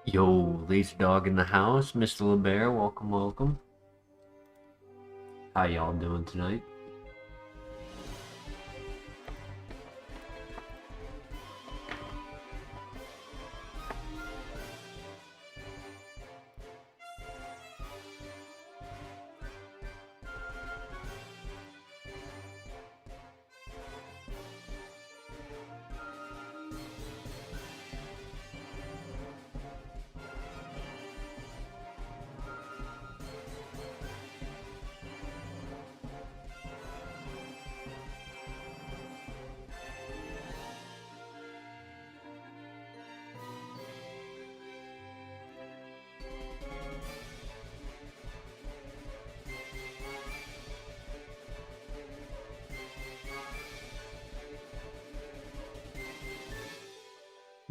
Yo, Lazy Dog in the house, Mr. LeBear, welcome, welcome. How y'all doing tonight?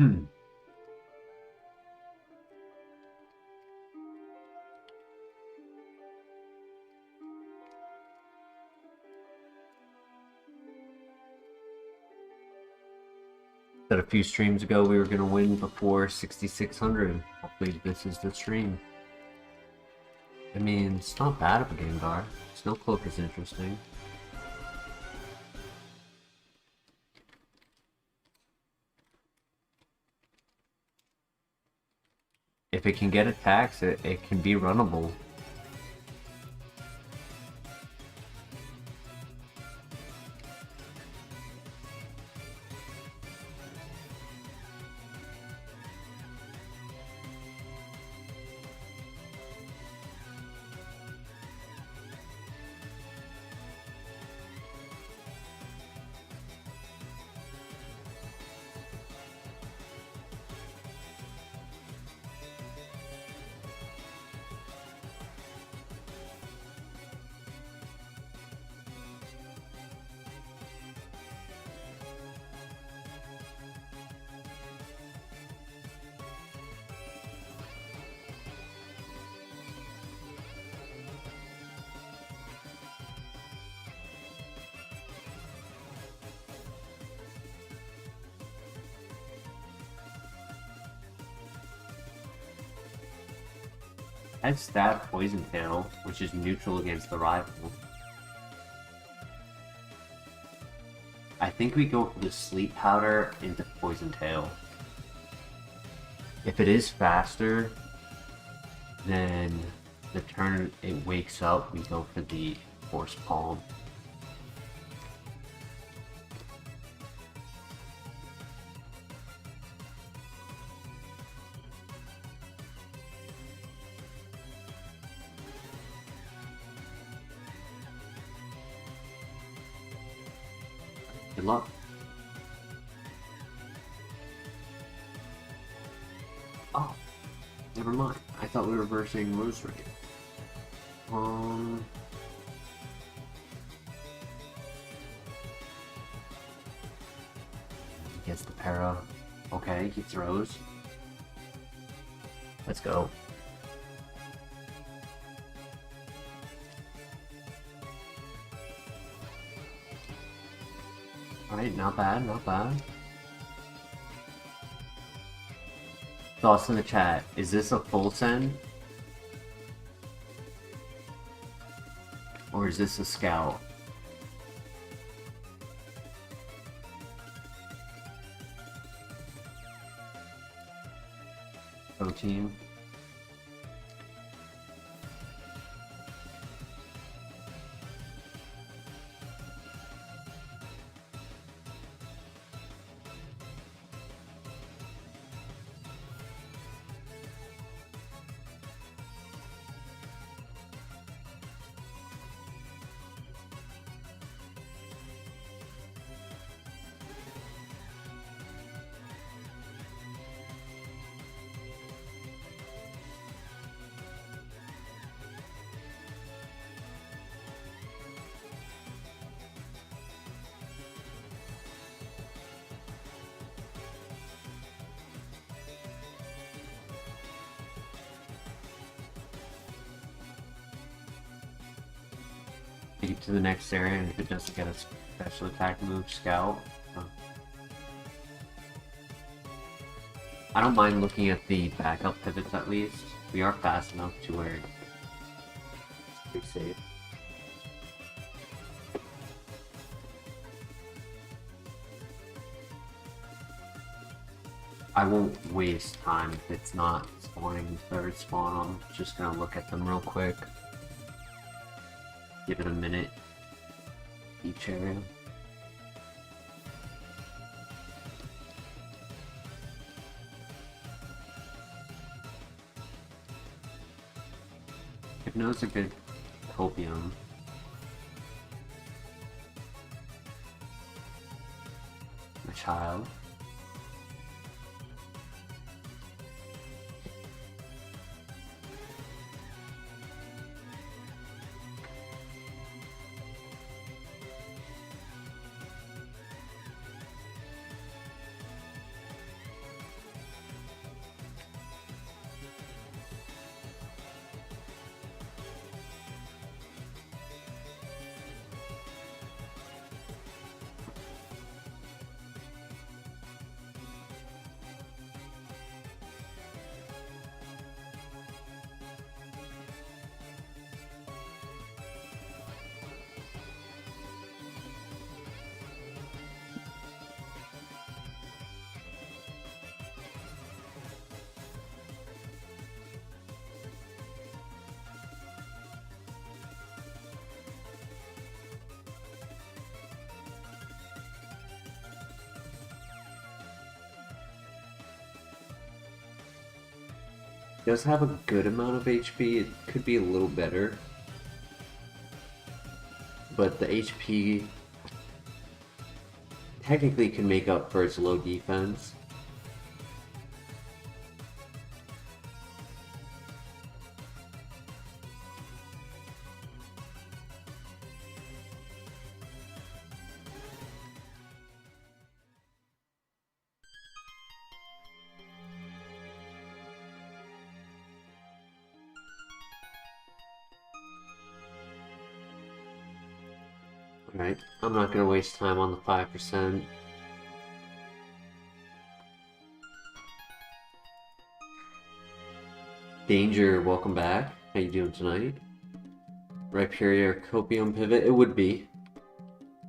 Hmm. Said a few streams ago we were gonna win before 6,600. Hopefully this is the stream. I mean, it's not bad of a game, Gar. Snow Cloak is interesting. If it can get attacks, it can be runnable. I'd stab Poison Tail, which is neutral against the rival. I think we go for the Sleep Powder into Poison Tail. If it is faster, then the turn it wakes up, we go for the Force Palm. Good luck. Oh, never mind. I thought we were versing Rosary. He gets the para. Okay, he throws. Let's go. Alright, not bad, not bad. Thoughts in the chat. Is this a full send? Or is this a scout? Pro team. Leap to the next area, and if it doesn't get a special attack move, scout. I don't mind looking at the backup pivots at least. We are fast enough to where it's pretty safe. I won't waste time if it's not spawning third spawn. I'm just gonna look at them real quick. Give it a minute. Each area. Hypno's a good copium. My child. Does have a good amount of HP. It could be a little better, but the HP technically can make up for its low defense. Alright, I'm not going to waste time on the 5%. Danger, welcome back. How you doing tonight? Rhyperior Copium Pivot? It would be.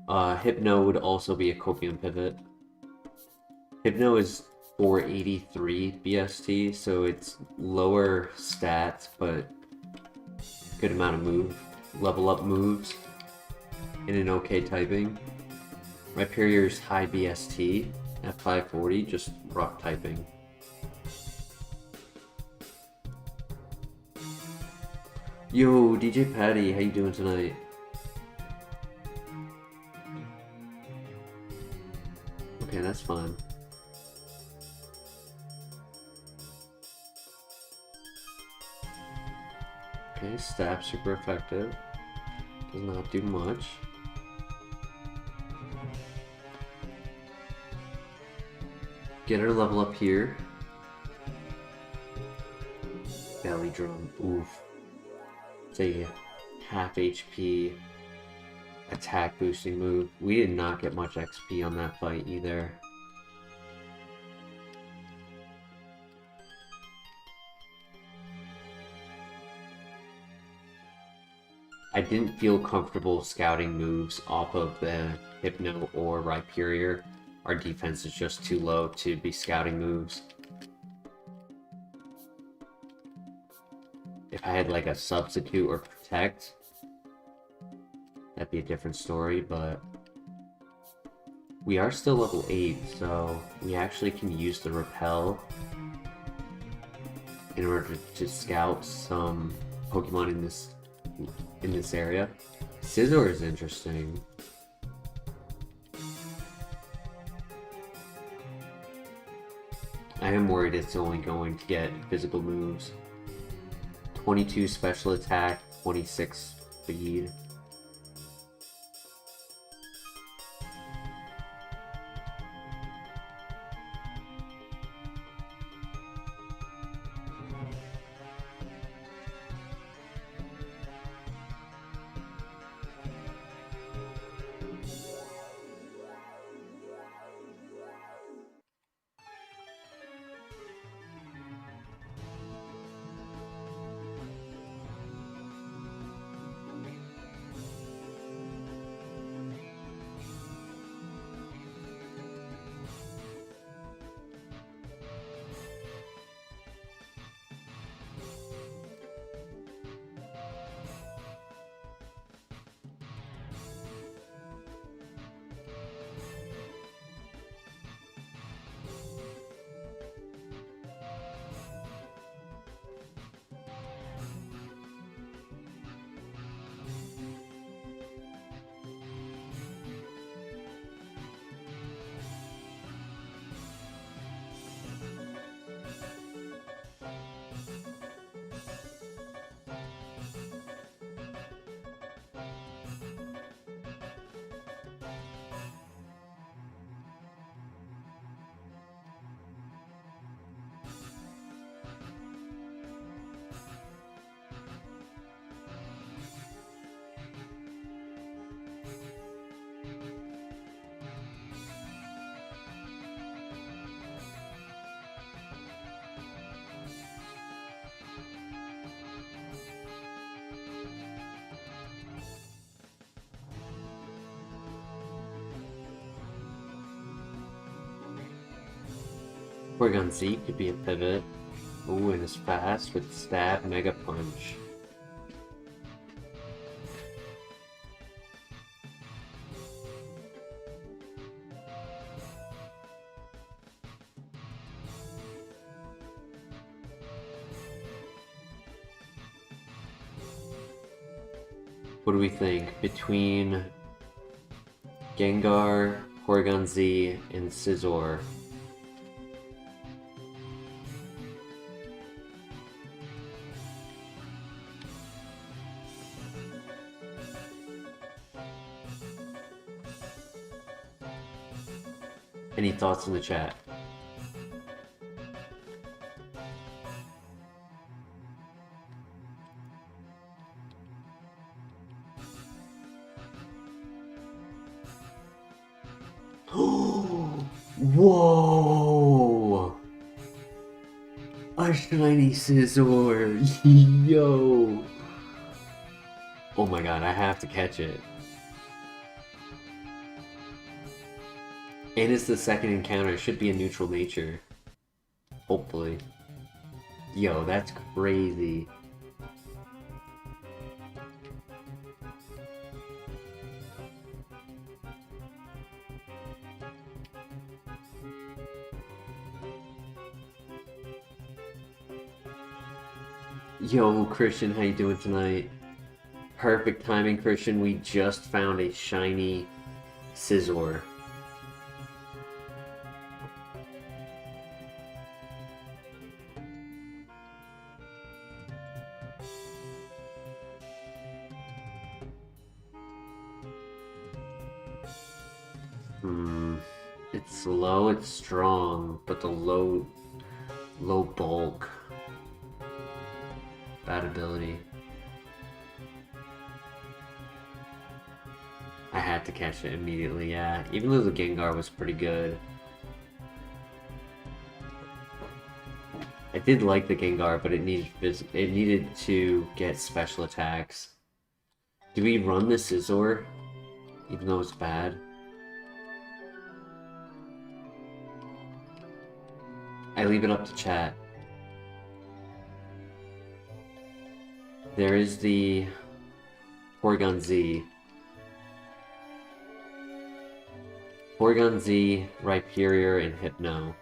Hypno would also be a Copium Pivot. Hypno is 483 BST, so it's lower stats, but good amount of level up moves. In an okay typing. Rhyperior's high BST at 540, just rock typing. Yo, DJ Patty, how you doing tonight? Okay, that's fine. Okay, stab super effective. Does not do much. Get her level up here. Belly drum. Oof. It's a half HP attack boosting move. We did not get much XP on that fight either. I didn't feel comfortable scouting moves off of the Hypno or Rhyperior. Our defense is just too low to be scouting moves. If I had like a substitute or protect, that'd be a different story, but we are still level 8, so we actually can use the repel in order to scout some Pokemon in this area. Scizor is interesting. I am worried it's only going to get physical moves. 22 special attack, 26 speed. Porygon Z could be a pivot. Ooh, and it's fast with Stab, Mega Punch. What do we think? Between Gengar, Porygon Z, and Scizor. Any thoughts in the chat? Whoa! A shiny Scizor! Yo! Oh my god, I have to catch it. And it's the second encounter. It should be a neutral nature. Hopefully. Yo, that's crazy. Yo, Christian, how you doing tonight? Perfect timing, Christian. We just found a shiny Scizor. It's slow, it's strong, but the low bulk. Bad ability. I had to catch it immediately, yeah. Even though the Gengar was pretty good. I did like the Gengar, but it needed to get special attacks. Do we run the Scizor? Even though it's bad? I leave it up to chat. There is the Porygon Z. Porygon Z, Rhyperior, and Hypno.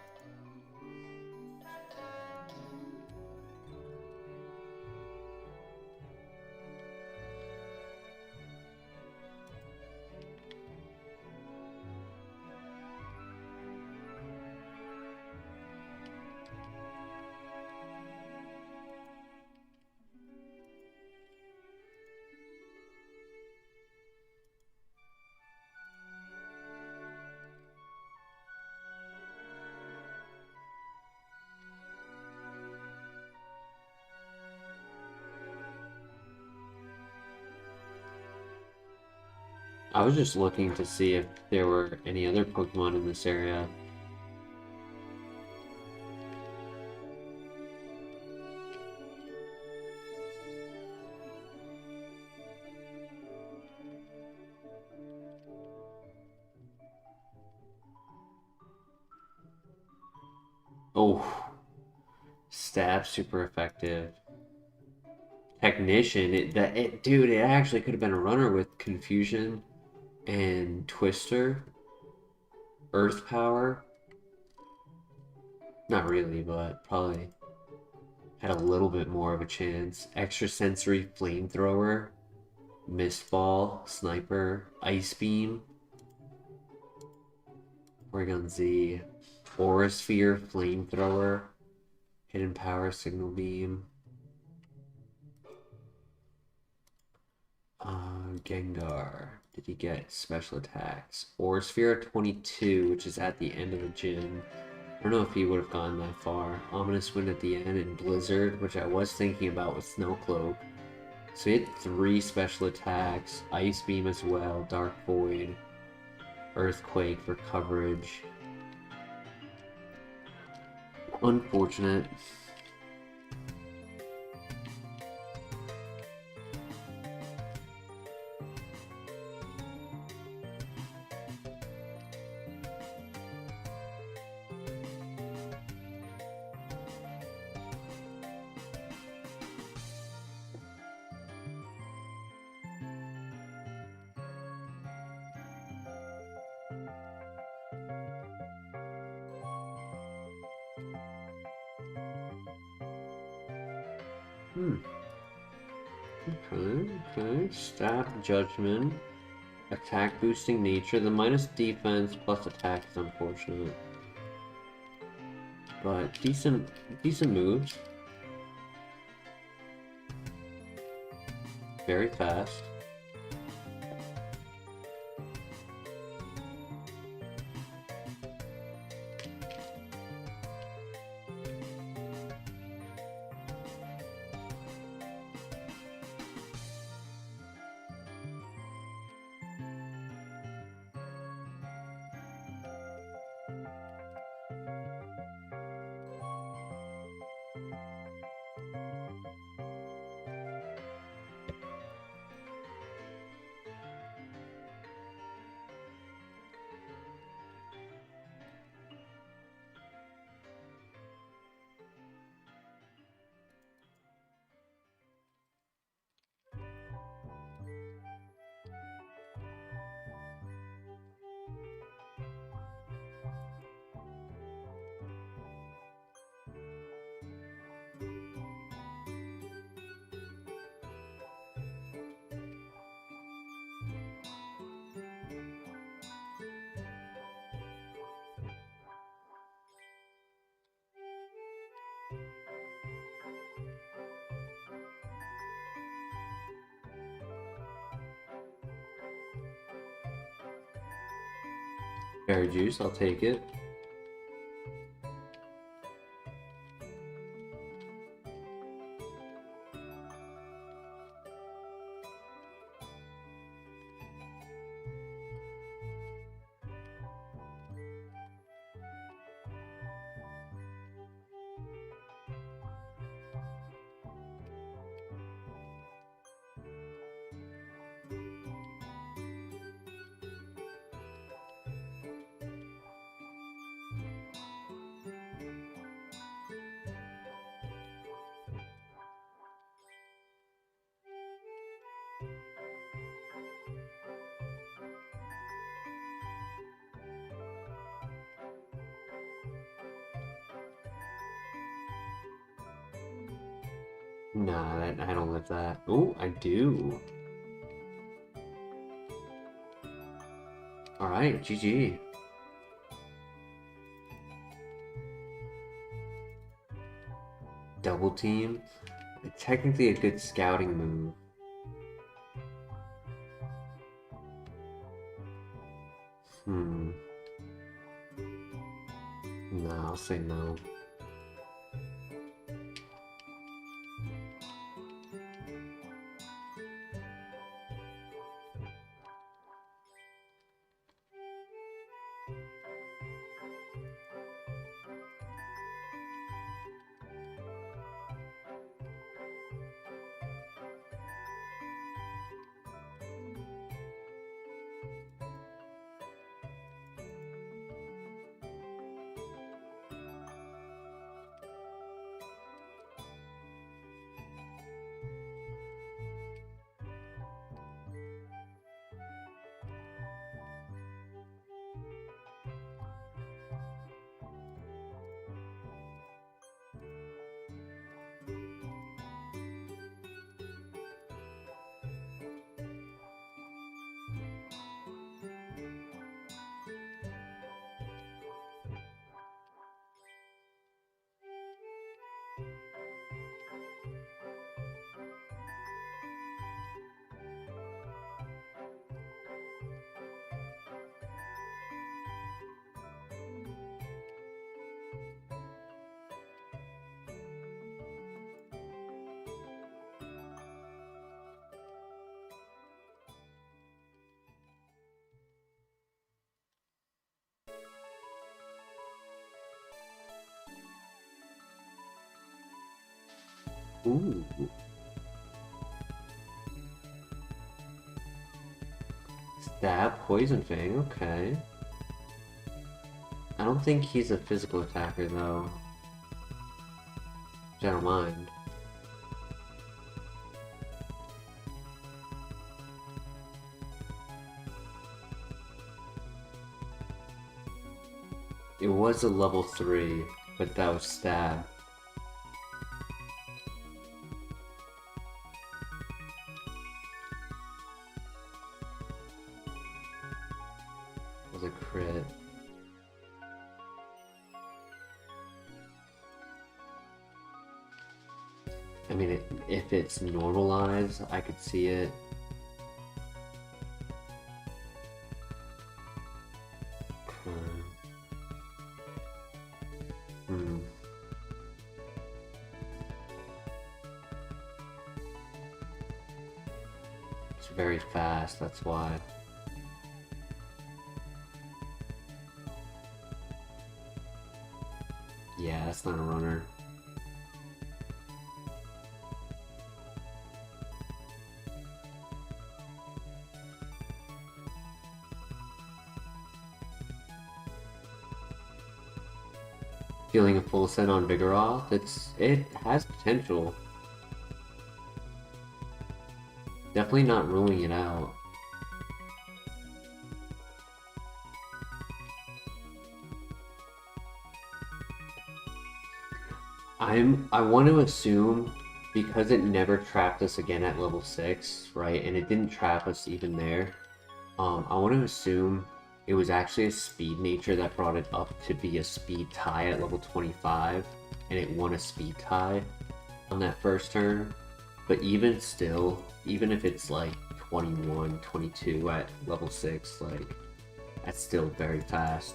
I was just looking to see if there were any other Pokemon in this area. Oh, Stab super effective. Technician, dude, it actually could have been a runner with Confusion and Twister. Earth Power. Not really, but probably had a little bit more of a chance. Extrasensory Flamethrower, Mist Ball, Sniper, Ice Beam, Porygon Z, Aura Sphere, Flamethrower, Hidden Power, Signal Beam, Gengar. Did he get special attacks? Aura Sphere 22, which is at the end of the gym. I don't know if he would have gone that far. Ominous Wind at the end, and Blizzard, which I was thinking about with Snowcloak. So he had 3 special attacks, Ice Beam as well, Dark Void, Earthquake for coverage. Unfortunate. Okay. Stab Judgment. Attack boosting nature. The minus defense plus attack is unfortunate. But decent moves. Very fast. Berry juice, I'll take it. Nah, I don't live that. Oh, I do. Alright, GG. Double team? Technically a good scouting move. No, I'll say no. Ooh. Stab, Poison Fang, okay. I don't think he's a physical attacker though. Which I don't mind. It was a level 3, but that was stab. as a crit. I mean, if it's normalized, I could see it. It's very fast, that's why. Yeah, that's not a runner. Feeling a full set on Vigoroth, it has potential. Definitely not ruling it out. I want to assume, because it never trapped us again at level 6, right? And it didn't trap us even there. I want to assume it was actually a speed nature that brought it up to be a speed tie at level 25, and it won a speed tie on that first turn. But even still, even if it's like 21, 22 at level 6, like, that's still very fast.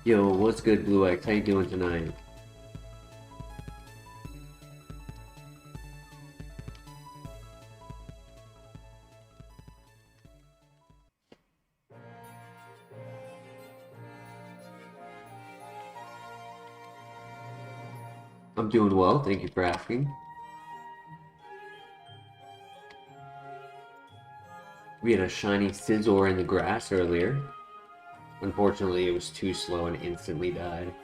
Yo, what's good, Blue X? How you doing tonight? I'm doing well, thank you for asking. We had a shiny Scizor in the grass earlier. Unfortunately, it was too slow and instantly died.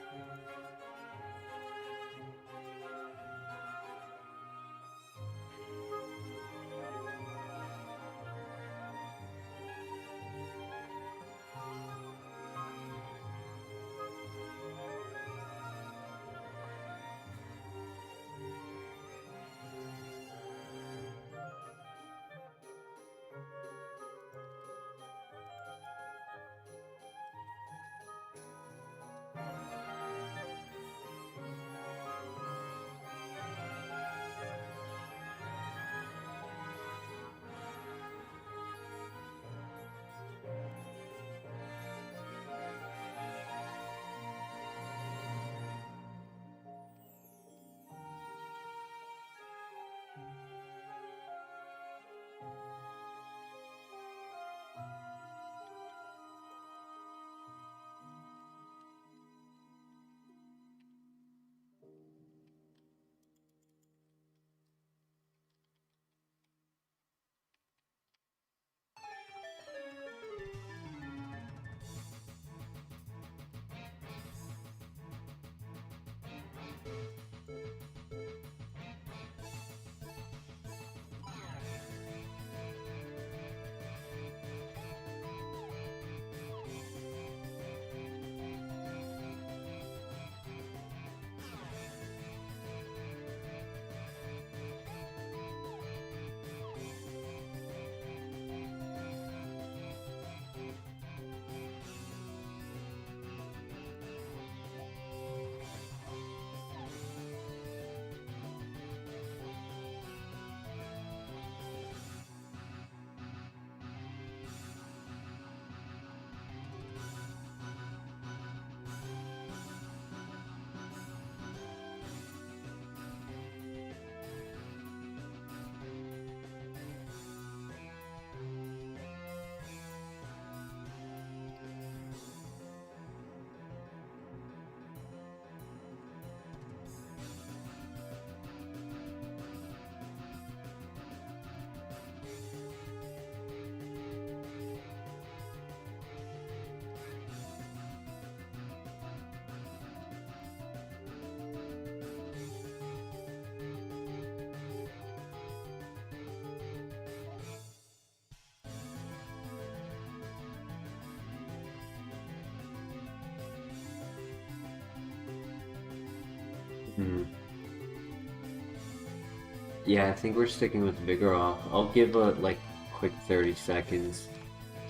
Yeah, I think we're sticking with Vigoroth. I'll give a like quick 30 seconds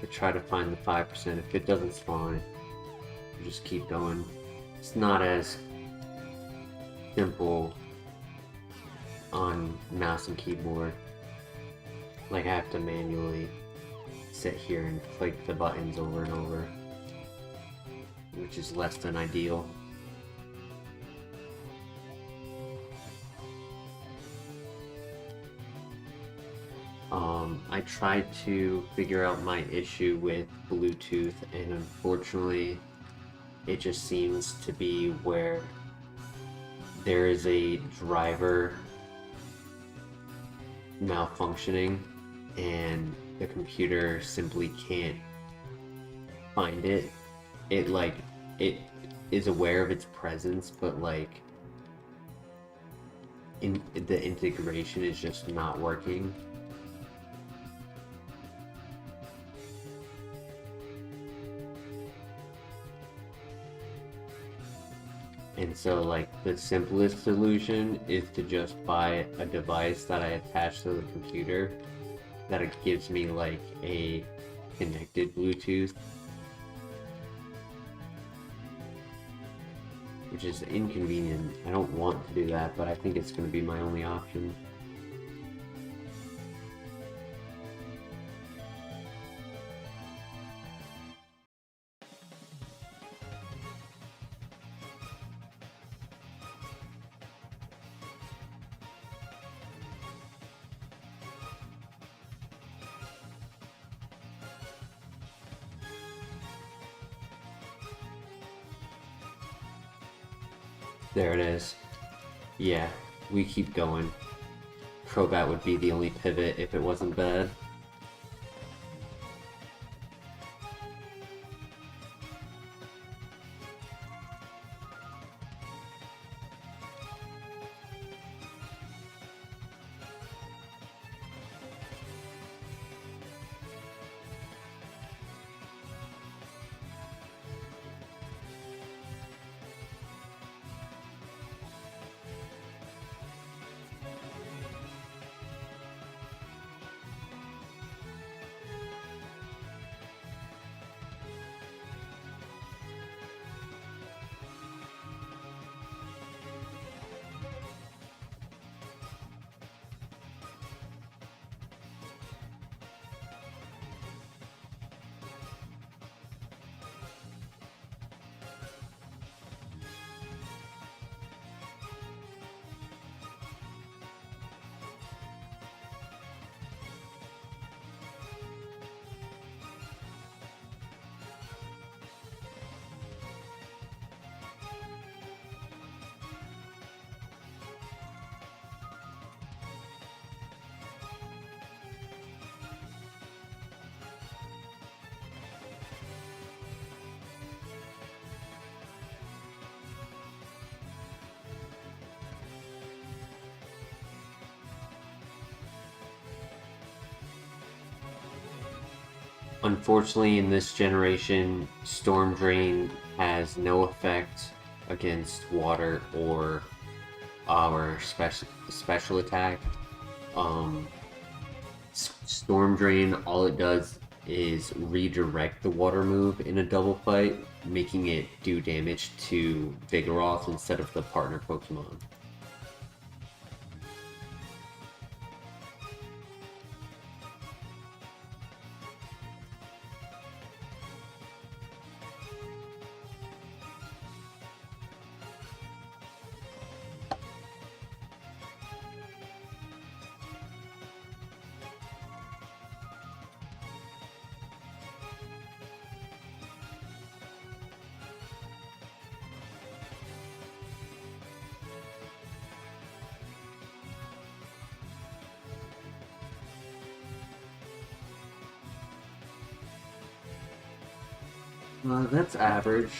to try to find the 5%. If it doesn't spawn, we'll just keep going. It's not as simple on mouse and keyboard. Like I have to manually sit here and click the buttons over and over, which is less than ideal. I tried to figure out my issue with Bluetooth, and unfortunately it just seems to be where there is a driver malfunctioning and the computer simply can't find it. It is aware of its presence, but like the integration is just not working. And so like the simplest solution is to just buy a device that I attach to the computer that it gives me like a connected Bluetooth, which is inconvenient. I don't want to do that, but I think it's going to be my only option. There it is. Yeah, we keep going. Crobat would be the only pivot if it wasn't bad. Unfortunately, in this generation, Storm Drain has no effect against water or our special attack. Storm Drain, all it does is redirect the water move in a double fight, making it do damage to Vigoroth instead of the partner Pokemon. That's average.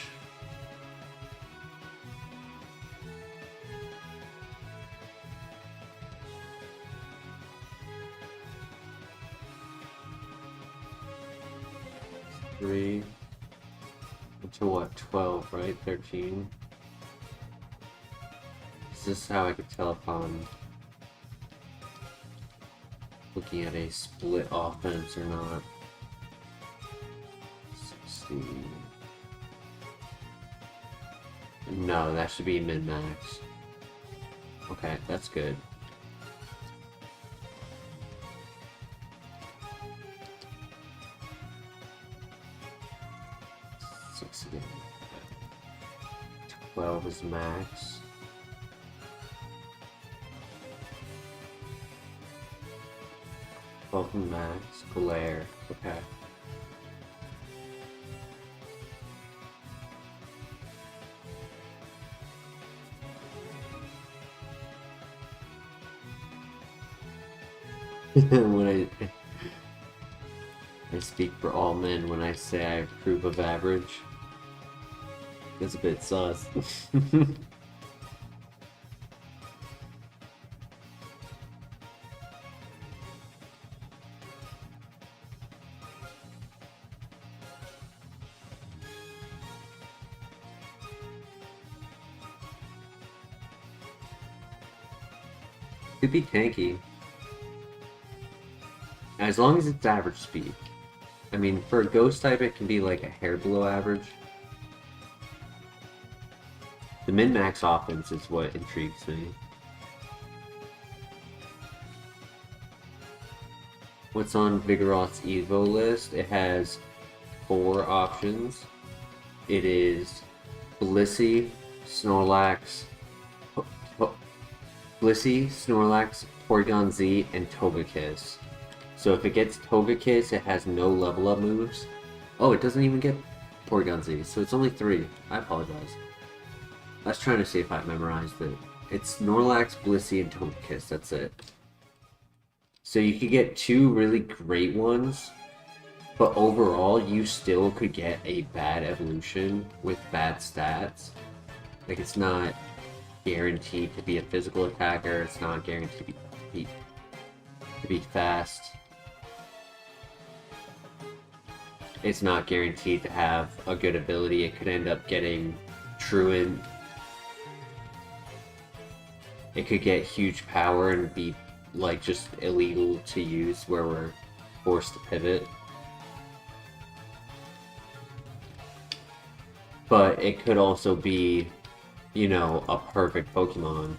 Three to what? 12, right? 13. Is this how I could tell if I'm looking at a split offense or not. 60. No, that should be min-max. Okay, that's good. Again. 12 is max. Max, glare, okay. When I speak for all men when I say I approve of average. It's a bit sus. Could be tanky. As long as it's average speed. I mean, for a ghost type, it can be like a hair below average. The min-max offense is what intrigues me. What's on Vigoroth's Evo list? It has 4 options. It is Blissey, Snorlax, Porygon Z, and Togekiss. So if it gets Togekiss, it has no level up moves. Oh, it doesn't even get Porygon Z, so it's only 3. I apologize. I was trying to see if I memorized it. It's Snorlax, Blissey, and Togekiss, that's it. So you could get 2 really great ones, but overall you still could get a bad evolution with bad stats. Like, it's not guaranteed to be a physical attacker, it's not guaranteed to be fast. It's not guaranteed to have a good ability. It could end up getting Truant. It could get huge power and be like just illegal to use where we're forced to pivot. But it could also be, you know, a perfect Pokemon.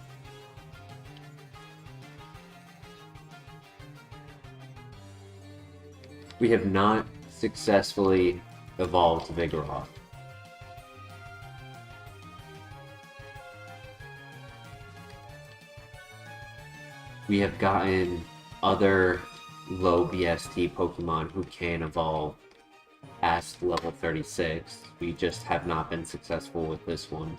We have not successfully evolved Vigoroth. We have gotten other low BST Pokemon who can evolve past level 36. We just have not been successful with this one.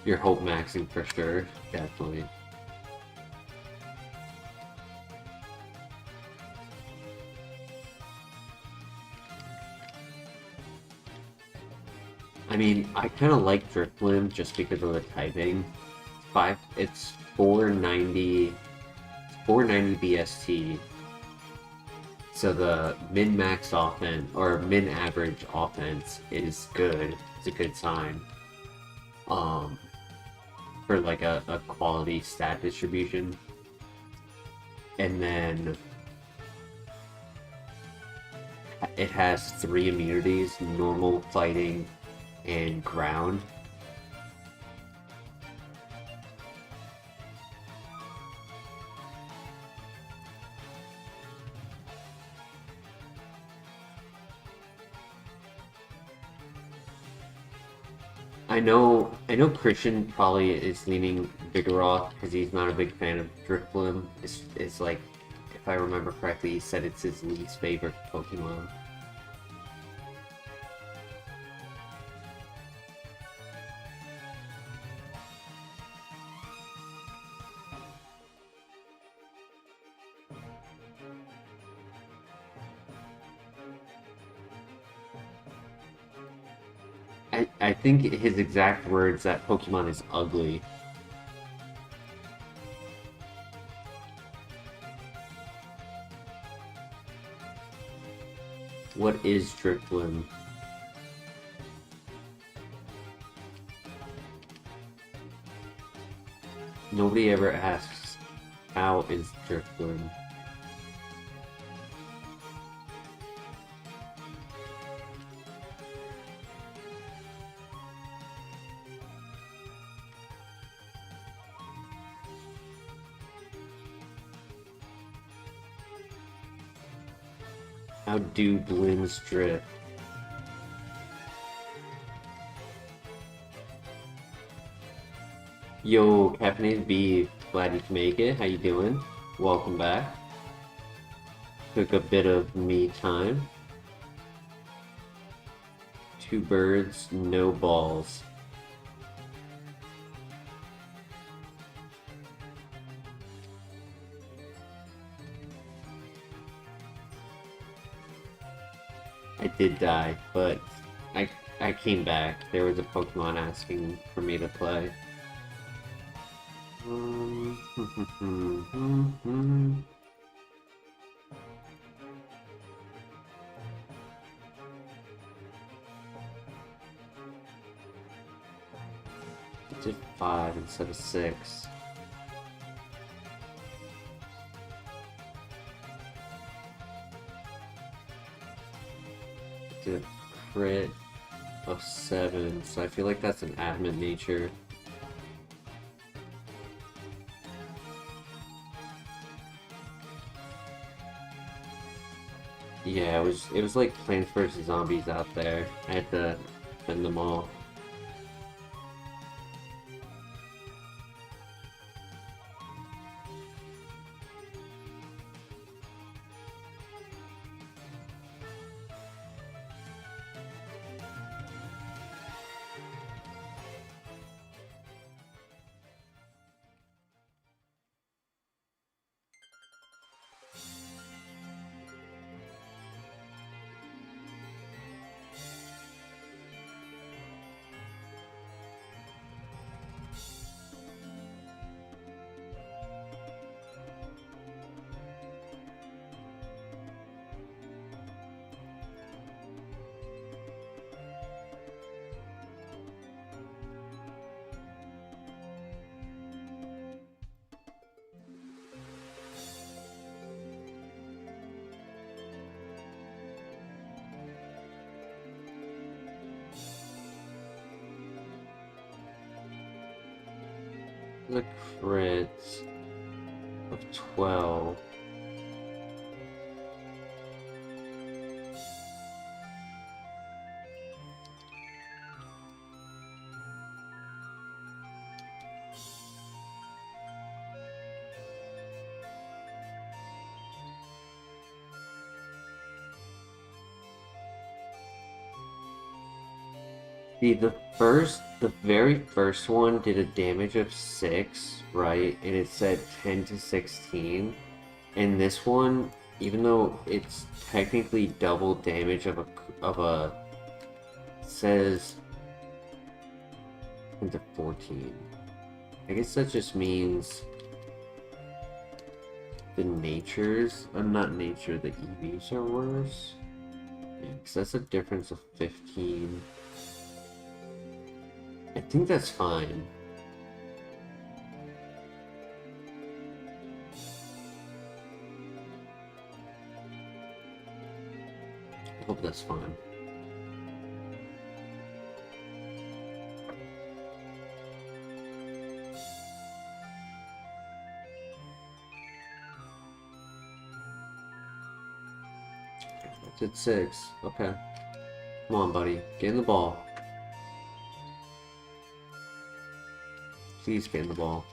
You're hope maxing for sure, definitely. I mean, I kind of like Drifblim just because of the typing. It's 490 BST. So the min-max offense, or min-average offense is good. It's a good sign. For like a quality stat distribution. And then it has 3 immunities: normal, fighting, and ground. I know Christian probably is leaning Vigoroth because he's not a big fan of Drifblim. It's like, if I remember correctly, he said it's his least favorite Pokemon. I think his exact words, that Pokemon is ugly. What is Drifblim? Nobody ever asks, how is drift going? How do blooms drift? Yo, Caffeinated B, glad you can make it. How you doing? Welcome back. Took a bit of me time. Two birds, no balls. I did die, but I came back. There was a Pokemon asking for me to play. I did 5 instead of 6. I did a crit of 7, so I feel like that's an adamant nature. Yeah, it was like Plants vs. Zombies out there. I had to defend them all. The crit of 12. See, the very first one did a damage of 6, right? And it said 10 to 16. And this one, even though it's technically double damage of a says 10 to 14. I guess that just means the natures, not nature, the EVs are worse. Yeah, because that's a difference of 15. I think that's fine. I hope that's fine. That's at 6. Okay. Come on, buddy. Get in the ball. Please get in the ball.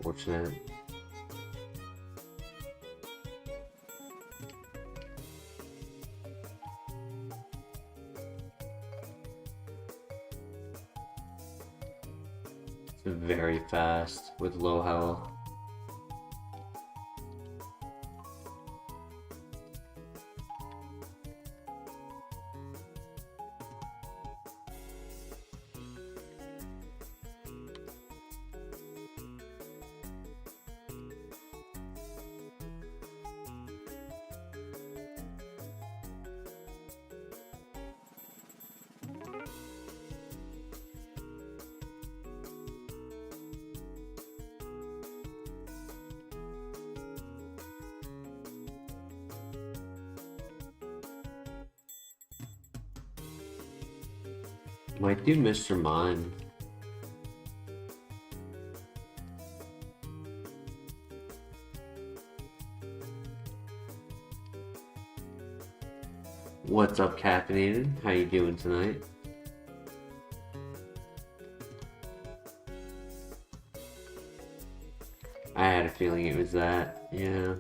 Fortunate. very fast with low health. Might do Mr. Mime. What's up, Caffeinated? How you doing tonight? I had a feeling it was that, yeah.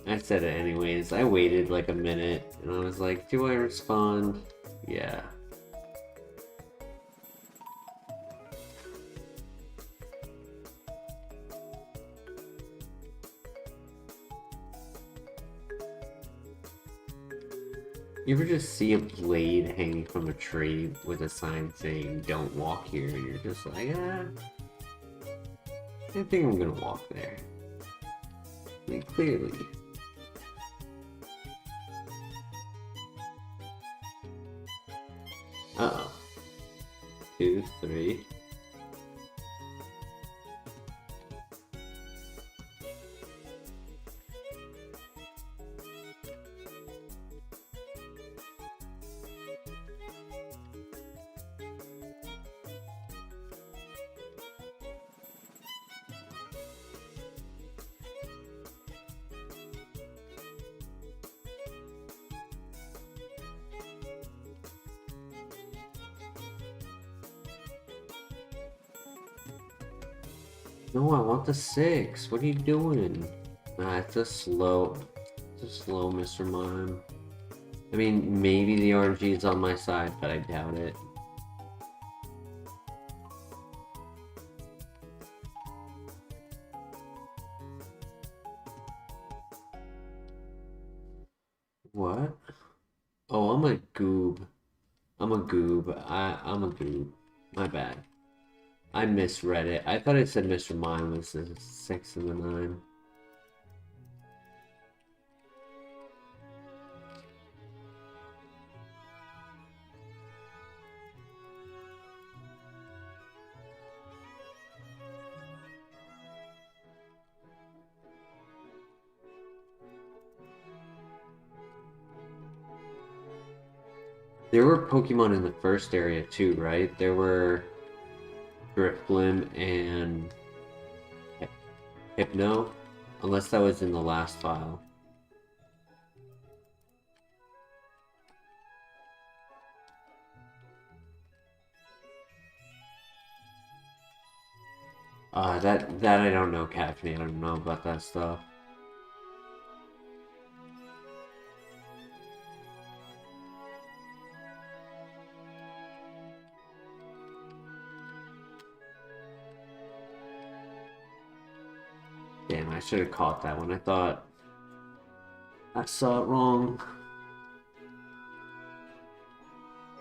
I said it anyways. I waited like a minute and I was like, do I respond? Yeah. You ever just see a blade hanging from a tree with a sign saying, don't walk here, and you're just like, I think I'm gonna walk there. I mean, clearly. Uh-oh. 2, 3. No, I want the 6. What are you doing? Nah, it's a slow Mr. Mime. I mean, maybe the RNG is on my side, but I doubt it. What? Oh, I'm a goob. I'm a goob. I'm a goob. My bad. I misread it. I thought it said Mr. Mime was the 6 and the 9. There were Pokemon in the first area too, right? There were Drifblim and Hypno, unless that was in the last file. That I don't know, Caffeine. I don't know about that stuff. Damn, I should have caught that one. I thought I saw it wrong.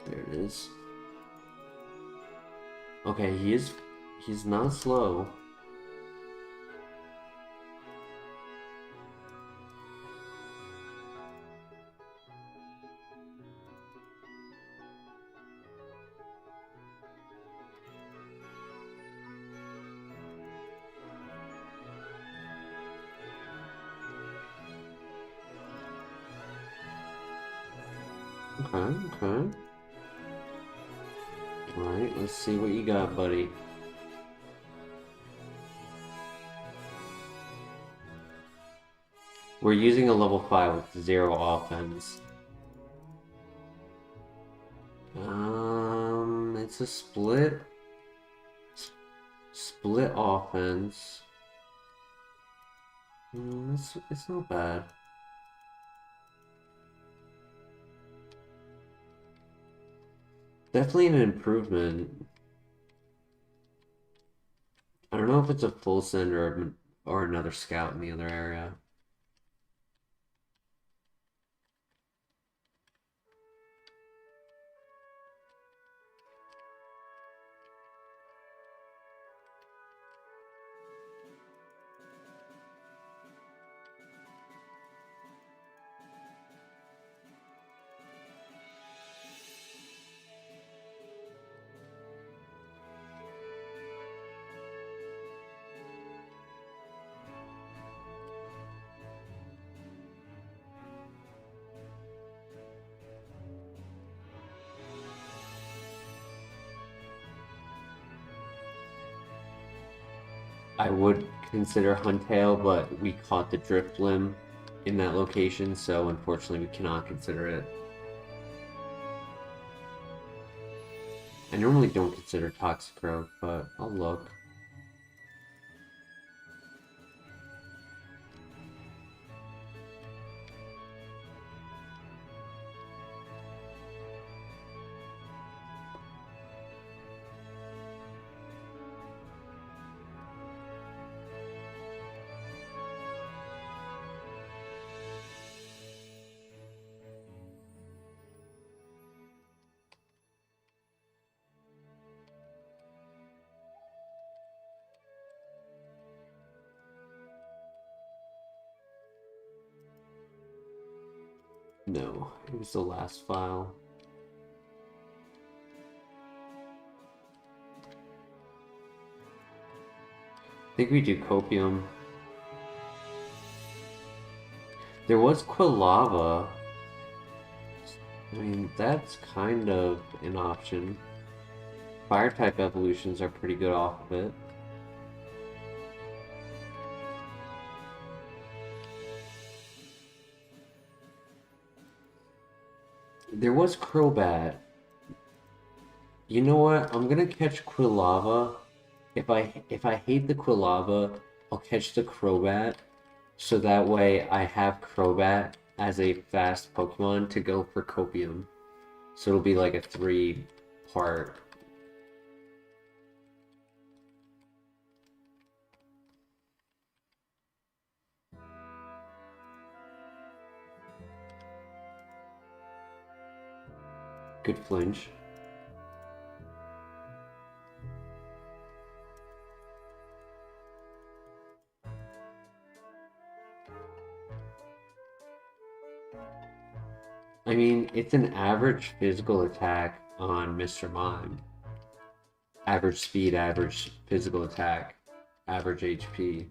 There it is. Okay, he's not slow. Okay. Alright, let's see what you got, buddy. We're using a level 5 with 0 offense. It's a split offense. It's not bad. Definitely an improvement. know if it's a full send or another scout in the other area. I would consider Huntail, but we caught the Drift Limb in that location, so unfortunately we cannot consider it. I normally don't consider Toxicroak, but I'll look. No, it was the last file. I think we do Copium. There was Quilava. I mean, that's kind of an option. Fire-type evolutions are pretty good off of it. There was Crobat. You know what? I'm gonna catch Quilava. If I hate the Quilava, I'll catch the Crobat. So that way I have Crobat as a fast Pokemon to go for Copium. So it'll be like a 3-part. Good flinch. I mean, it's an average physical attack on Mr. Mime. Average speed, average physical attack, average HP.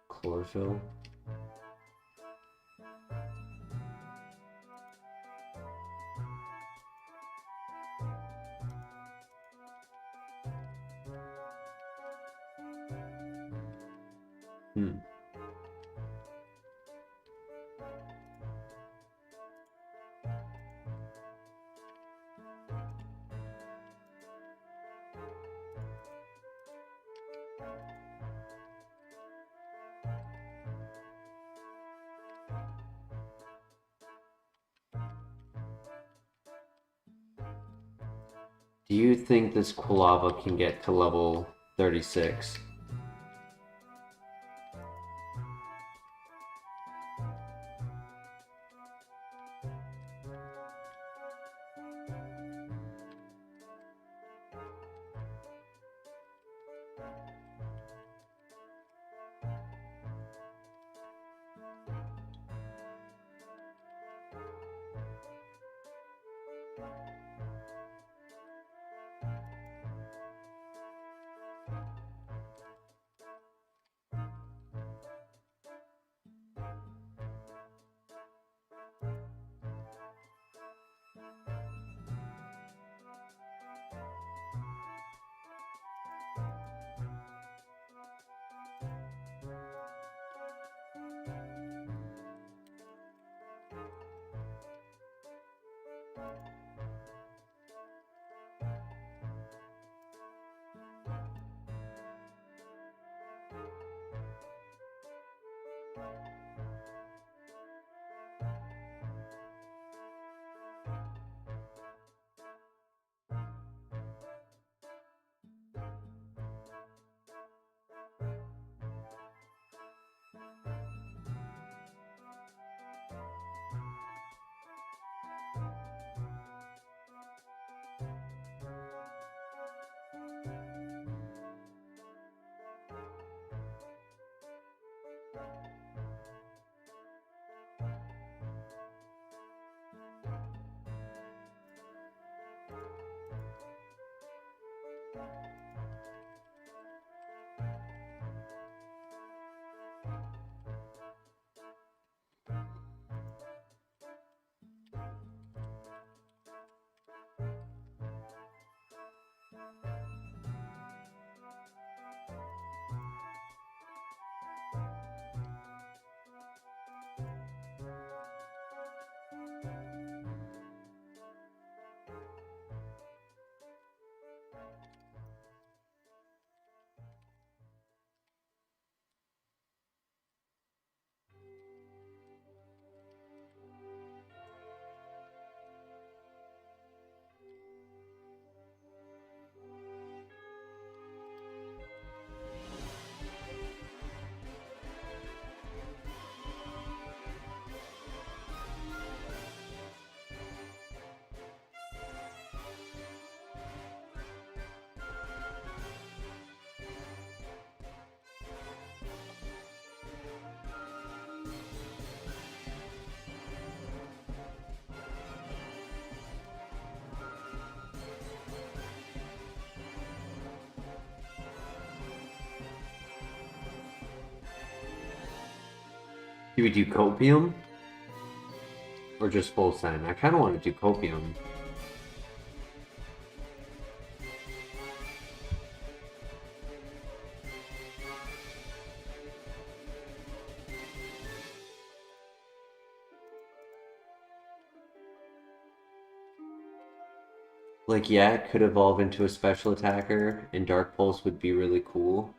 Chlorophyll. Hmm. Do you think this Quilava can get to level 36? Do we do copium? Or just full send? I kind of want to do copium. Like, yeah, it could evolve into a special attacker, and Dark Pulse would be really cool.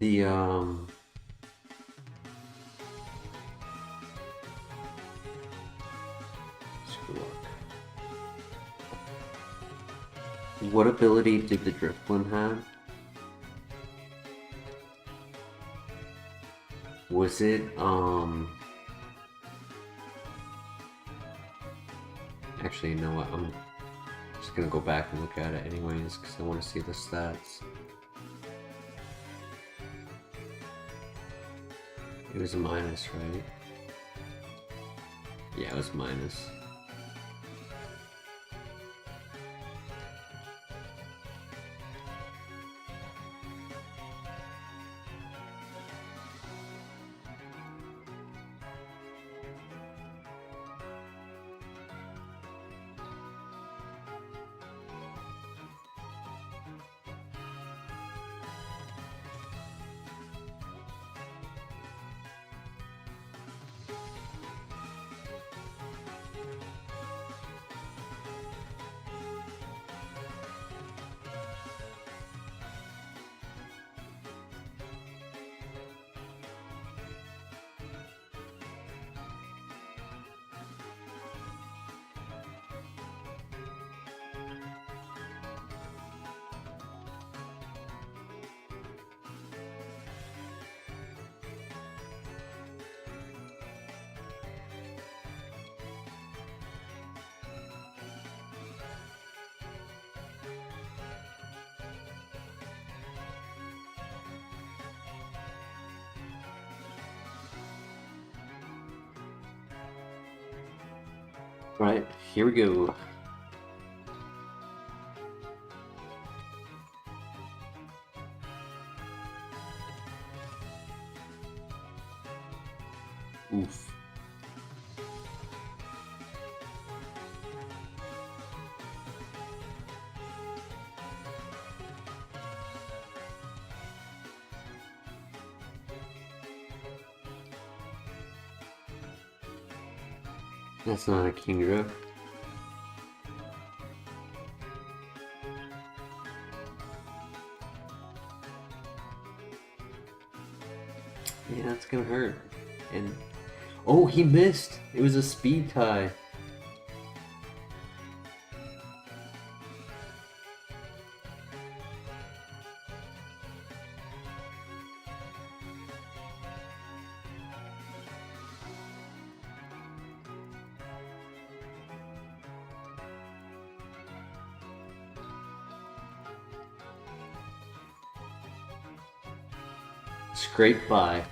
The, what ability did the Drifblim have? Was it, actually, you know what, I'm just gonna go back and look at it anyways, because I want to see the stats. It was a minus, right? Yeah, it was minus. Right, here we go. Oof. That's not a Kingdra. Yeah, that's gonna hurt. And oh, he missed! It was a speed tie. Scrape by.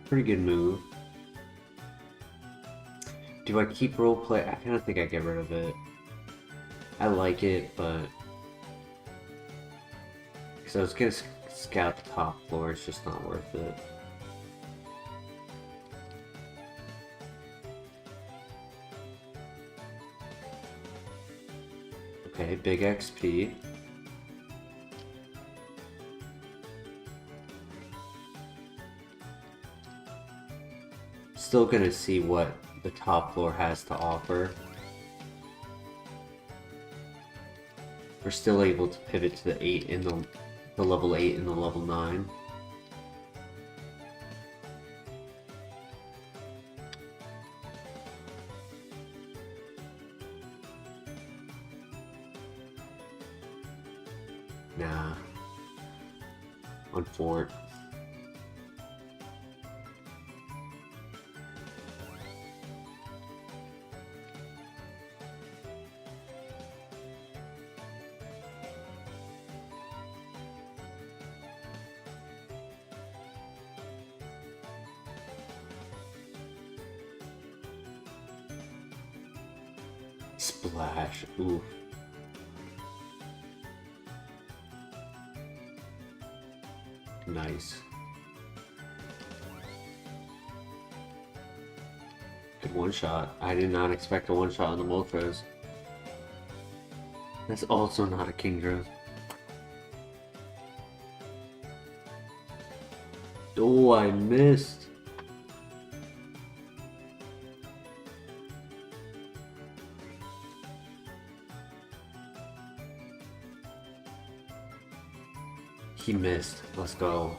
Pretty good move. Do I keep roleplay? I kind of think I get rid of it. I like it, but because I was gonna scout the top floor, it's just not worth it. Okay, big XP. Still gonna see what the top floor has to offer. We're still able to pivot to the 8 in the level 8 and the level 9. Nah. On fort. Splash. Oof. Nice. Good one shot. I did not expect a one shot on the Moltres. That's also not a Kingdra. Oh, I missed. He missed. Let's go.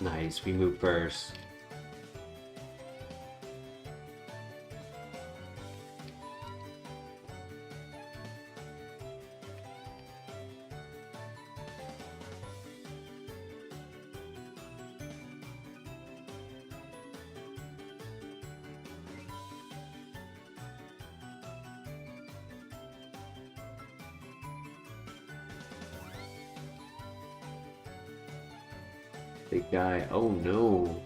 Nice, we move first. Big guy. Oh no.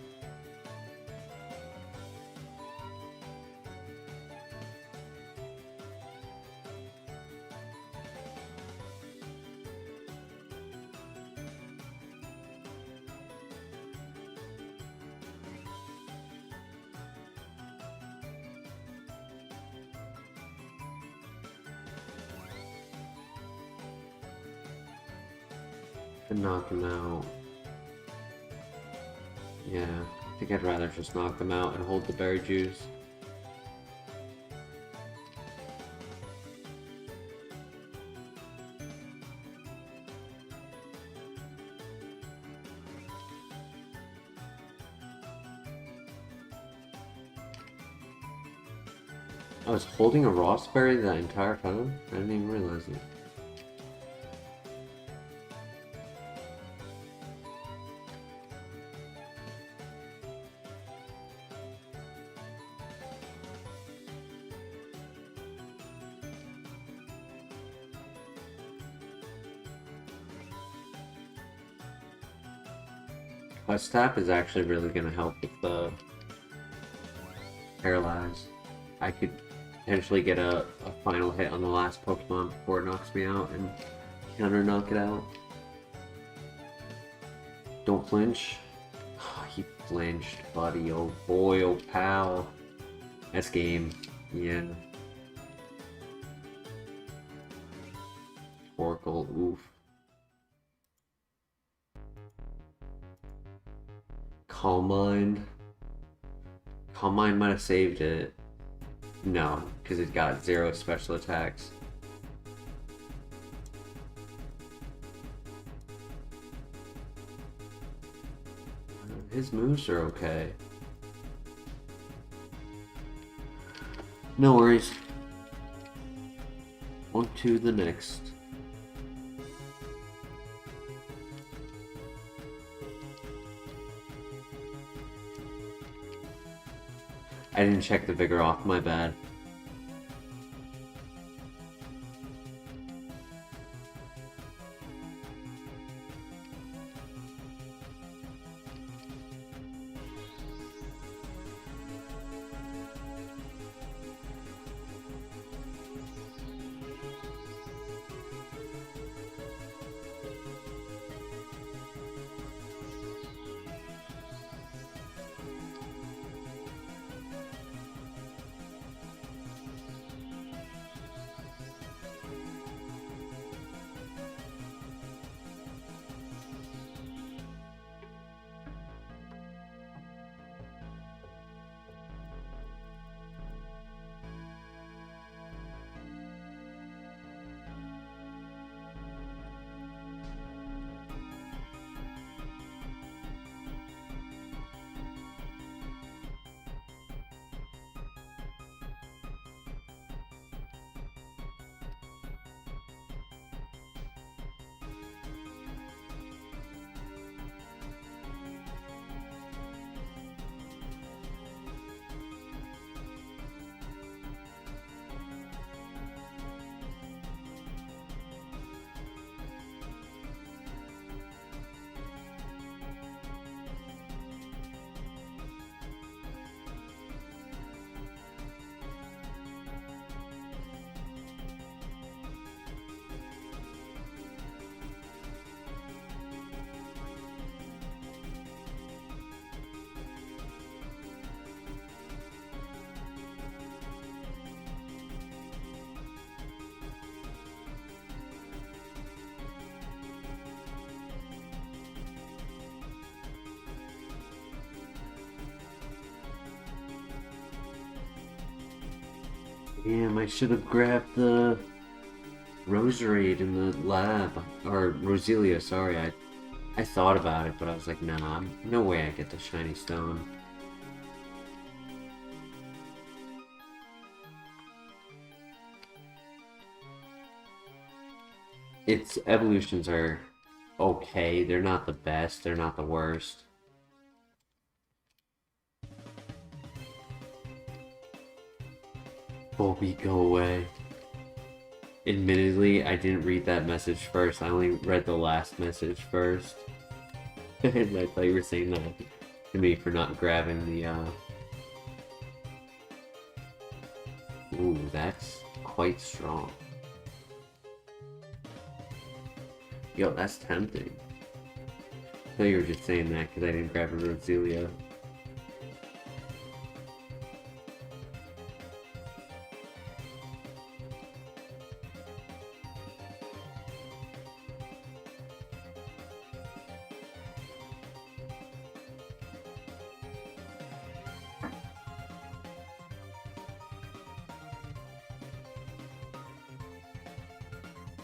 Could knock him out. Yeah, I think I'd rather just knock them out and hold the berry juice. I was holding a raspberry the entire time? I didn't even realize it. Quest tap is actually really going to help with the paralyze. I could potentially get a final hit on the last Pokemon before it knocks me out and counter knock it out. Don't flinch. Oh, he flinched, buddy. Oh boy, oh pal. That's game. Yeah. Oracle, oof. Calm Mind. Calm Mind might have saved it. No, because it got 0 special attacks. His moves are okay. No worries. On to the next. I didn't check the vigor off, my bad. Damn, I should have grabbed the Roserade in the lab. Or Roselia, sorry. I thought about it, but I was like, nah, no way I get the shiny stone. Its evolutions are okay. They're not the best. They're not the worst. Bobby, go away. Admittedly, I didn't read that message first. I only read the last message first. And I thought you were saying that to me for not grabbing the, Ooh, that's quite strong. Yo, that's tempting. I thought you were just saying that because I didn't grab a Roselia.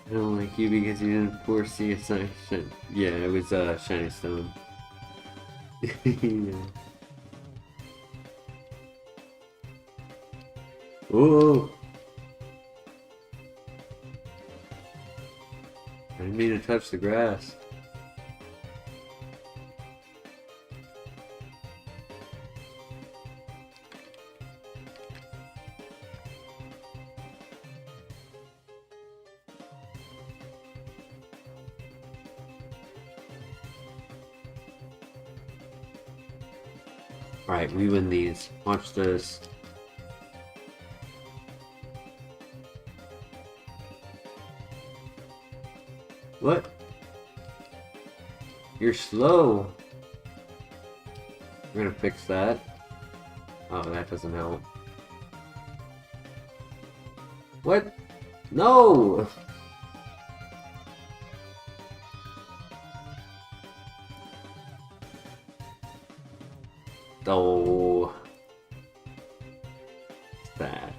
I don't like you because you didn't foresee a sign. Yeah, it was shiny stone. Yeah. Whoa! I didn't mean to touch the grass. Alright, we win these. Watch this. What? You're slow. We're gonna fix that. Oh, that doesn't help. What? No! Oh. Sad.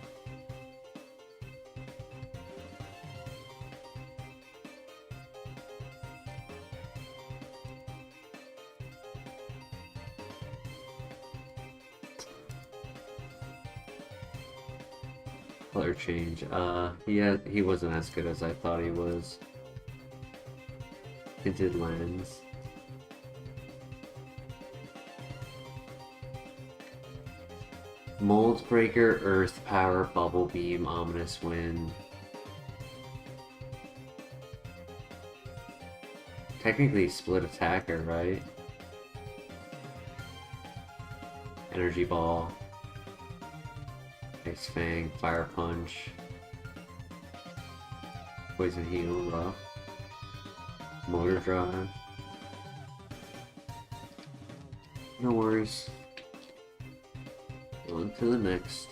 Color change. He wasn't as good as I thought he was. Tinted lens. Mold Breaker, Earth Power, Bubble Beam, Ominous Wind. Technically split attacker, right? Energy Ball. Ice Fang, Fire Punch. Poison Heal, Rough. Motor Drive. No worries. On to the next.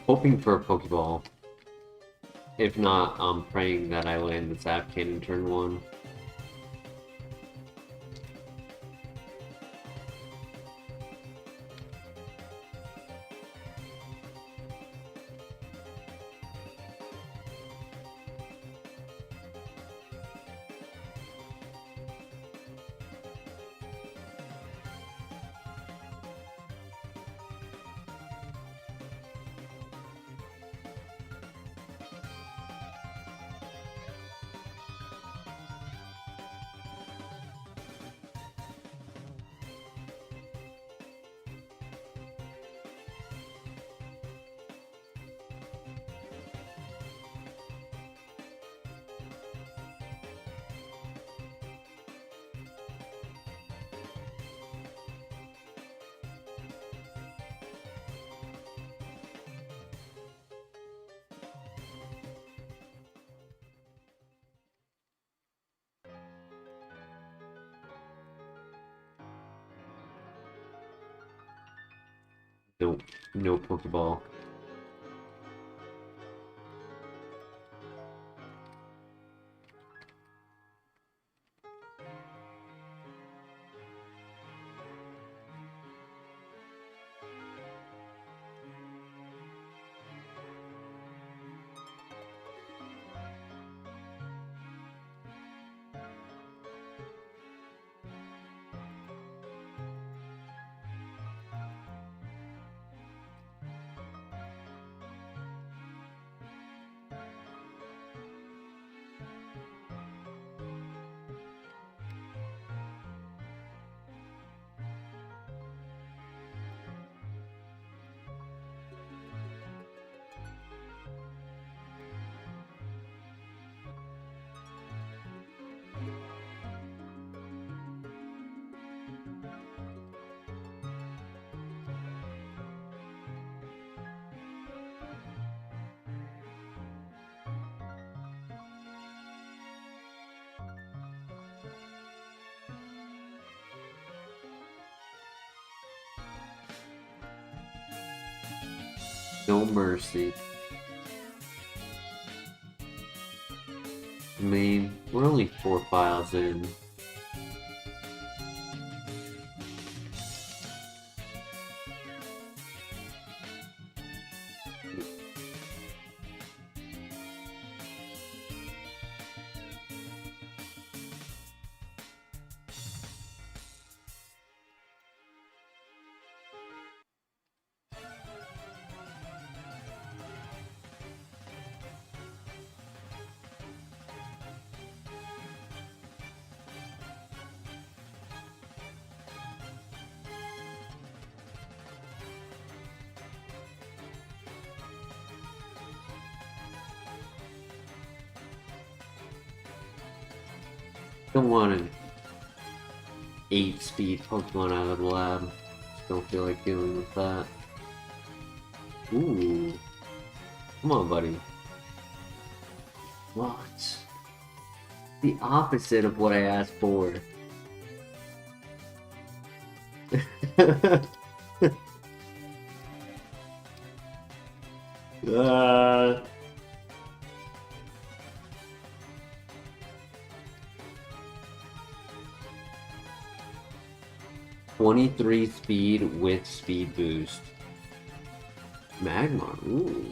Hoping for a Pokeball. If not, I'm praying that I land the Zap Cannon turn 1. Nope. No Pokeball. No mercy. I mean, we're only 4 files in. Don't want an 8-speed Pokemon out of the lab. Just don't feel like dealing with that. Ooh. Come on, buddy. What? The opposite of what I asked for. uh... 23 speed with speed boost. Magmar, ooh.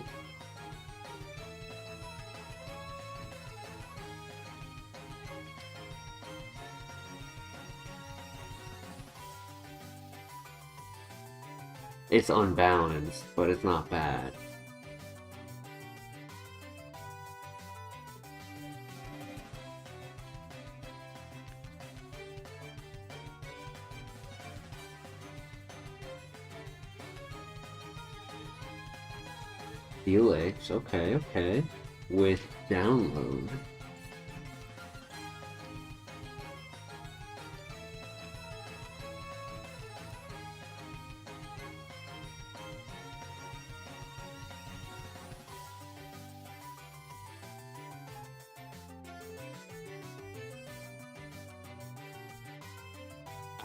It's unbalanced, but it's not bad. Felix, okay. With download.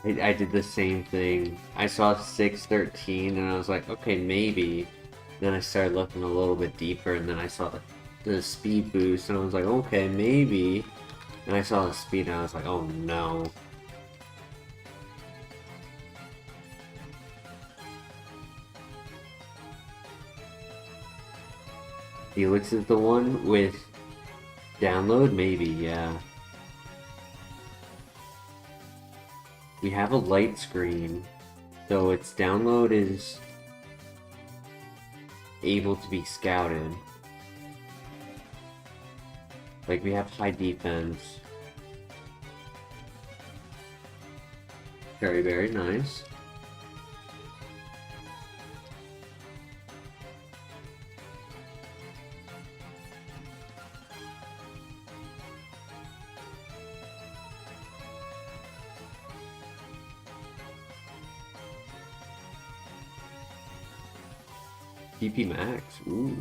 I did the same thing. I saw 613 and I was like, okay, maybe. Then I started looking a little bit deeper and then I saw the speed boost and I was like, okay, maybe. And I saw the speed and I was like, oh no. Felix is the one with download? Maybe, yeah. We have a light screen, so its download is able to be scouted. Like, we have high defense. Very nice. PP Max, ooh.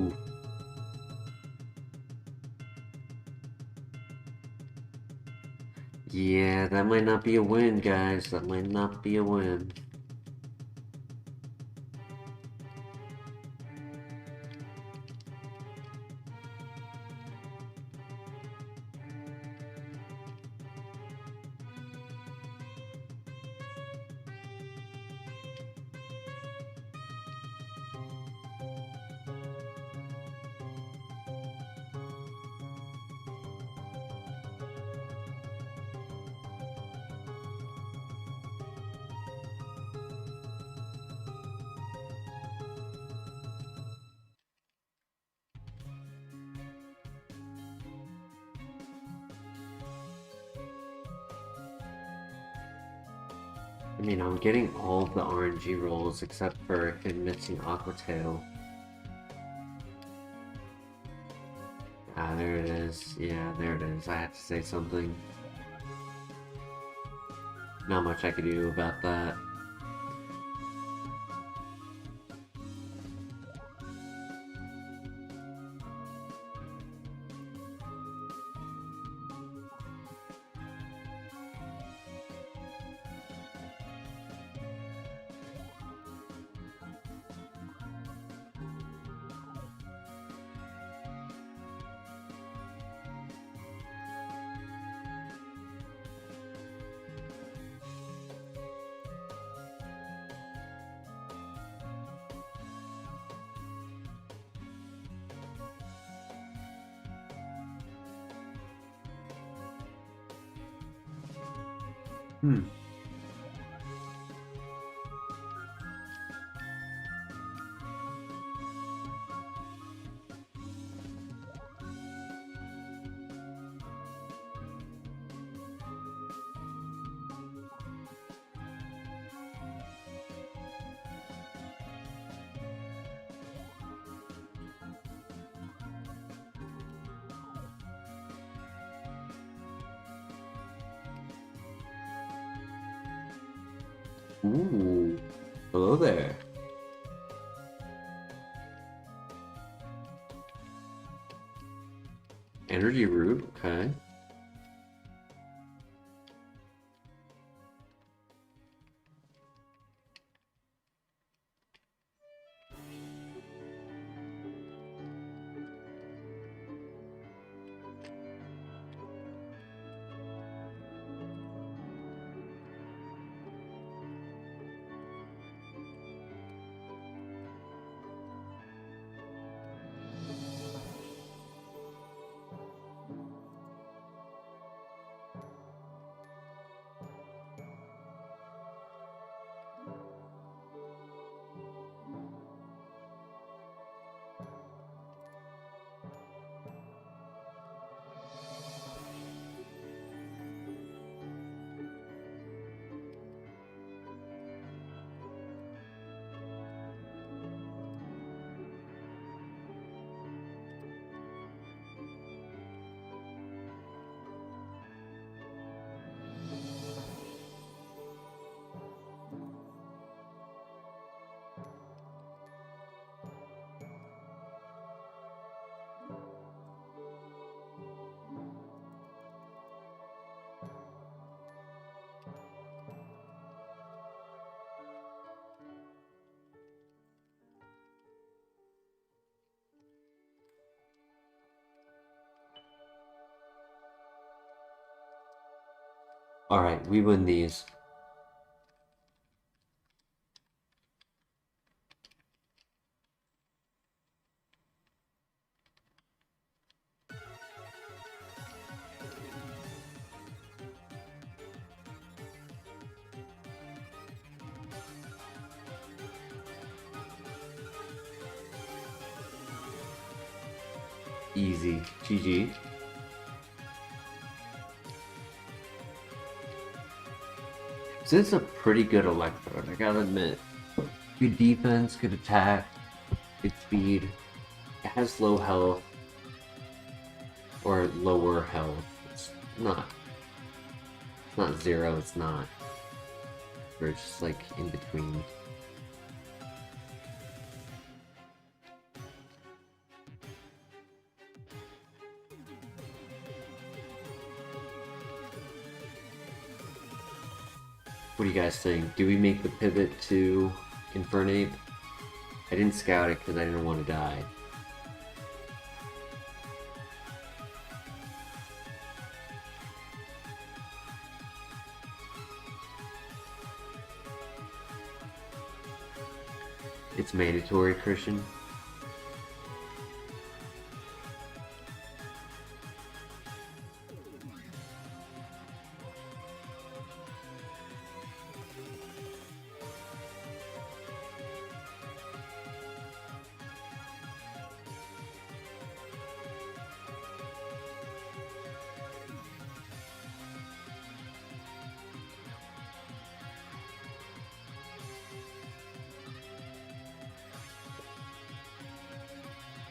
Ooh. Yeah, that might not be a win, guys. That might not be a win. I mean, I'm getting all of the RNG rolls except for him missing Aqua Tail. Ah, there it is. Yeah, there it is. I had to say something. Not much I could do about that. Hmm. Ooh. Hello there. Energy root, okay. Alright, we win these. Easy. GG. So it's a pretty good Electrode, I gotta admit. Good defense, good attack, good speed. It has low health. Or lower health. It's not zero, it's not. We're just like in between. What do you guys think? Do we make the pivot to Infernape? I didn't scout it because I didn't want to die. It's mandatory, Christian.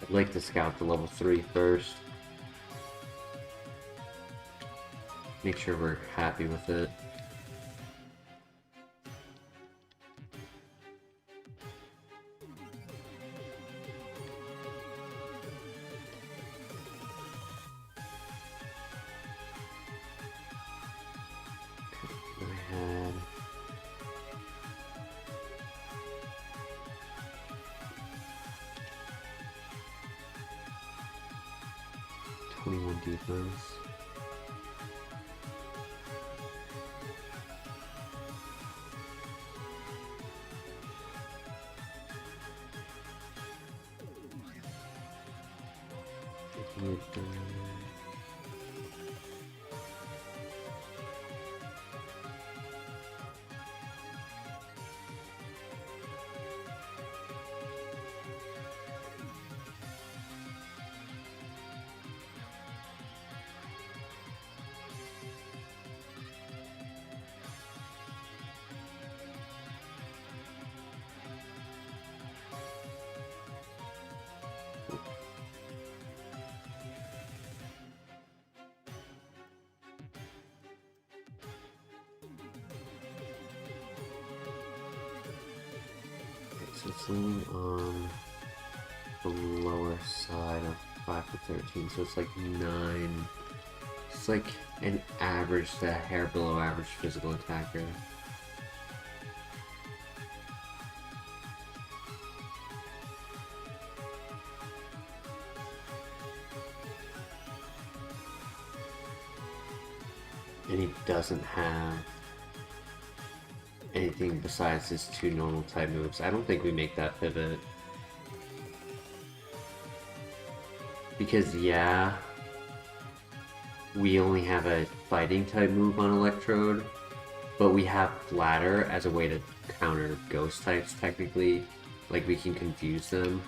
I'd like to scout the level 3 first. Make sure we're happy with it. I had... defense. So it's leaning on the lower side of 5 to 13, so it's like 9. It's like an average to a hair below average physical attacker. And he doesn't have anything besides his 2 normal type moves. I don't think we make that pivot. Because yeah, we only have a fighting type move on Electrode, but we have Flatter as a way to counter ghost types technically. Like we can confuse them.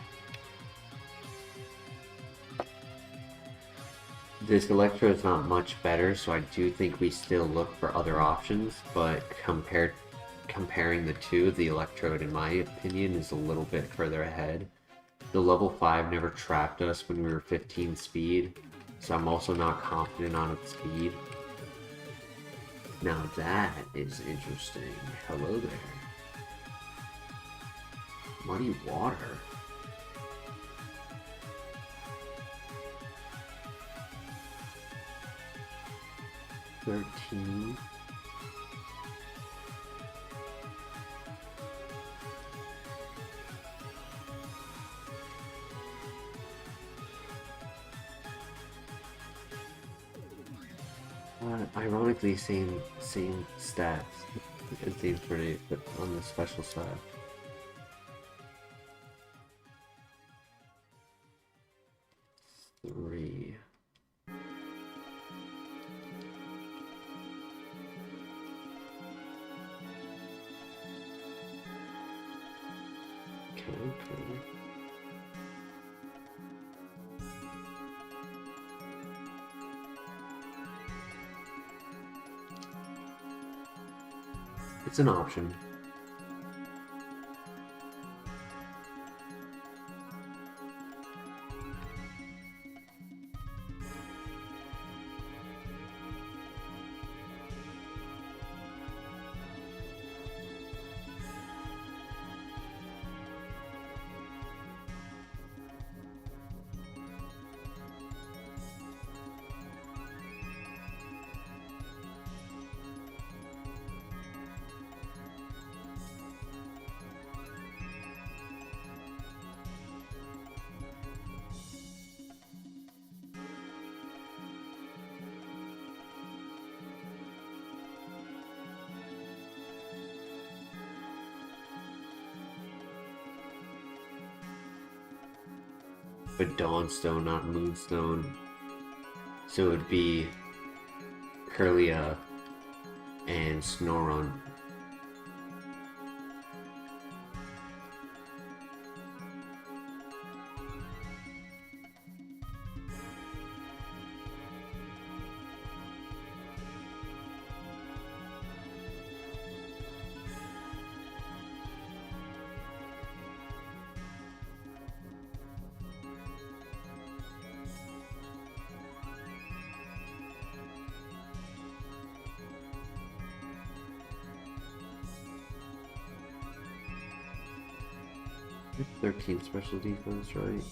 This Electrode is not much better, so I do think we still look for other options, but comparing the two, the Electrode, in my opinion, is a little bit further ahead. The level 5 never trapped us when we were 15 speed, so I'm also not confident on its speed. Now that is interesting. Hello there. Muddy water. $13. Ironically, same stats as the Infernape, but on the special side. Three. Okay. It's an option. but Dawnstone, not Moonstone. So it would be Kirlia and Snorunt. It's 13 special defense, right?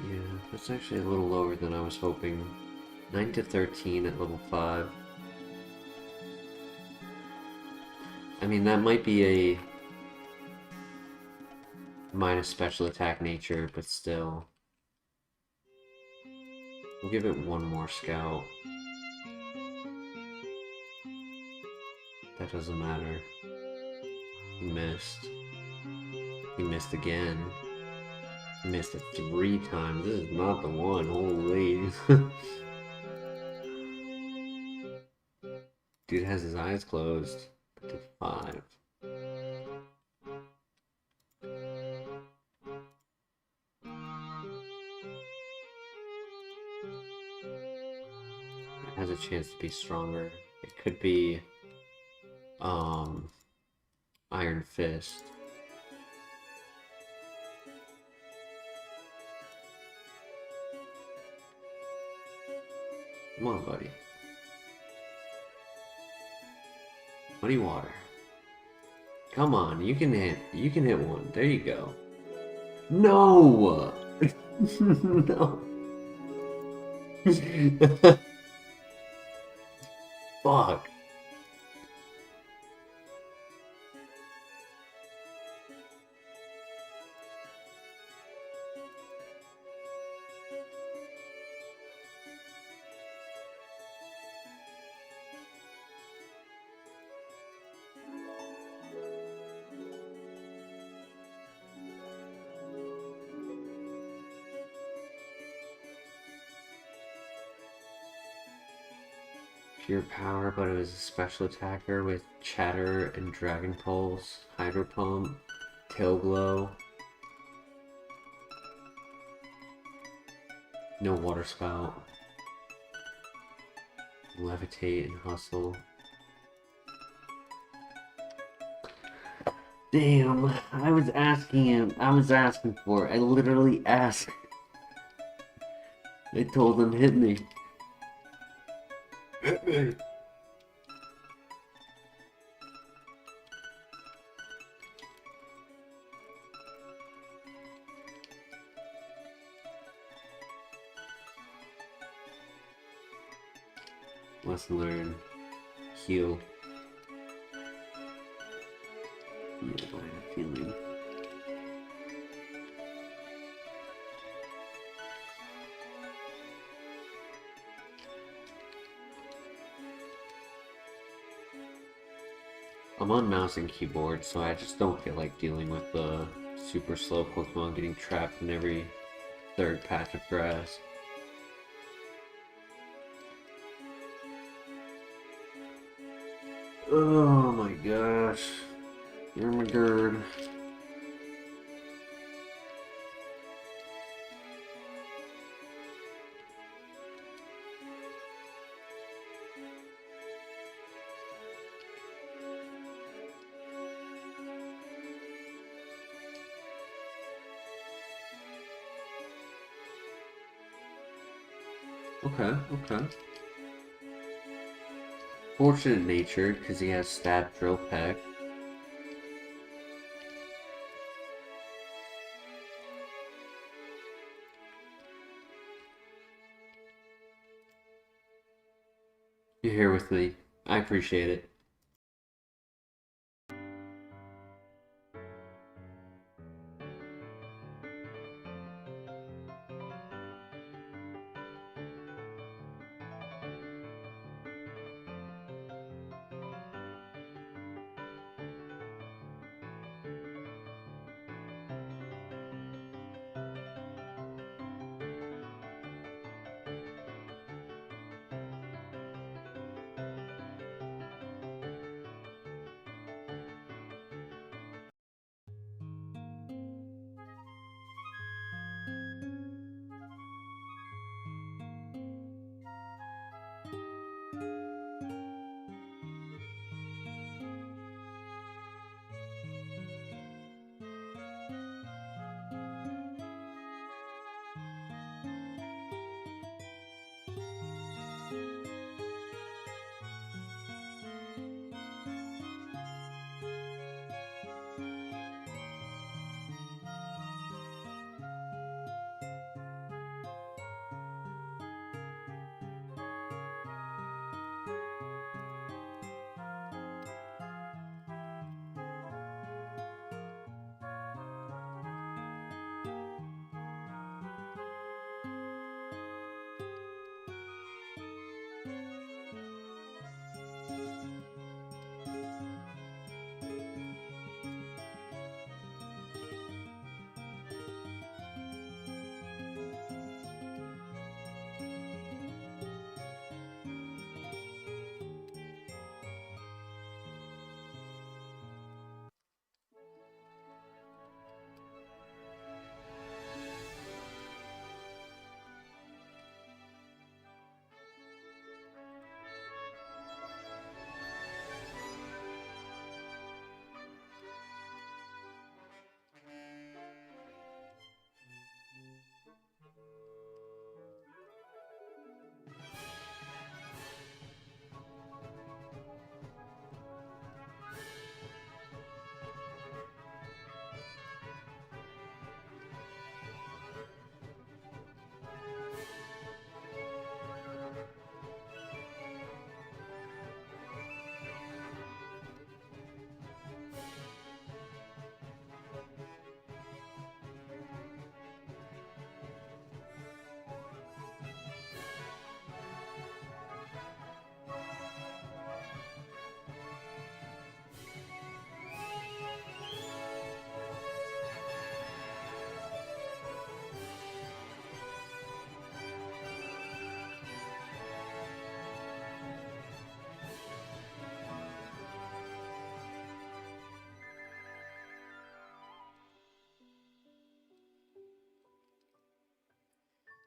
Yeah, that's actually a little lower than I was hoping. 9 to 13 at level 5. I mean, that might be a minus special attack nature, but still. We'll give it one more scout. That doesn't matter. He missed. He missed again. He missed it 3 times. This is not the one. Holy. Dude has his eyes closed. To 5. It has a chance to be stronger. It could be Iron Fist. Come on, buddy. Muddy water. Come on, you can hit one. There you go. No! No. Fuck. Pure power, but it was a special attacker with Chatter and Dragon Pulse, Hydro Pump, Tail Glow. No Water Spout. Levitate and Hustle. Damn, I was asking for it. I literally asked. I told him, hit me. Hit me. Lesson learned. Heal. Yeah, I have a feeling. I'm on mouse and keyboard, so I just don't feel like dealing with the super slow Pokemon getting trapped in every third patch of grass. Oh my gosh. You're my gird. Okay. Fortunate nature, because he has Stab Drill Peck. You're here with me. I appreciate it.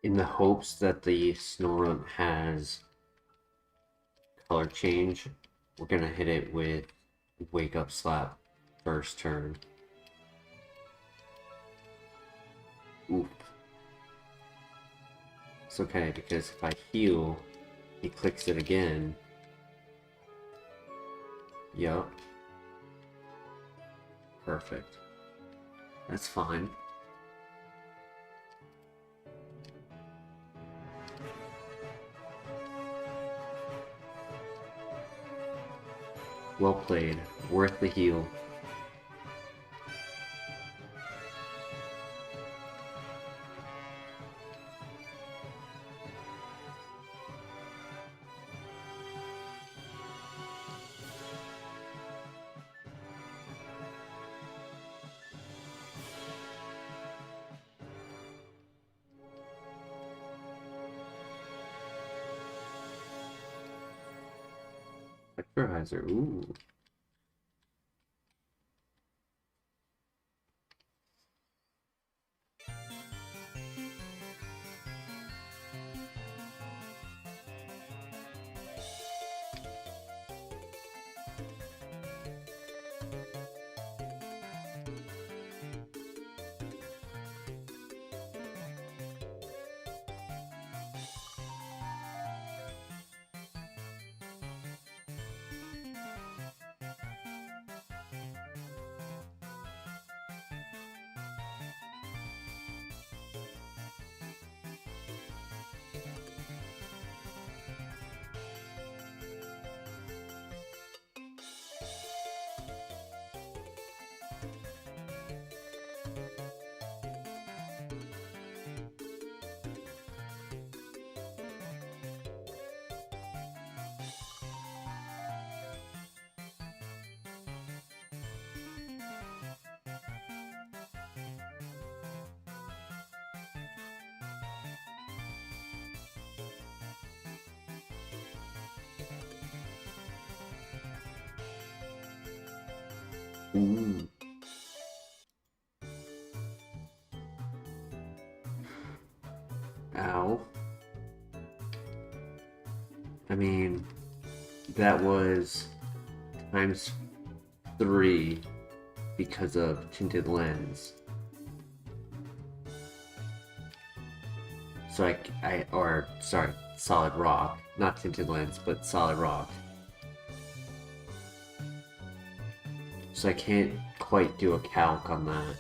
in the hopes that the Snorunt has color change, we're gonna hit it with Wake Up Slap first turn. Oof. It's okay, because if I heal, he clicks it again. Yup. Perfect. That's fine. Well played. Worth the heal. Vectorizer, ooh. Ooh. Ow. I mean, that was times 3 because of tinted lens. So or sorry, solid rock. Not tinted lens, but solid rock. So I can't quite do a calc on that.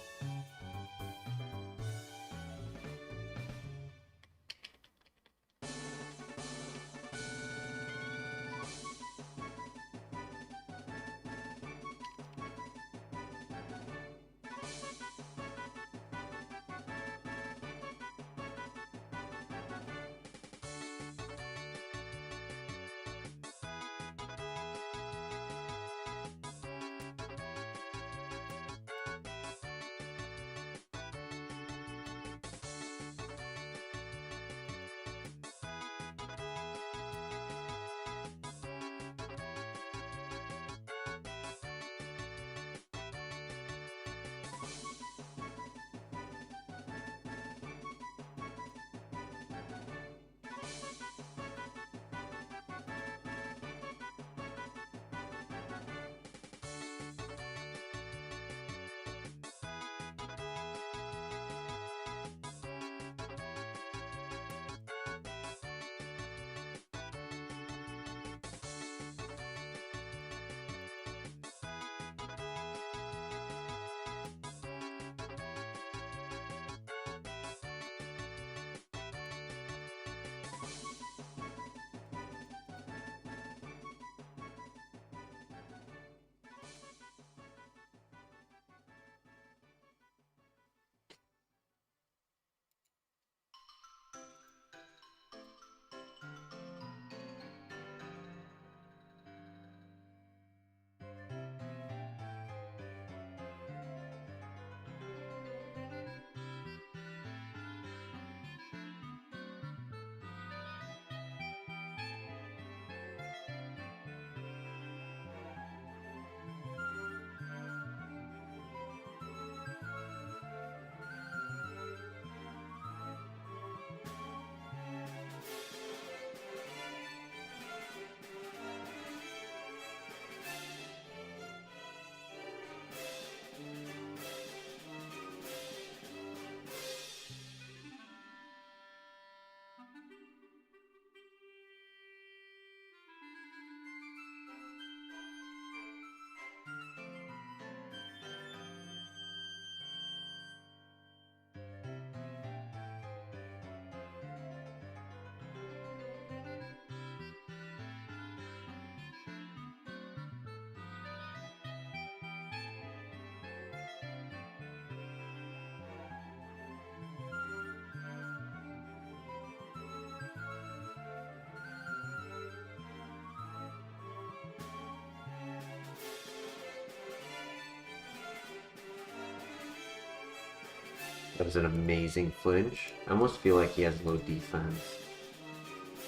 That was an amazing flinch. I almost feel like he has low defense.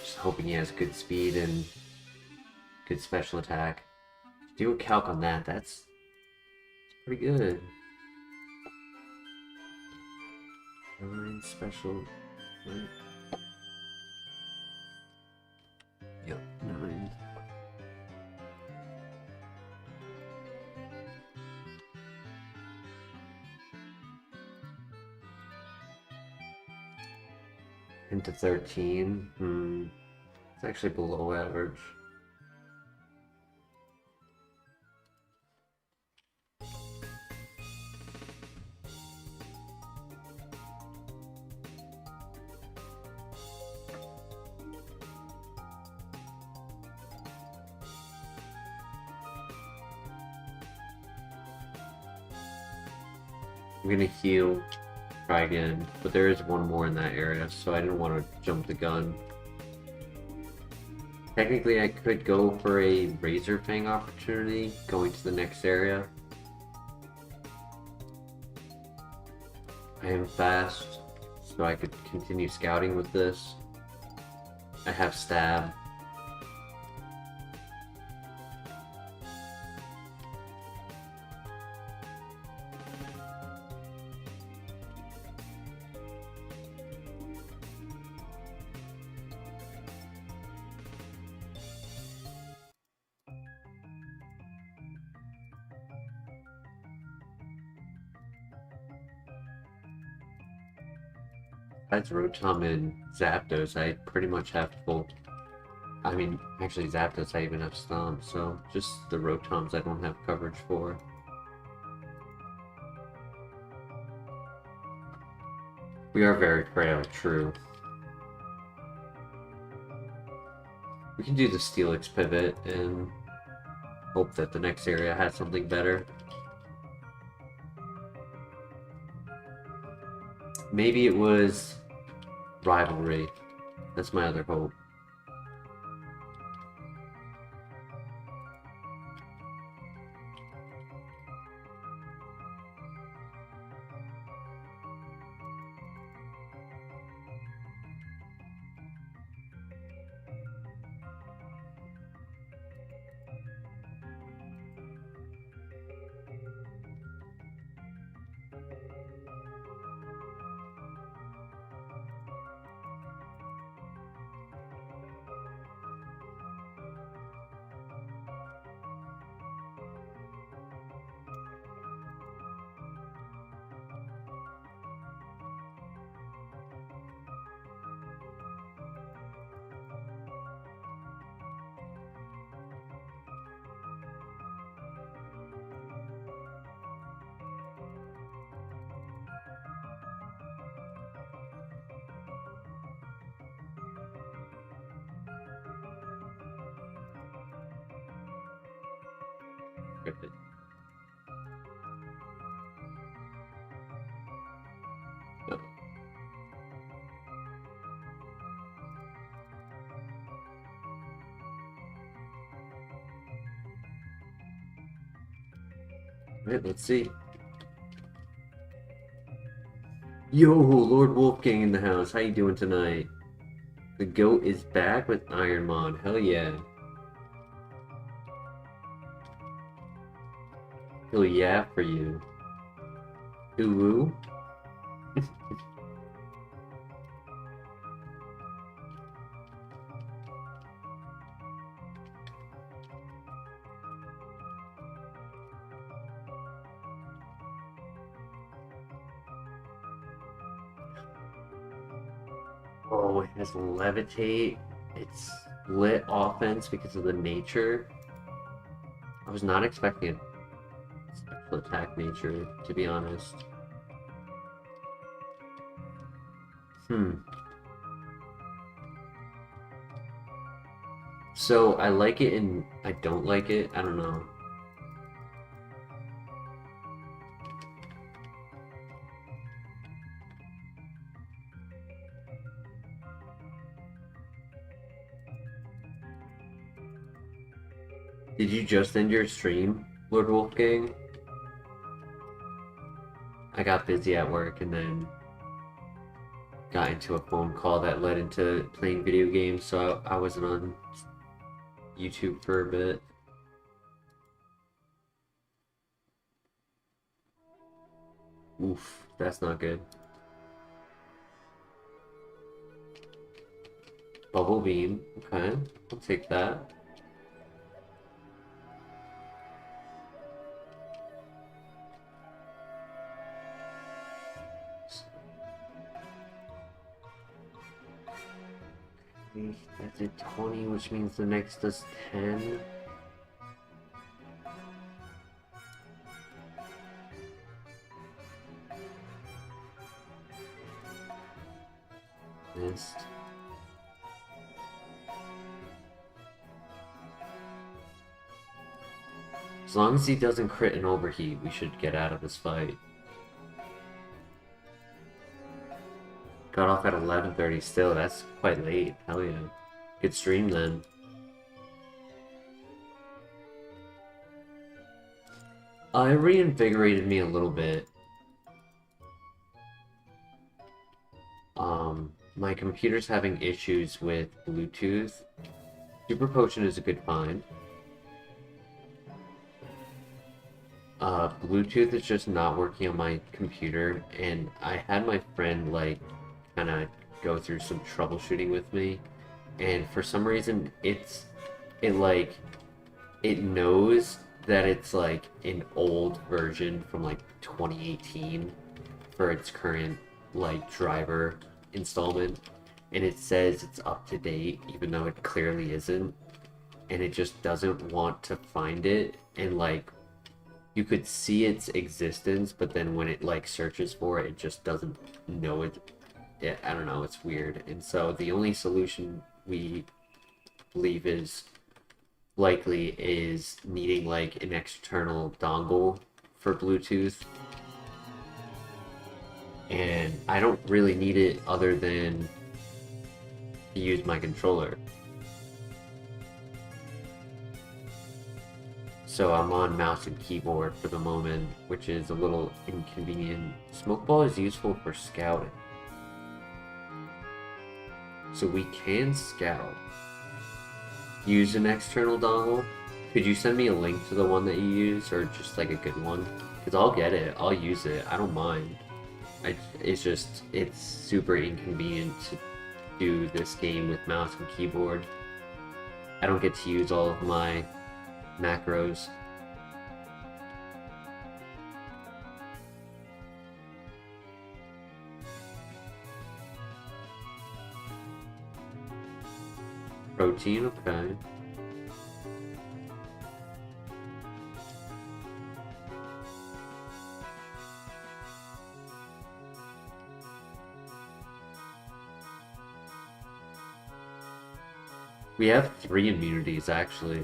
Just hoping he has good speed and good special attack. To do a calc on that, that's pretty good. 9 special. Right? Yep, 9. Into 13. It's actually below average. I'm gonna heal, try again, but there is one more in that area, so I didn't want to jump the gun. Technically, I could go for a Razor Fang opportunity, going to the next area. I am fast, so I could continue scouting with this. I have Stab. Besides Rotom and Zapdos, I pretty much have full. I mean, actually, Zapdos I even have Stomp, so just the Rotoms I don't have coverage for. We are very frail, true. We can do the Steelix pivot and hope that the next area has something better. Maybe it was Rivalry. That's my other hope. Rip it. Oh. Alright, let's see. Yo, Lord Wolfgang in the house. How you doing tonight? The goat is back with Ironmon. Hell yeah. Hell yeah for you. Ooh. Oh, it has Levitate. It's lit offense because of the nature. I was not expecting a special attack nature, to be honest. So I like it and I don't like it. I don't know. Did you just end your stream, Lord Wolfgang? I got busy at work and then got into a phone call that led into playing video games, so I wasn't on YouTube for a bit. Oof, that's not good. Bubble beam, okay, I'll take that. That did 20, which means the next does 10. Missed. As long as he doesn't crit and overheat, we should get out of this fight. Got off at 11:30 still, that's quite late. Hell yeah. Good stream then. It reinvigorated me a little bit. My computer's having issues with Bluetooth. Super Potion is a good find. Bluetooth is just not working on my computer, and I had my friend like kind of go through some troubleshooting with me, and for some reason it knows that it's like an old version from like 2018 for its current like driver installment, and it says it's up to date even though it clearly isn't, and it just doesn't want to find it, and like you could see its existence, but then when it like searches for it, it just doesn't know it. I don't know, it's weird. And so the only solution we believe is likely is needing like an external dongle for Bluetooth. And I don't really need it other than to use my controller. So I'm on mouse and keyboard for the moment, which is a little inconvenient. Smokeball is useful for scouting. So we can scout. Use an external dongle. Could you send me a link to the one that you use, or just like a good one? Because I'll get it, I'll use it, I don't mind. It's super inconvenient to do this game with mouse and keyboard. I don't get to use all of my macros. Protein, okay. We have 3 immunities actually.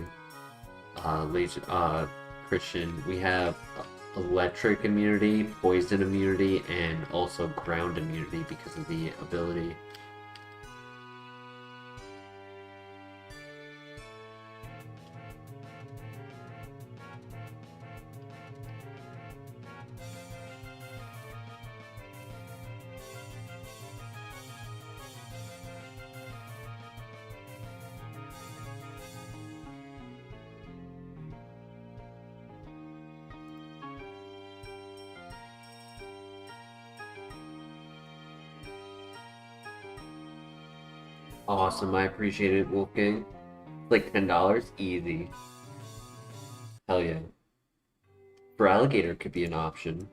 Christian, we have electric immunity, poison immunity, and also ground immunity because of the ability. Awesome, I appreciate it, Wolfgang. Like $10, easy. Hell yeah. For alligator could be an option.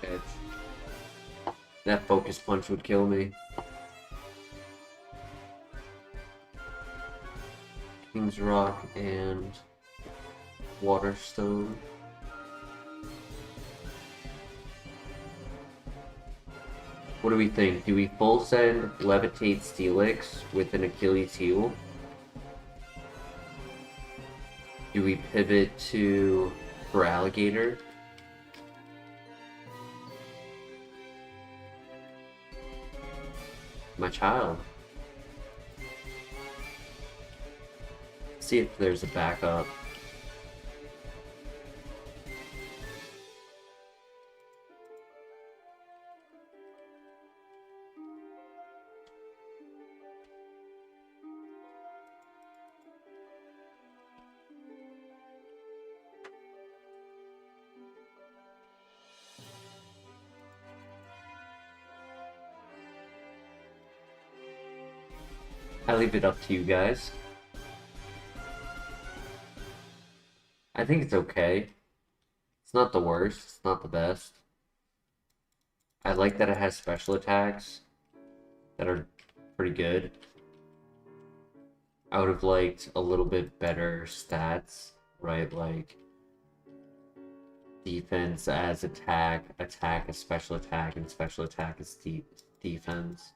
Okay. That focus punch would kill me. King's Rock and Waterstone. What do we think? Do we full send Levitate Steelix with an Achilles heel? Do we pivot to for Alligator? my child. See if there's a backup. I leave it up to you guys. I think it's okay. It's not the worst, it's not the best. I like that it has special attacks that are pretty good. I would have liked a little bit better stats, right? Like defense as attack, attack as special attack, and special attack as defense.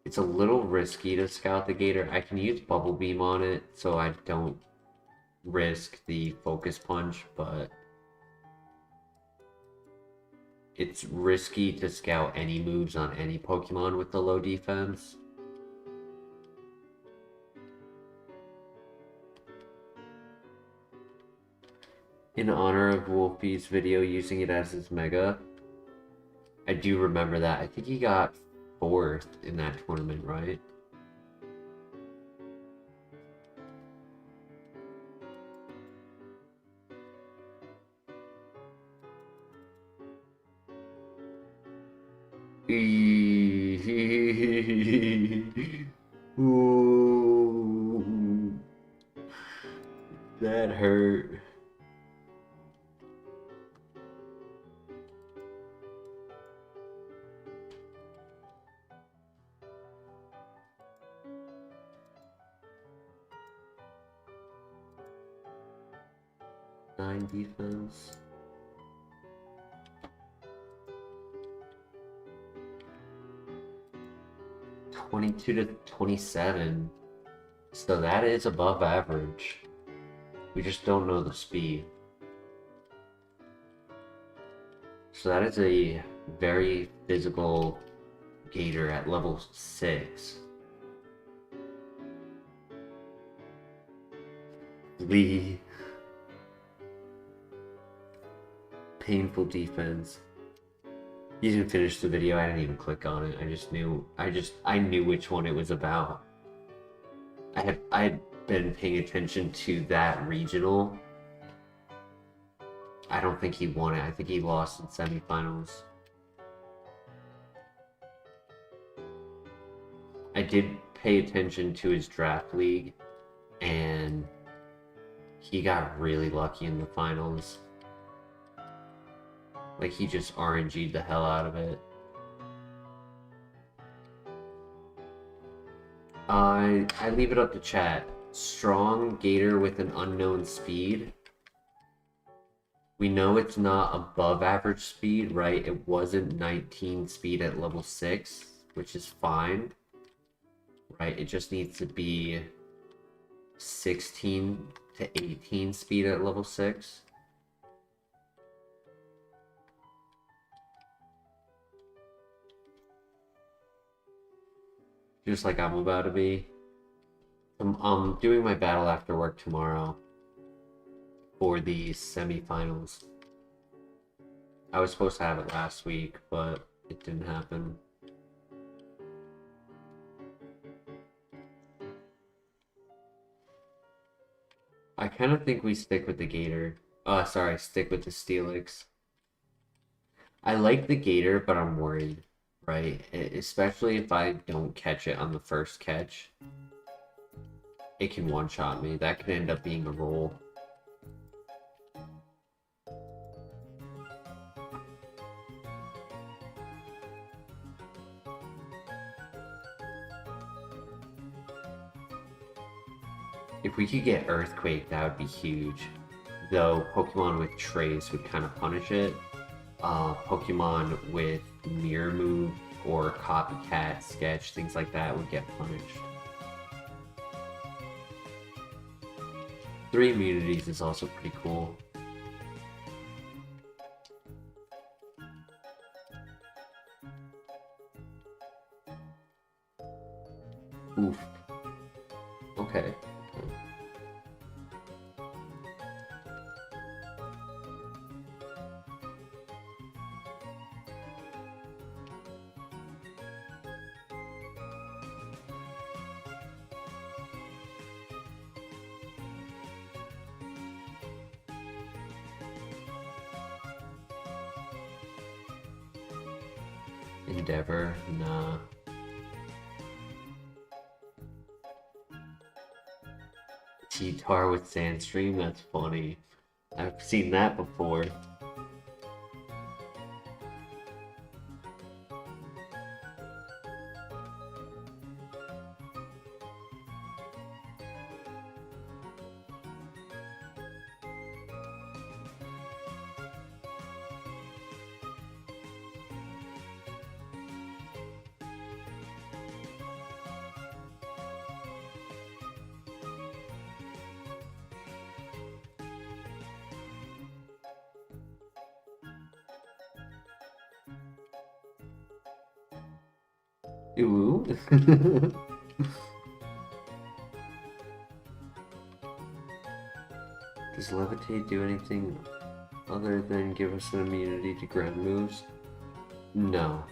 It's a little risky to scout the gator. I can use bubble beam on it so I don't risk the focus punch, but it's risky to scout any moves on any Pokemon with the low defense. In honor of Wolfie's video using it as his Mega, I do remember that. I think he got 4th in that tournament, right? Ooh, that hurt. Defense. 22 to 27. So that is above average. We just don't know the speed. So that is a very physical gator at level 6. Lee. Painful defense. You didn't finish the video. I didn't even click on it. I knew which one it was about. I had been paying attention to that regional. I don't think he won it. I think he lost in semifinals. I did pay attention to his draft league, and he got really lucky in the finals. Like, he just RNG'd the hell out of it. I leave it up to chat. Strong gator with an unknown speed. We know it's not above average speed, right? It wasn't 19 speed at level 6, which is fine. Right? It just needs to be 16 to 18 speed at level 6. Just like I'm about to be. I'm doing my battle after work tomorrow for the semifinals. I was supposed to have it last week, but it didn't happen. I kind of think we stick with the gator. Stick with the Steelix. I like the gator, but I'm worried. Right, especially if I don't catch it on the first catch. It can one-shot me. That could end up being a roll. If we could get Earthquake, that would be huge. Though Pokemon with Trace would kind of punish it. Pokemon with Mirror Move or Copycat, Sketch, things like that would get punished. 3 immunities is also pretty cool. Oof. Okay. Endeavor, nah. Cheetar with Sandstream, that's funny. I've seen that before. Ooh. Does Levitate do anything other than give us an immunity to ground moves? No.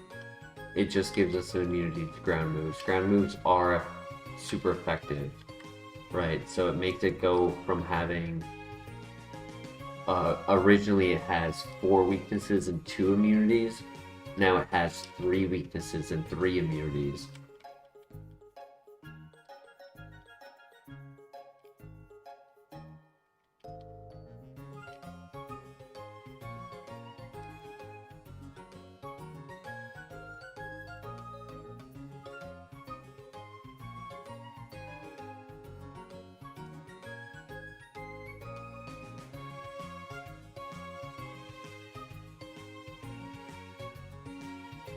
It just gives us an immunity to ground moves. Ground moves are super effective, right? So it makes it go from having... originally it has 4 weaknesses and 2 immunities. Now it has 3 weaknesses and 3 immunities.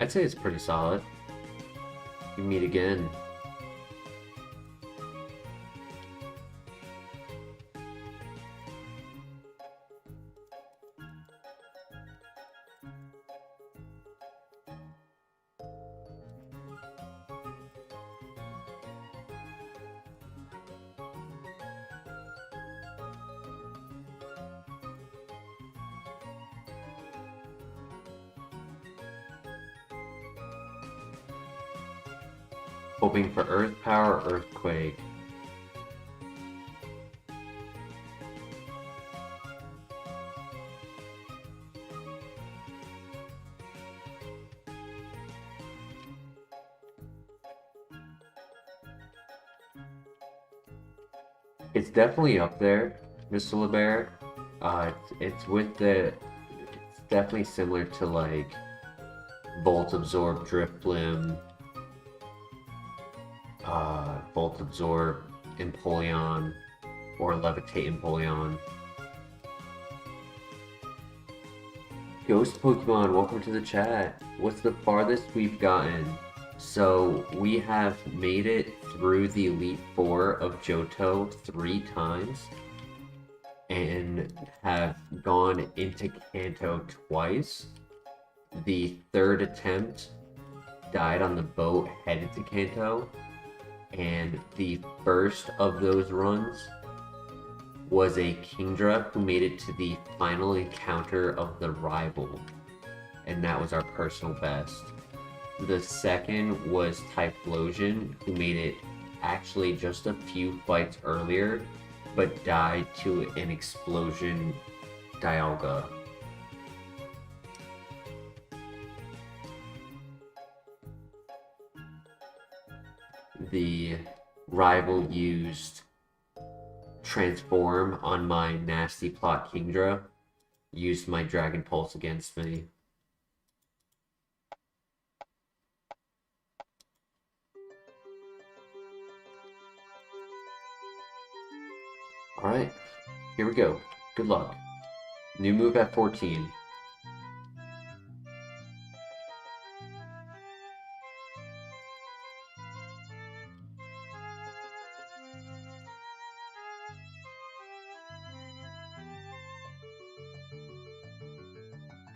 I'd say it's pretty solid. We meet again. Hoping for Earth Power, Earthquake. It's definitely up there, Mr. LeBear. It's with the... It's definitely similar to like Volt Absorb, Drift Limb, Volt Absorb, Empoleon, or Levitate Empoleon. Ghost Pokemon, welcome to the chat. What's the farthest we've gotten? So we have made it through the Elite Four of Johto 3 times and have gone into Kanto twice. The 3rd attempt died on the boat headed to Kanto, and the first of those runs was a Kingdra who made it to the final encounter of the rival, and that was our personal best. The second was Typhlosion, who made it actually just a few fights earlier, but died to an explosion Dialga. The rival used Transform on my nasty plot Kingdra, used my Dragon Pulse against me. Alright, here we go. Good luck. New move at 14.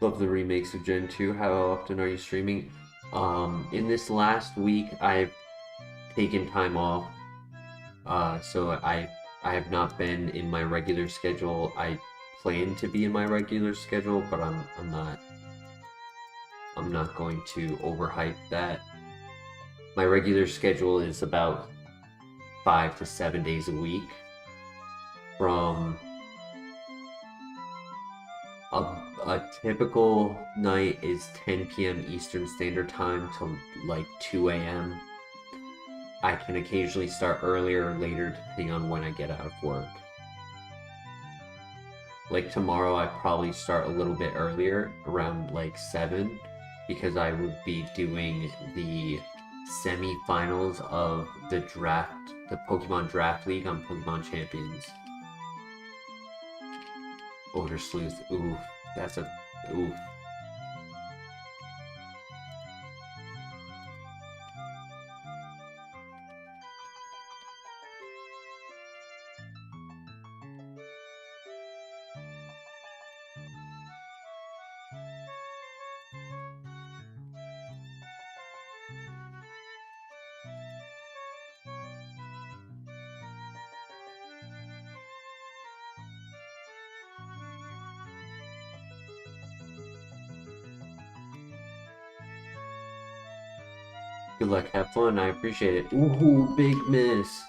Love the remakes of Gen 2. How often are you streaming? In this last week, I've taken time off. So I have not been in my regular schedule. I plan to be in my regular schedule, but I'm not going to overhype that. My regular schedule is about 5 to 7 days a week. From a typical night is 10 p.m. Eastern Standard Time to like 2 a.m. I can occasionally start earlier or later depending on when I get out of work. Like tomorrow I probably start a little bit earlier, around like 7, because I would be doing the semi-finals of the Pokemon Draft League on Pokemon Champions. Odor Sleuth, oof, that's a oof. Good luck, have fun, I appreciate it. Ooh, big miss.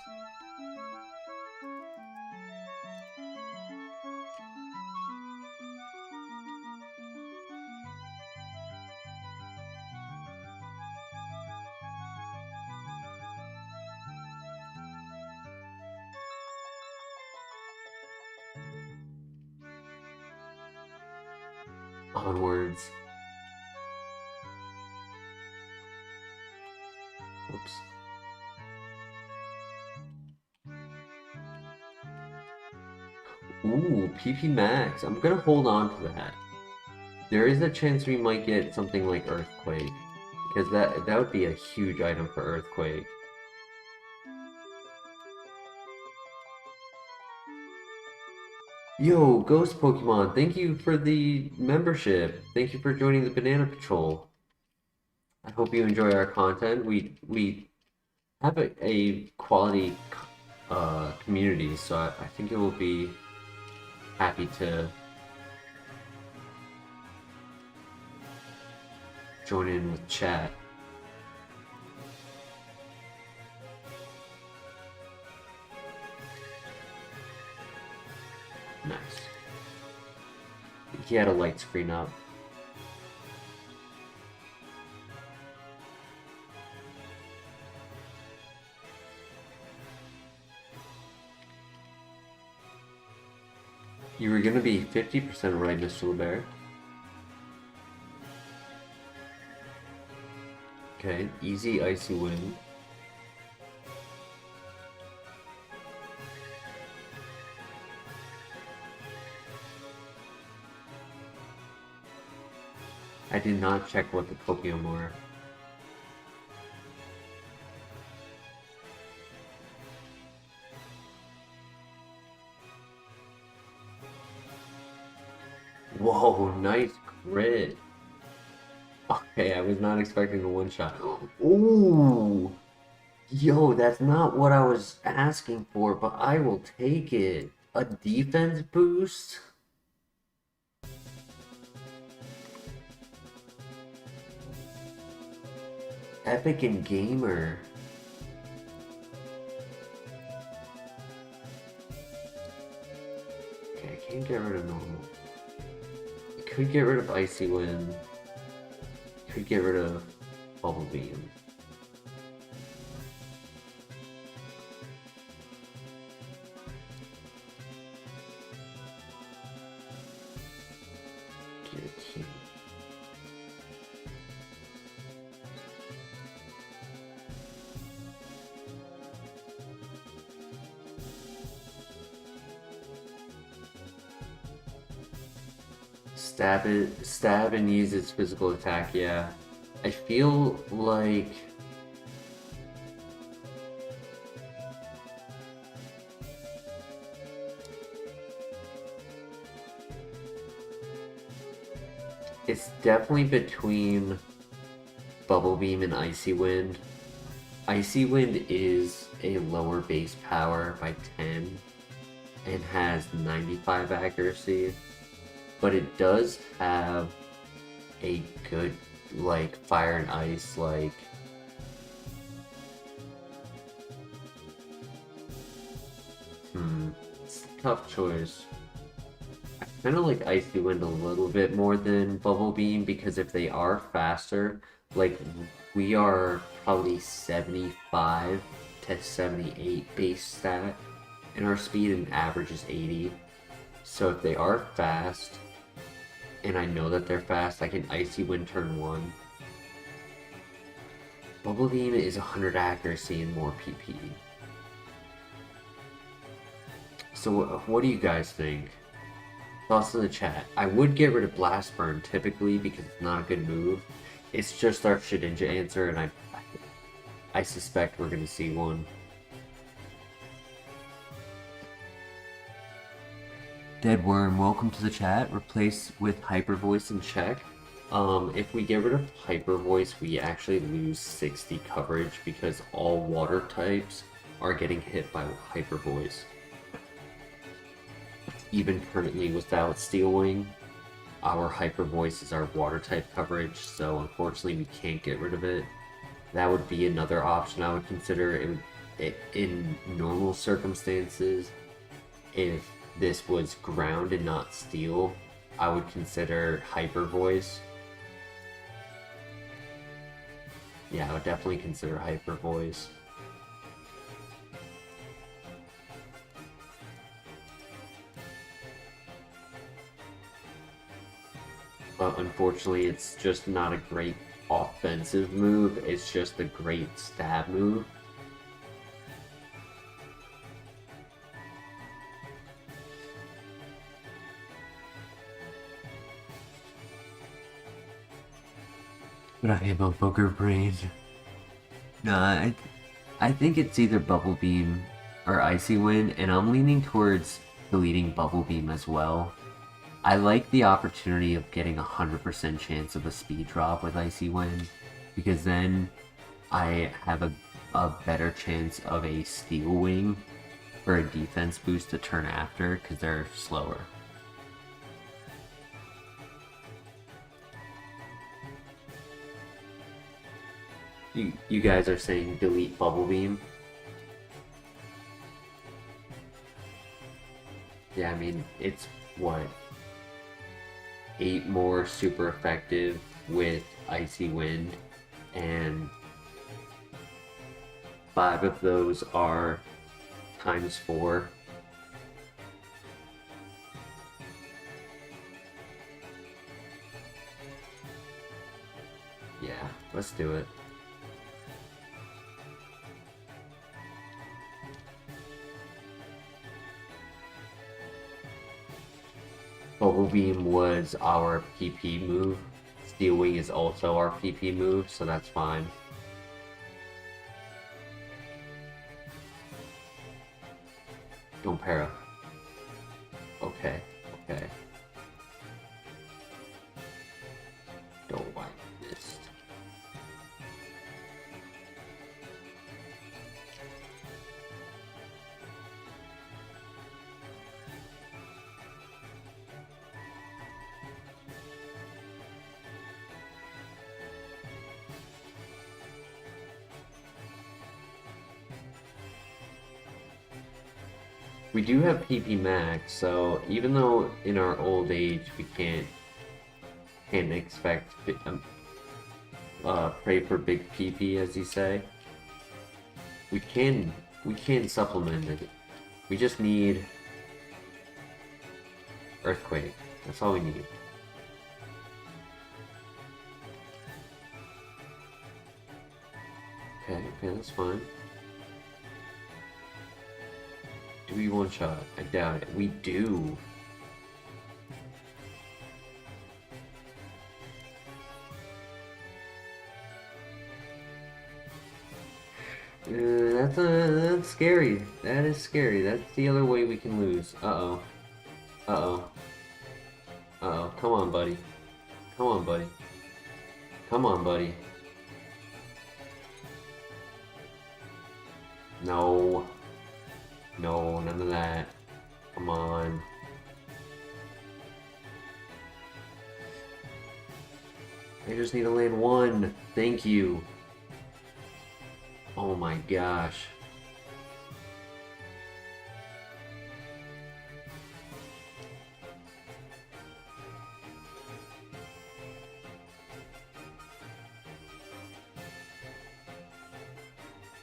Onwards. Oops. Ooh, PP Max. I'm gonna hold on to that. There is a chance we might get something like Earthquake, because that would be a huge item for Earthquake. Yo, Ghost Pokemon, thank you for the membership. Thank you for joining the Banana Patrol. I hope you enjoy our content. We have a quality community, so I think it will be happy to join in with chat. Nice. He had a light screen up. You were gonna be 50% right, Mr. LeBear. Okay, easy icy win. I did not check what the Pokemon were. Whoa, nice crit. Okay, I was not expecting a one-shot. Ooh! Yo, that's not what I was asking for, but I will take it. A defense boost? Epic and Gamer. Okay, I can't get rid of normal. Could get rid of Icy Wind. Could get rid of Bubble Beam. Guillotine. Stab and use its physical attack, yeah. I feel like It's definitely between Bubble Beam and Icy Wind. Icy Wind is a lower base power by 10 and has 95 accuracy, but it does have a good, like, fire and ice, like, it's a tough choice. I kind of like Icy Wind a little bit more than Bubble Beam, because if they are faster, like, we are probably 75 to 78 base stat, and our speed and average is 80. So if they are fast, and I know that they're fast, I can Icy Wind turn 1. Bubble Beam is 100 accuracy and more PP. So what do you guys think? Thoughts in the chat. I would get rid of Blast Burn typically because it's not a good move. It's just our Shedinja answer, and I suspect we're gonna see one. Dead Worm, welcome to the chat. Replace with Hyper Voice and check. If we get rid of Hyper Voice, we actually lose 60 coverage because all water types are getting hit by Hyper Voice. Even currently without Steel Wing, our Hyper Voice is our water type coverage, so unfortunately we can't get rid of it. That would be another option I would consider in normal circumstances. If this was ground and not steel, I would consider Hyper Voice. Yeah, I would definitely consider Hyper Voice. But unfortunately, it's just not a great offensive move, it's just a great stab move. But I have a booger brain. Nah, I think it's either Bubble Beam or Icy Wind, and I'm leaning towards deleting Bubble Beam as well. I like the opportunity of getting 100% chance of a speed drop with Icy Wind, because then I have a better chance of a Steel Wing or a defense boost to turn after, because they're slower. You guys are saying delete Bubble Beam? Yeah, I mean, it's what? 8 more super effective with Icy Wind, and 5 of those are ×4. Yeah, let's do it. Bubble Beam was our PP move. Steel Wing is also our PP move, so that's fine. Don't para. Okay, okay. Don't wipe this. We do have PP max, so even though in our old age we can't expect pray for big PP, as you say, we can supplement it. We just need Earthquake. That's all we need. Okay, that's fine. Do we one shot? I doubt it. We do. That's scary. That is scary. That's the other way we can lose. Uh-oh. Uh-oh. Uh-oh. Come on, buddy. Come on, buddy. Come on, buddy. No. No, none of that. Come on. I just need to land one. Thank you. Oh my gosh.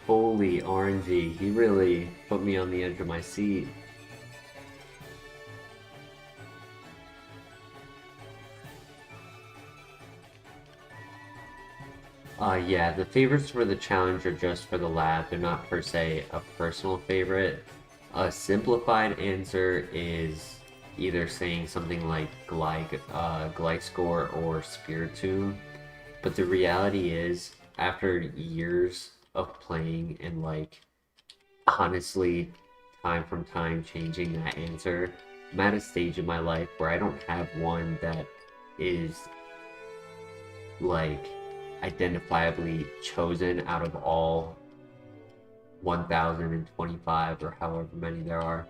Holy RNG, he really put me on the edge of my seat. Yeah, the favorites for the challenge are just for the lab. They're not per se a personal favorite. A simplified answer is either saying something like Glycor or Spiritomb. But the reality is, after years of playing and like honestly time from time changing that answer, I'm at a stage in my life where I don't have one that is like identifiably chosen out of all 1025 or however many there are.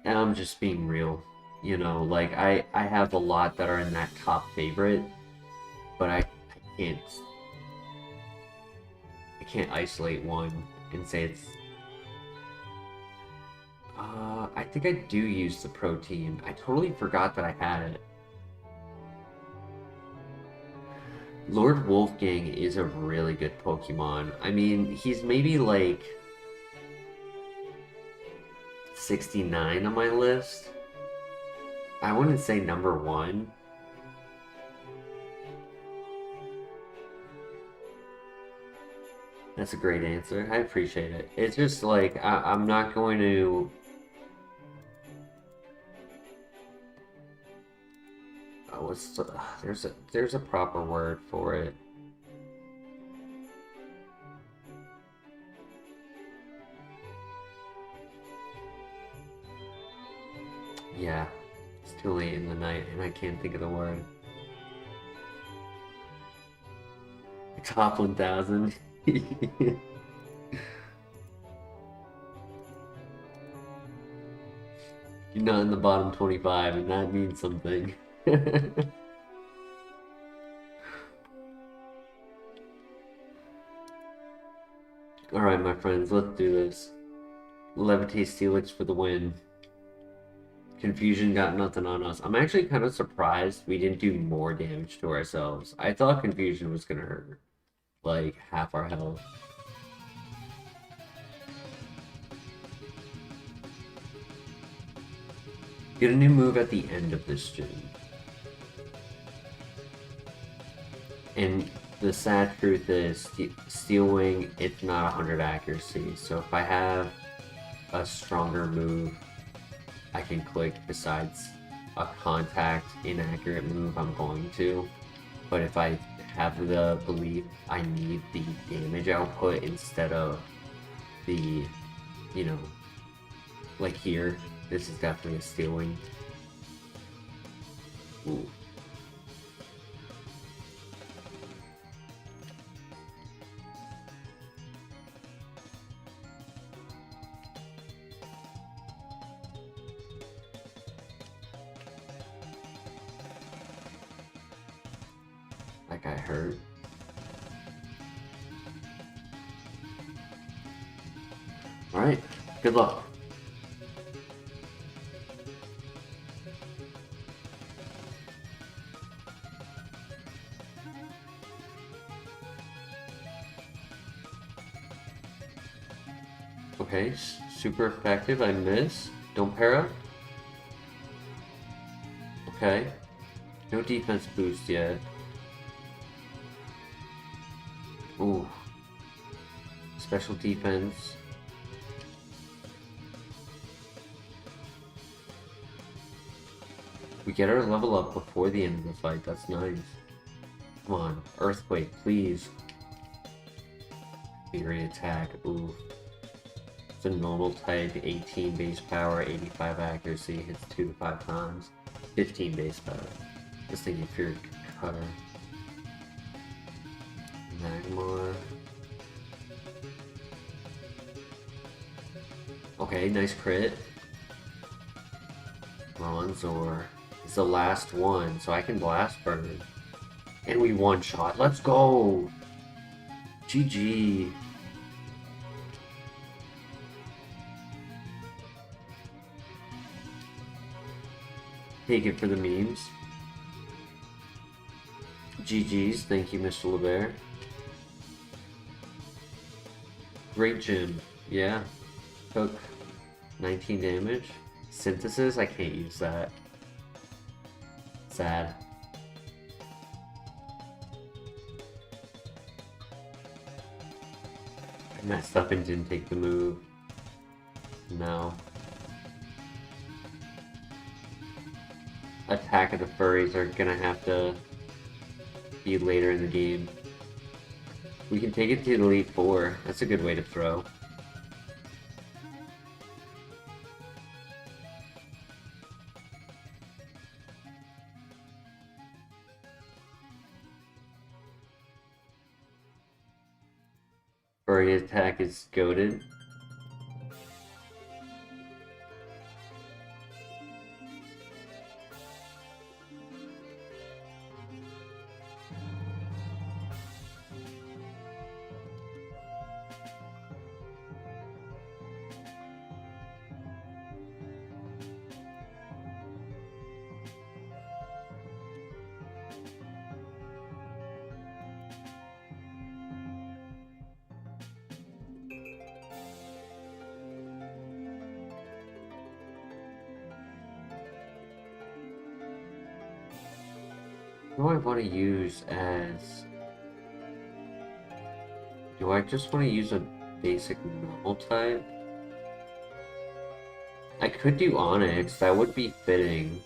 And I'm just being real, you know, like I have a lot that are in that top favorite, but I can't isolate one and say it's I think I do use the protein. I totally forgot that I had it. Lord Wolfgang is a really good Pokemon. I mean, he's maybe like 69 on my list. I wouldn't say number one. That's a great answer. I appreciate it. It's just like, I'm not going to... Oh, there's a proper word for it. Yeah, it's too late in the night and I can't think of the word. Top 1000. You're not in the bottom 25 and that means something. Alright, my friends, let's do this. Levitate Steelix for the win. Confusion got nothing on us. I'm actually kind of surprised we didn't do more damage to ourselves. I thought Confusion was gonna hurt like half our health. Get a new move at the end of this gym. And the sad truth is, Steel Wing, it's not 100 accuracy. So if I have a stronger move I can click besides a contact inaccurate move, I'm going to. But if I have the belief I need the damage output instead of the, you know, like here, this is definitely a Steel Wing. Ooh. That guy hurt. Alright, good luck. Okay, super effective, I miss. Don't para. Okay. No defense boost yet. Ooh. Special defense. We get our level up before the end of the fight, that's nice. Come on, Earthquake, please. Fury attack, ooh. It's a normal type, 18 base power, 85 accuracy, hits 2 to 5 times. 15 base power. Just thinking for cutter. Magmar. Okay, nice crit. Bronzor is the last one, so I can blast burn. And we one shot. Let's go! GG. Take it for the memes. GG's, thank you, Mr. LeBear. Great gym, yeah. Took 19 damage. Synthesis, I can't use that. Sad. I messed up and didn't take the move. No. Attack of the Furries are gonna have to be later in the game. We can take it to the Elite Four. That's a good way to throw. Furry attack is goated. What do I want to use as... Do I just want to use a basic normal type? I could do Onyx, that would be fitting.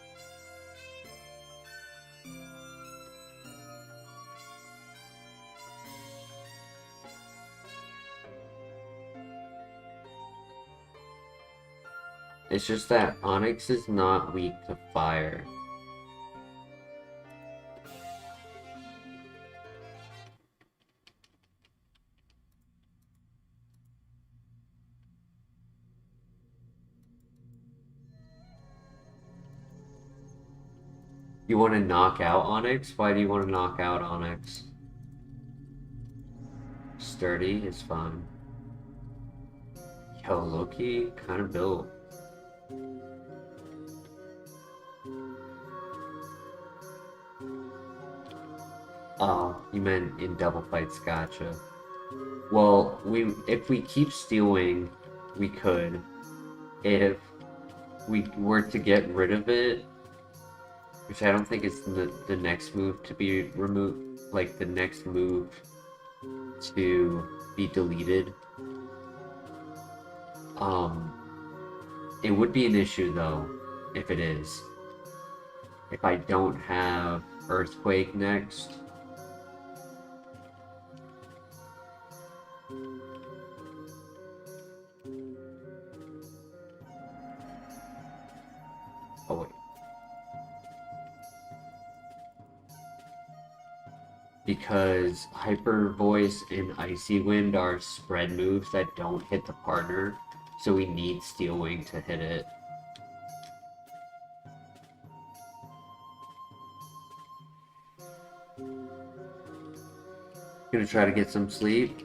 It's just that Onyx is not weak to fire. You want to knock out Onyx? Why do you want to knock out Onyx? Sturdy is fine. Yo, Loki kind of built. Oh, you meant in double fights, gotcha. Well, if we keep stealing, we could. If we were to get rid of it, which I don't think is the next move to be removed, like the next move to be deleted. It would be an issue though, if it is. If I don't have Earthquake next. Oh wait. Because Hyper Voice and Icy Wind are spread moves that don't hit the partner, so we need Steel Wing to hit it. Gonna try to get some sleep.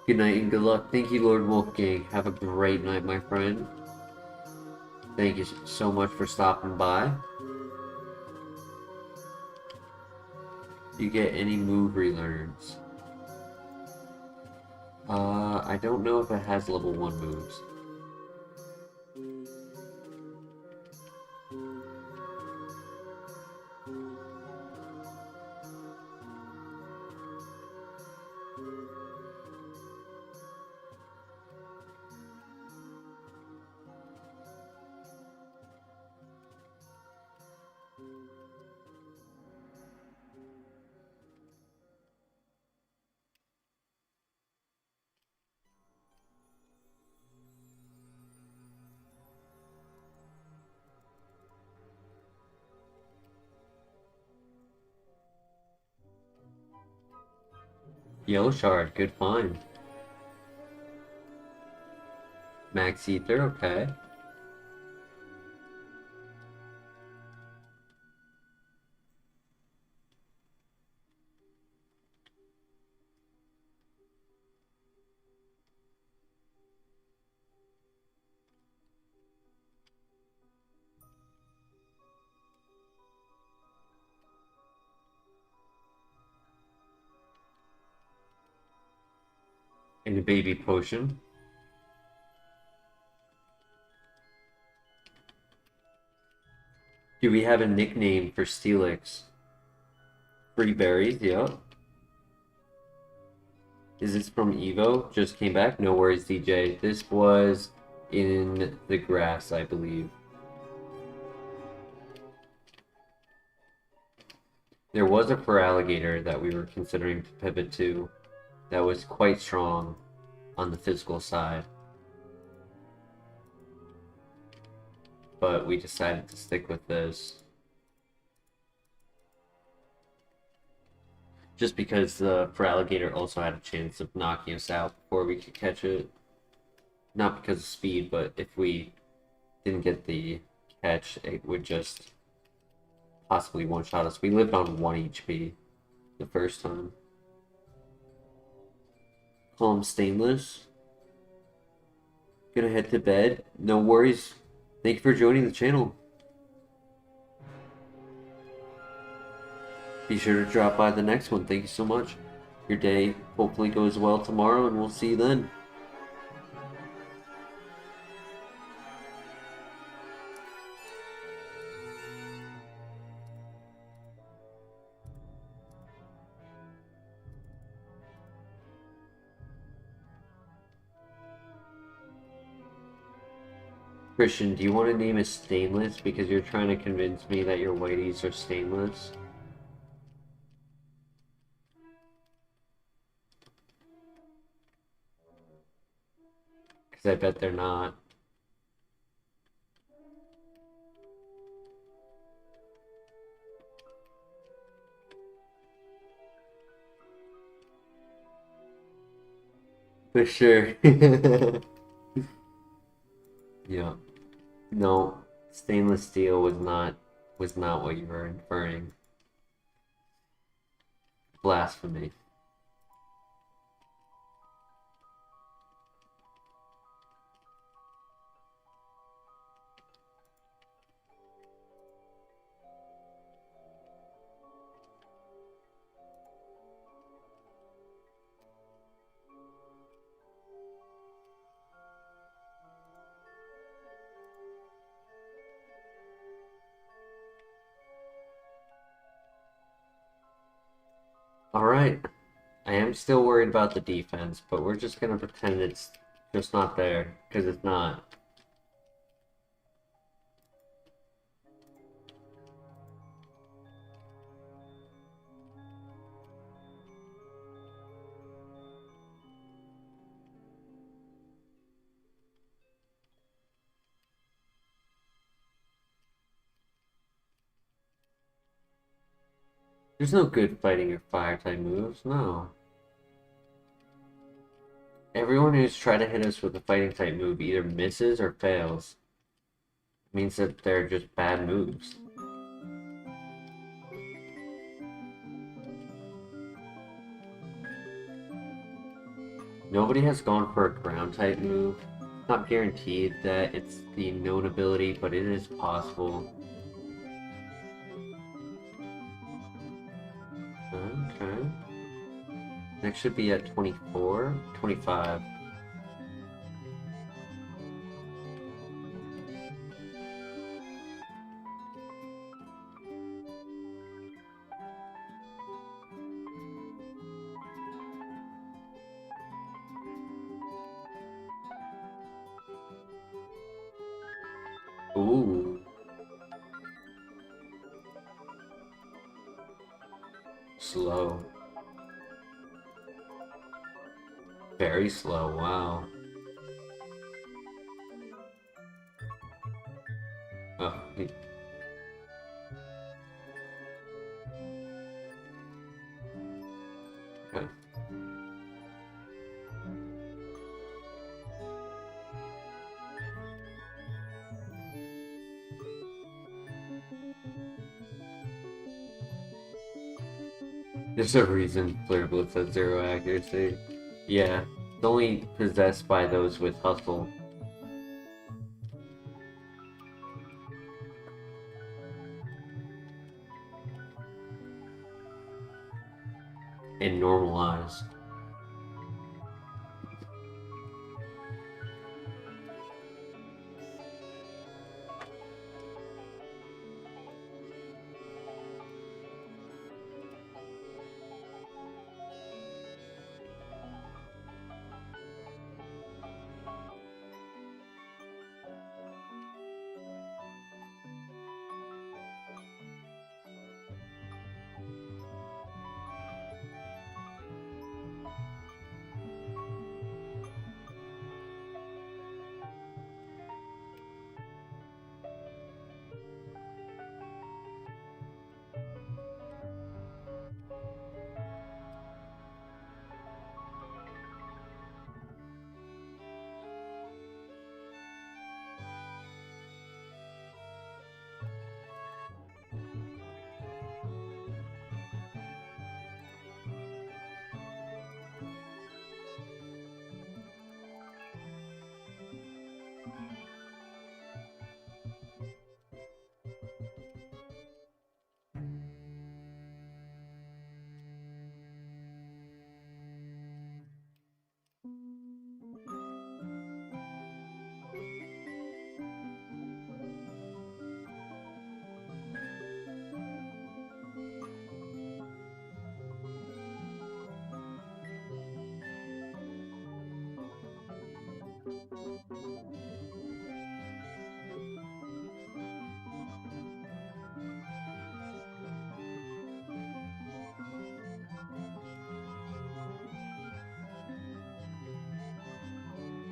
Good night and good luck. Thank you, Lord Wolfgang. Have a great night, my friend. Thank you so much for stopping by. Do you get any move relearns? I don't know if it has level 1 moves. Yellow Shard, good find. Max Ether, okay. And a baby potion. Do we have a nickname for Steelix? Free berries, yep. Is this from Evo? Just came back? No worries, DJ. This was in the grass, I believe. There was a Feraligatr that we were considering to pivot to that was quite strong on the physical side. But we decided to stick with this. Just because the Feraligatr also had a chance of knocking us out before we could catch it. Not because of speed, but if we didn't get the catch, it would just possibly one-shot us. We lived on 1 HP the first time. Call him Stainless. Gonna head to bed. No worries. Thank you for joining the channel. Be sure to drop by the next one. Thank you so much. Your day hopefully goes well tomorrow, and we'll see you then. Christian, do you want to name it Stainless because you're trying to convince me that your whiteys are stainless? Because I bet they're not. For sure. Yeah. No, stainless steel was not what you were inferring. Blasphemy. Alright. I am still worried about the defense, but we're just gonna pretend it's just not there, because it's not. There's no good fighting your fire type moves, no. Everyone who's tried to hit us with a fighting type move either misses or fails. It means that they're just bad moves. Nobody has gone for a ground type move. It's not guaranteed that it's the known ability, but it is possible. Okay. Next should be at 24, 25. Ooh. Slow. Very slow, wow. Oh, okay. There's a reason Flare Blitz has 0 accuracy. Yeah, it's only possessed by those with hustle. And normalized.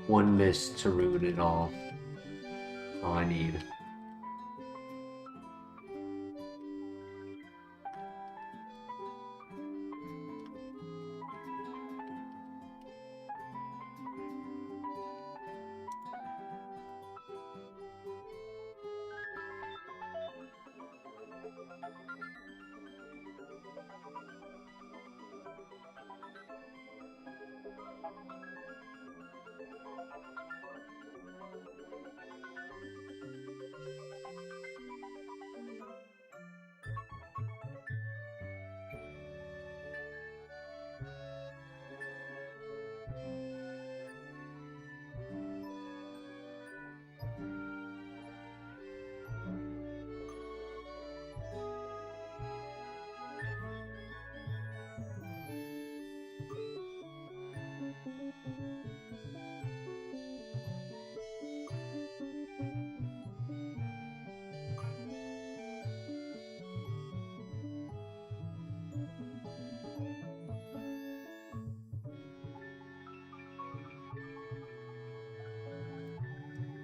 One miss to ruin it all. All I need.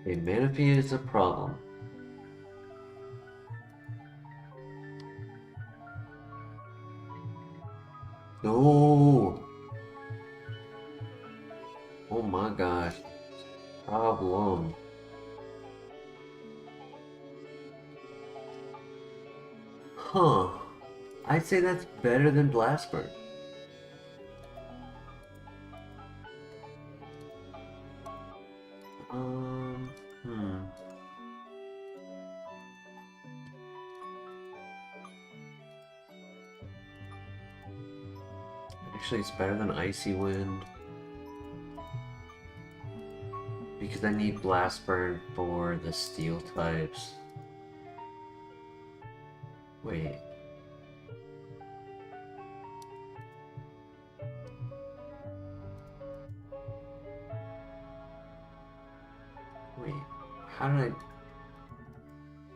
A Manaphy is a problem. No! Oh my gosh. Problem. Huh. I'd say that's better than Blastburn. Hmm. Actually, it's better than Icy Wind. Because I need Blastburn for the Steel types. Wait. Wait. How did I...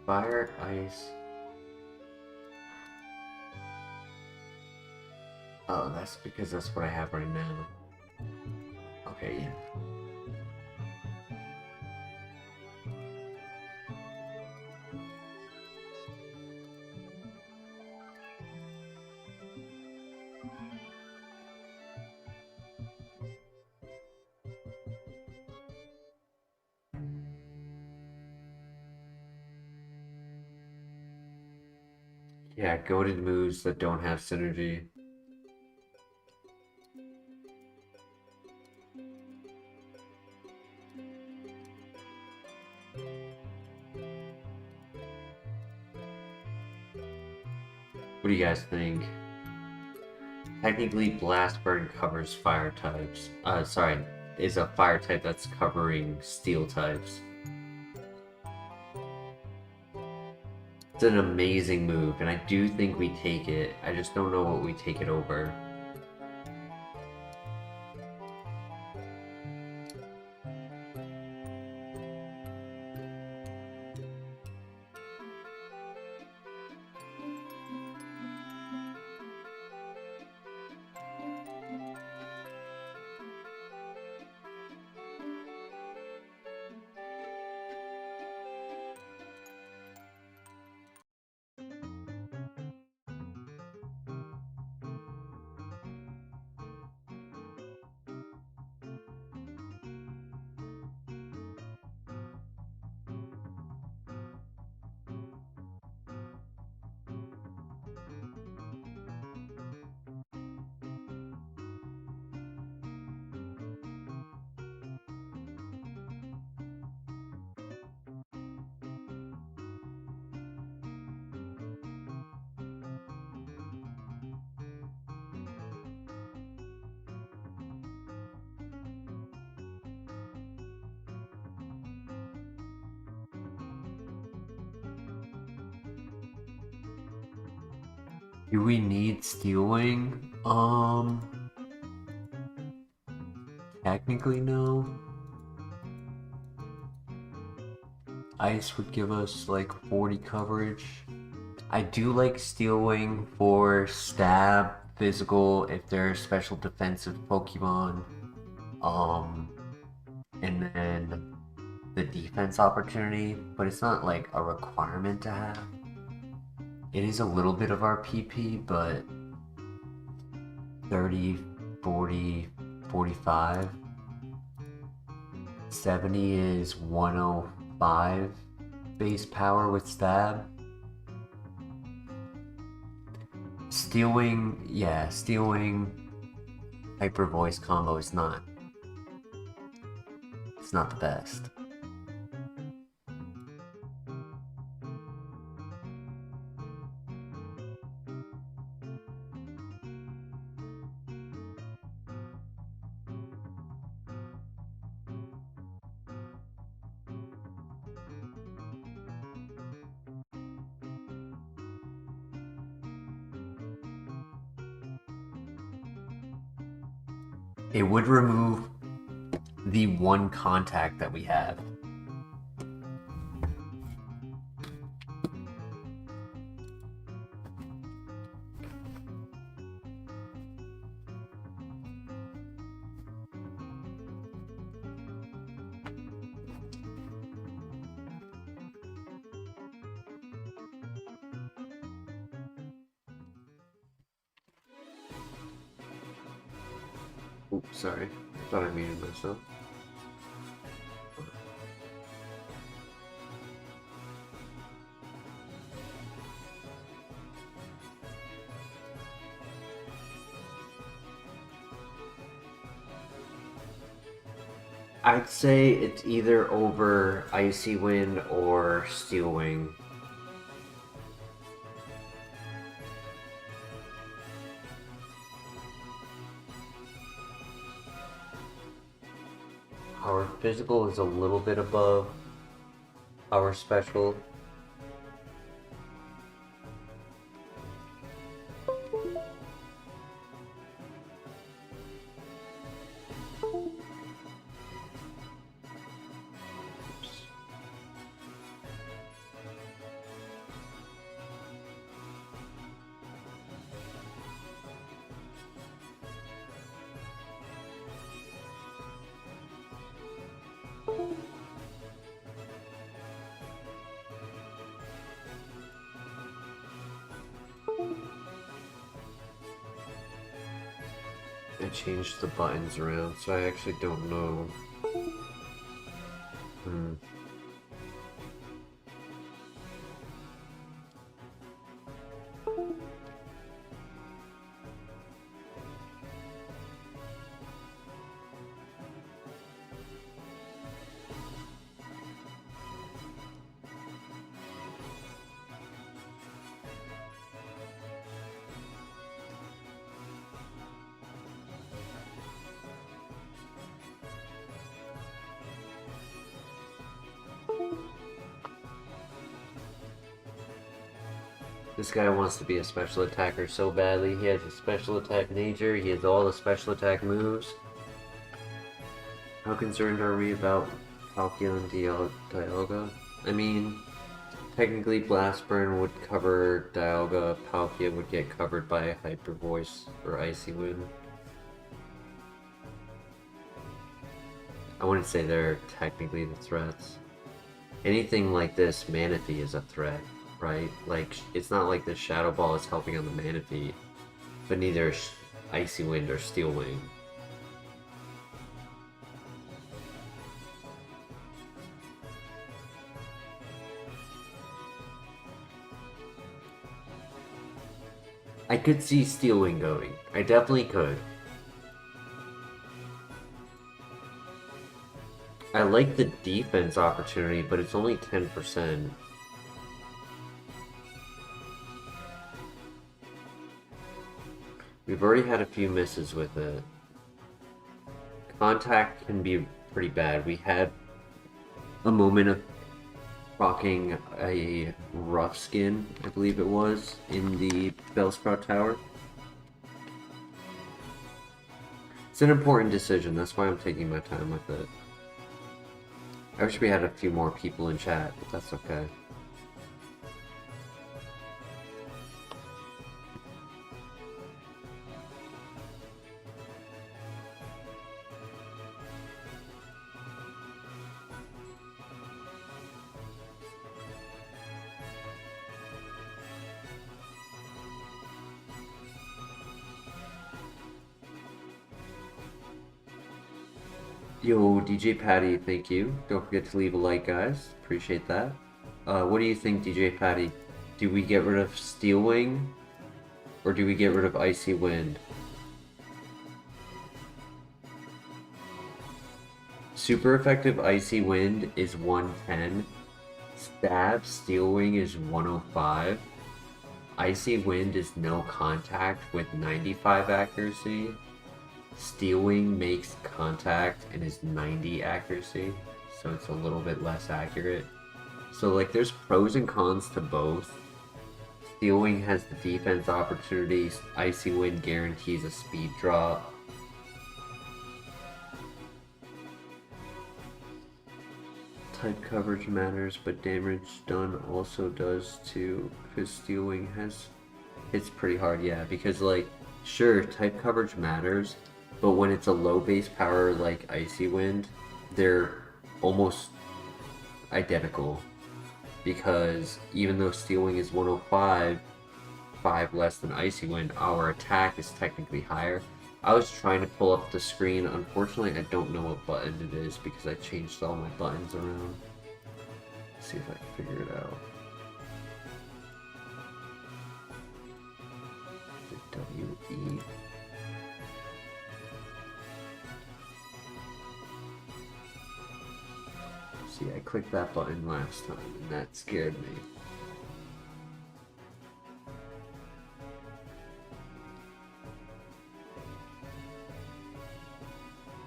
Fire, Ice... Oh, that's because that's what I have right now. Okay, yeah. Yeah, goaded moves that don't have synergy. What do you guys think? Technically, Blast Burn covers fire types. Sorry, is a fire type that's covering steel types. It's an amazing move, and I do think we take it. I just don't know what we take it over. Do we need Steel Wing? Technically no. Ice would give us like 40 coverage. I do like Steel Wing for stab, physical, if they're special defensive Pokemon. And then the defense opportunity, but it's not like a requirement to have. It is a little bit of our PP, but 30, 40, 45. 70 is 105 base power with stab. Steel Wing, yeah, Steel Wing Hyper Voice combo is not. It's not the best. It would remove the one contact that we have. Oops, sorry. Thought I muted myself. I'd say it's either over Icy Wind or Steel Wing. Our physical is a little bit above our special. I changed the buttons around, so I actually don't know. This guy wants to be a special attacker so badly. He has a special attack nature, he has all the special attack moves. How concerned are we about Palkia and Dialga? I mean, technically Blast Burn would cover Dialga, Palkia would get covered by Hyper Voice or Icy Wind. I wouldn't say they're technically the threats. Anything like this, Manaphy is a threat, right? Like, it's not like the Shadow Ball is helping on the Manaphy, but neither is Icy Wind or Steel Wing. I could see Steel Wing going. I definitely could. I like the defense opportunity, but it's only 10%. We've already had a few misses with it. Contact can be pretty bad. We had a moment of rocking a rough skin, I believe it was, in the Bellsprout Tower. It's an important decision, that's why I'm taking my time with it. I wish we had a few more people in chat, but that's okay. Yo, DJ Patty, thank you. Don't forget to leave a like, guys. Appreciate that. What do you think, DJ Patty? Do we get rid of Steel Wing? Or do we get rid of Icy Wind? Super effective Icy Wind is 110. Stab Steel Wing is 105. Icy Wind is no contact with 95 accuracy. Steel Wing makes contact and is 90 accuracy, so it's a little bit less accurate. So like there's pros and cons to both. Steel Wing has the defense opportunities, Icy Wind guarantees a speed drop. Type coverage matters, but damage done also does too, because Steel Wing hits pretty hard, yeah, because like, sure, type coverage matters, but when it's a low base power like Icy Wind, they're almost identical. Because even though Steel Wing is 105, 5 less than Icy Wind, our attack is technically higher. I was trying to pull up the screen. Unfortunately, I don't know what button it is because I changed all my buttons around. Let's see if I can figure it out. W-E. See, I clicked that button last time, and that scared me.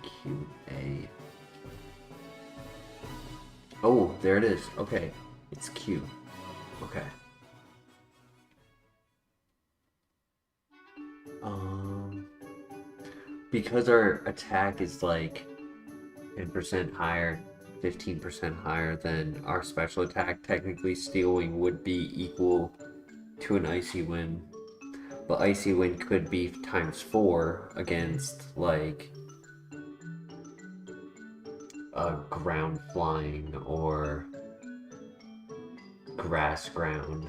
Q-A. Oh, there it is. Okay, it's Q. Okay. Because our attack is like 10% higher, 15% higher than our special attack, technically Steel Wing would be equal to an Icy Wind. But Icy Wind could be times 4 against like a ground flying or grass ground.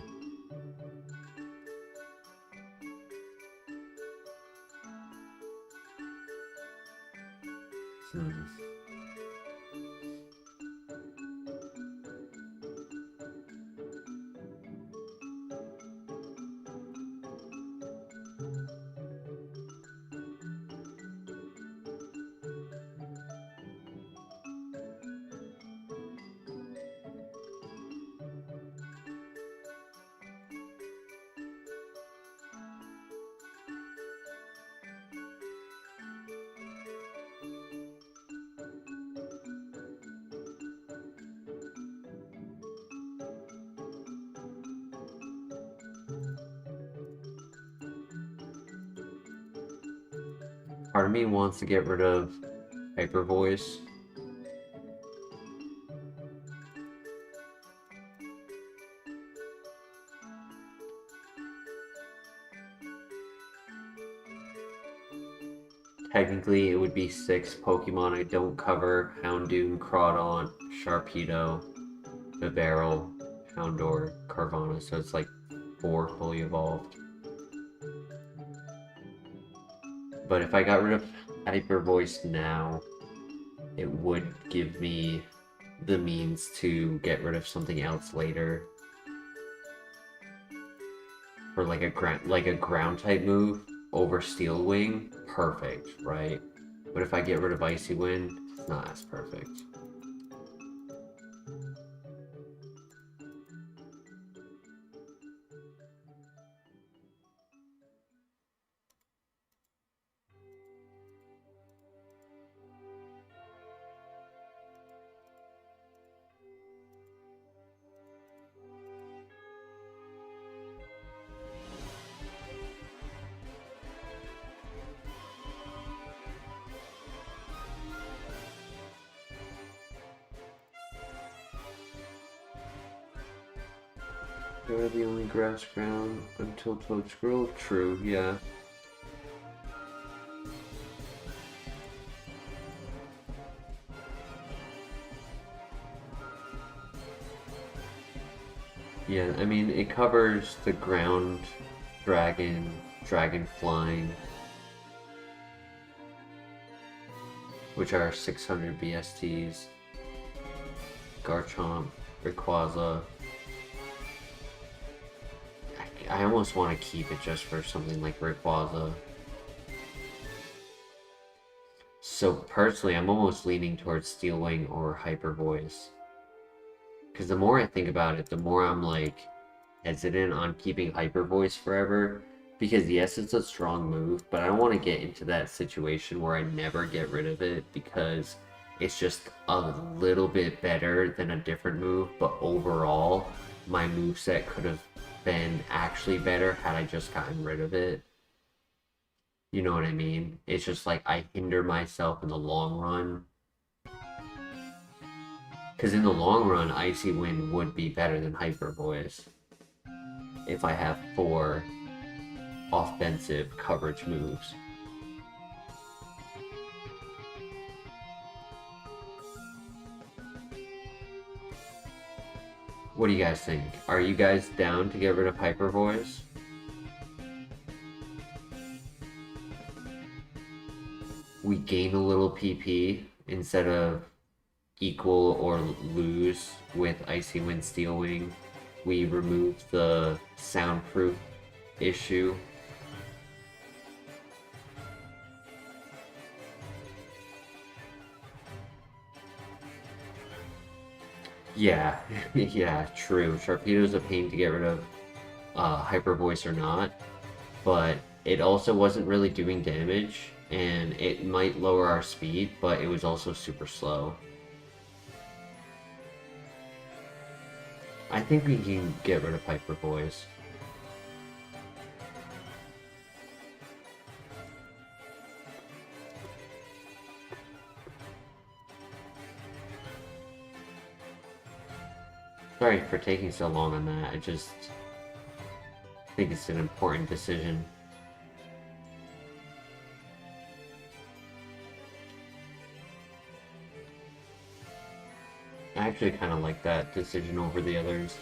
Part of me wants to get rid of Hyper Voice. Technically, it would be 6 Pokemon I don't cover: Houndoom, Crawdaunt, Sharpedo, Vivero, Houndour, Carvana, so it's like 4 fully evolved. But if I got rid of Hyper Voice now, it would give me the means to get rid of something else later. For like a ground type move over Steel Wing, perfect, right? But if I get rid of Icy Wind, it's not as perfect. They're the only grass ground until Toad's Grove. True, yeah. Yeah, I mean, it covers the ground, dragon, dragon flying, which are 600 BSTs, Garchomp, Rayquaza. I almost want to keep it just for something like Rayquaza. So personally, I'm almost leaning towards Steel Wing or Hyper Voice. Because the more I think about it, the more I'm like hesitant on keeping Hyper Voice forever. Because yes, it's a strong move, but I don't want to get into that situation where I never get rid of it because it's just a little bit better than a different move, but overall, my moveset could have been actually better had I just gotten rid of it. You know what I mean? It's just like I hinder myself in the long run. Because in the long run, Icy Wind would be better than Hyper Voice if I have 4 offensive coverage moves. What do you guys think? Are you guys down to get rid of Hyper Voice? We gain a little PP instead of equal or lose with Icy Wind Steel Wing. We remove the soundproof issue. Yeah, yeah, true. Sharpedo's a pain to get rid of, Hyper Voice or not, but it also wasn't really doing damage, and it might lower our speed, but it was also super slow. I think we can get rid of Hyper Voice. Sorry for taking so long on that, I just think it's an important decision. I actually kind of like that decision over the others.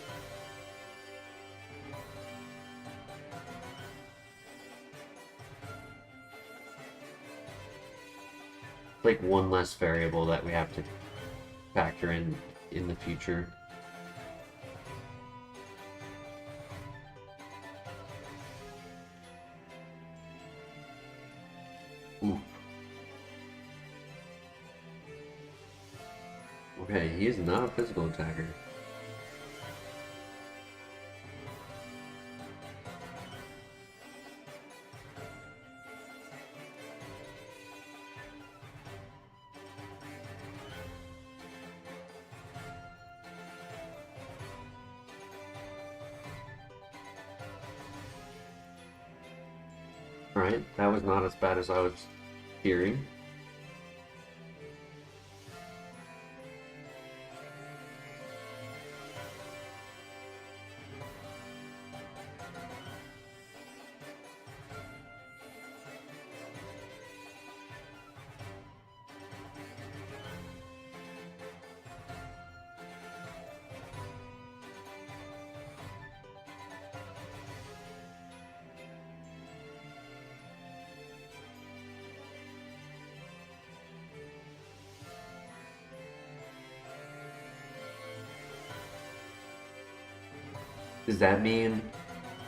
Like one less variable that we have to factor in the future. Ooh. Okay, he is not a physical attacker. Alright, that was not as bad as I was Hearing. Does that mean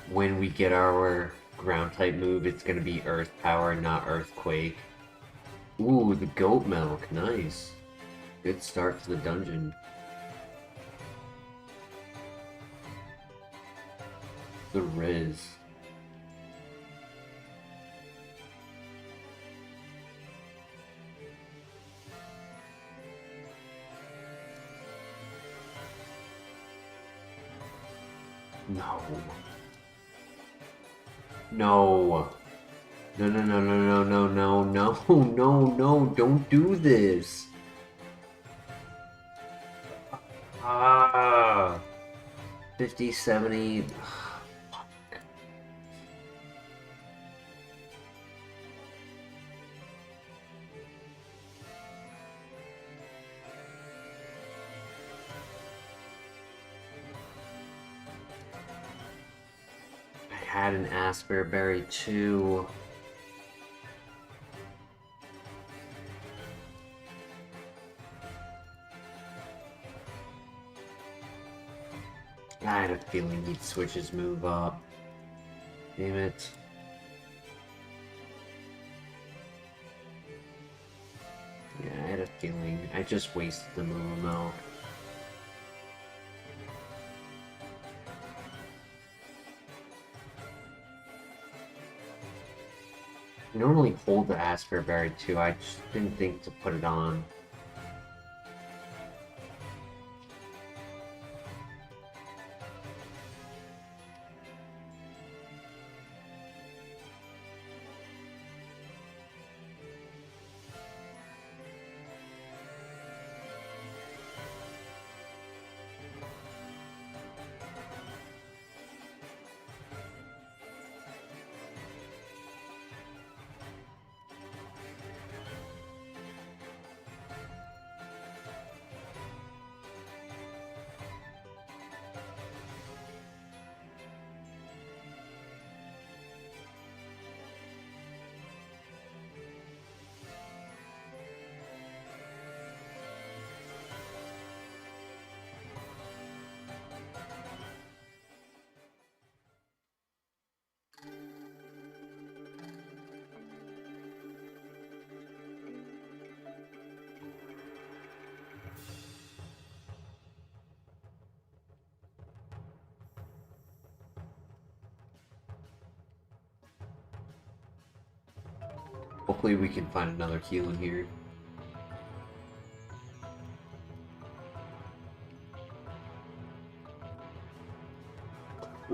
when we get our ground type move, it's gonna be Earth Power, not Earthquake? Ooh, the goat milk, nice. Good start to the dungeon. The Riz. No. No. No, no, no, no, no, no, no, no, no, no, don't do this. Ah. 50, 70. I had an Asperberry too. I had a feeling he'd switch his move up. Damn it. Yeah, I had a feeling. I just wasted the move milk. I normally hold the Asperberry too, I just didn't think to put it on. Hopefully we can find another heal in here.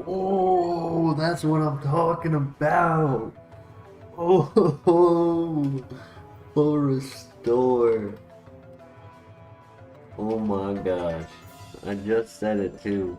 Oh, that's what I'm talking about. Oh, full restore. Oh my gosh. I just said it too.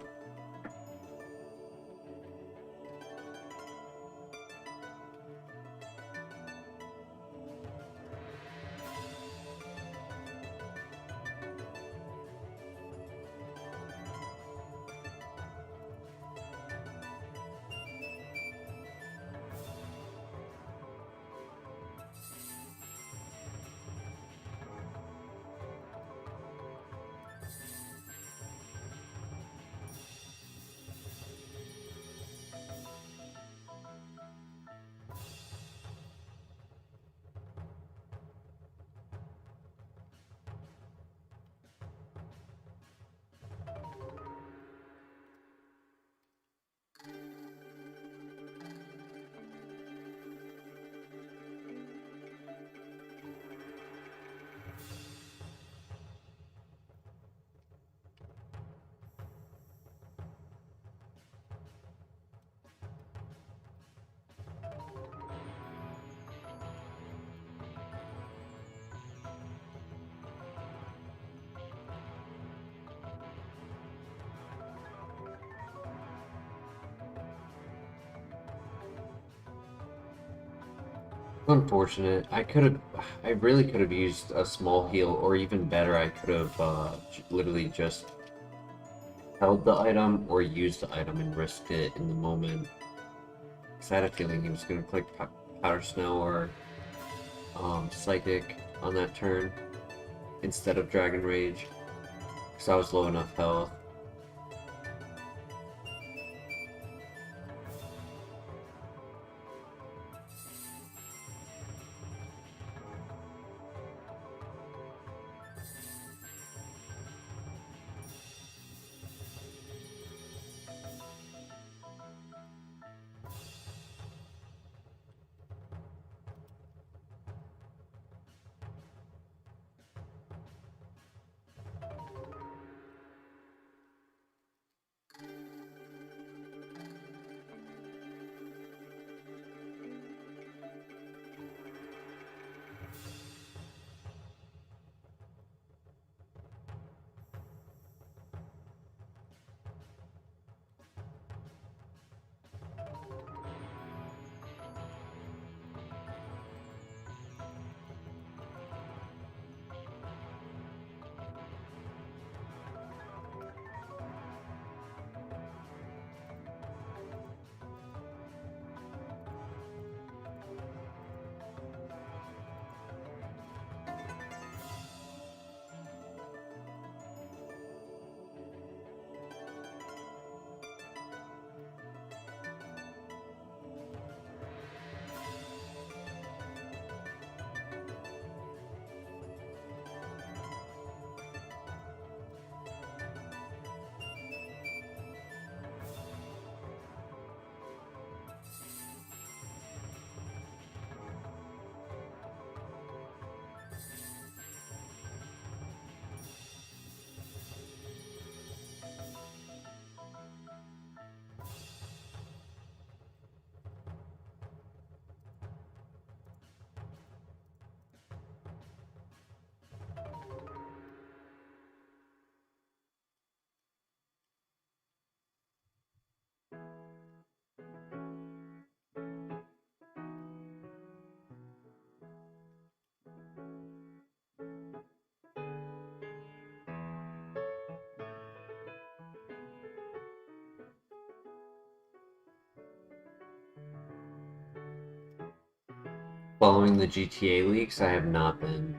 Unfortunate. I really could have used a small heal, or even better, I could have literally just held the item or used the item and risked it in the moment. Because I had a feeling he was going to click Powder Snow or Psychic on that turn instead of Dragon Rage. Because I was low enough health. Following the GTA leaks, I have not been.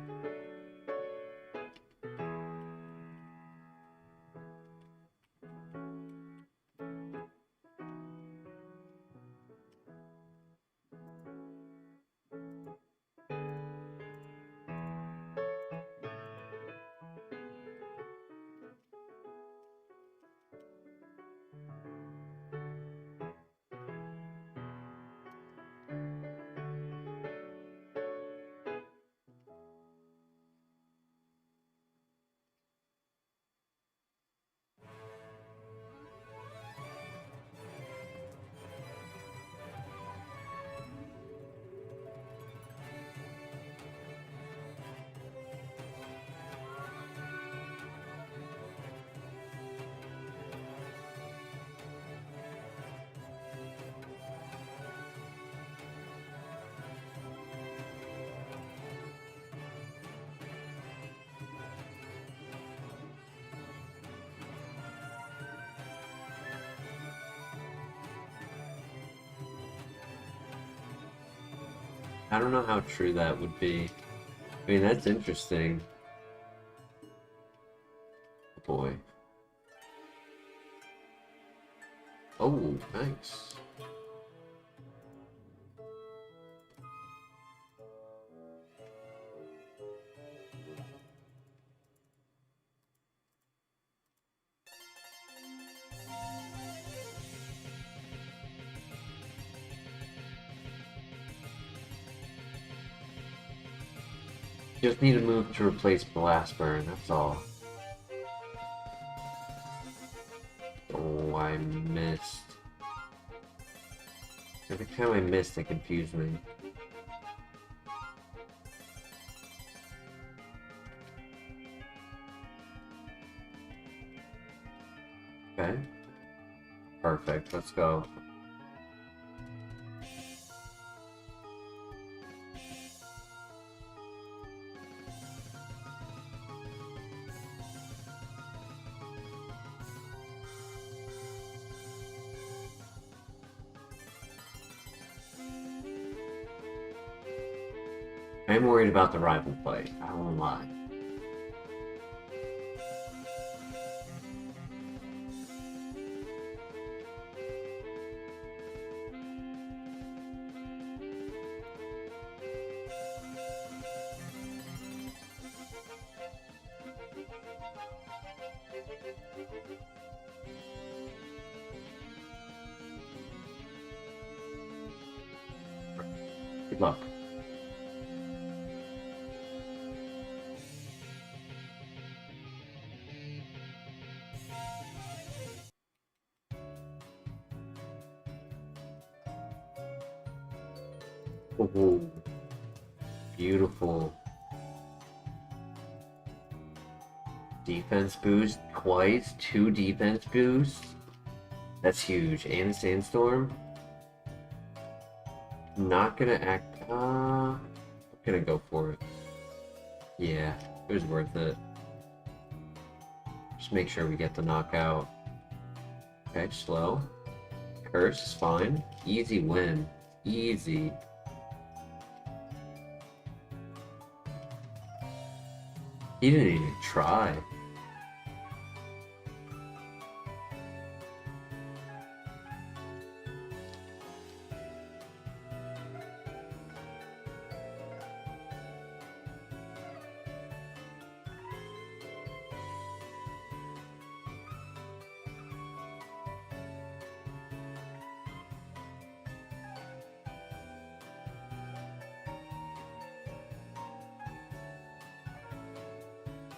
I don't know how true that would be. I mean, that's interesting. Boy. Oh, nice. Just need a move to replace Blast Burn, that's all. Oh, I missed. Every time I missed, it confused me. Okay. Perfect, let's go. I'm worried about the rival fight, I won't lie. Good luck. Oh, beautiful. Defense boost twice, 2 defense boosts. That's huge. And a sandstorm. Not gonna act. I'm gonna go for it. Yeah, it was worth it. Just make sure we get the knockout. Okay, slow. Curse is fine. Easy win. Easy. He didn't even try.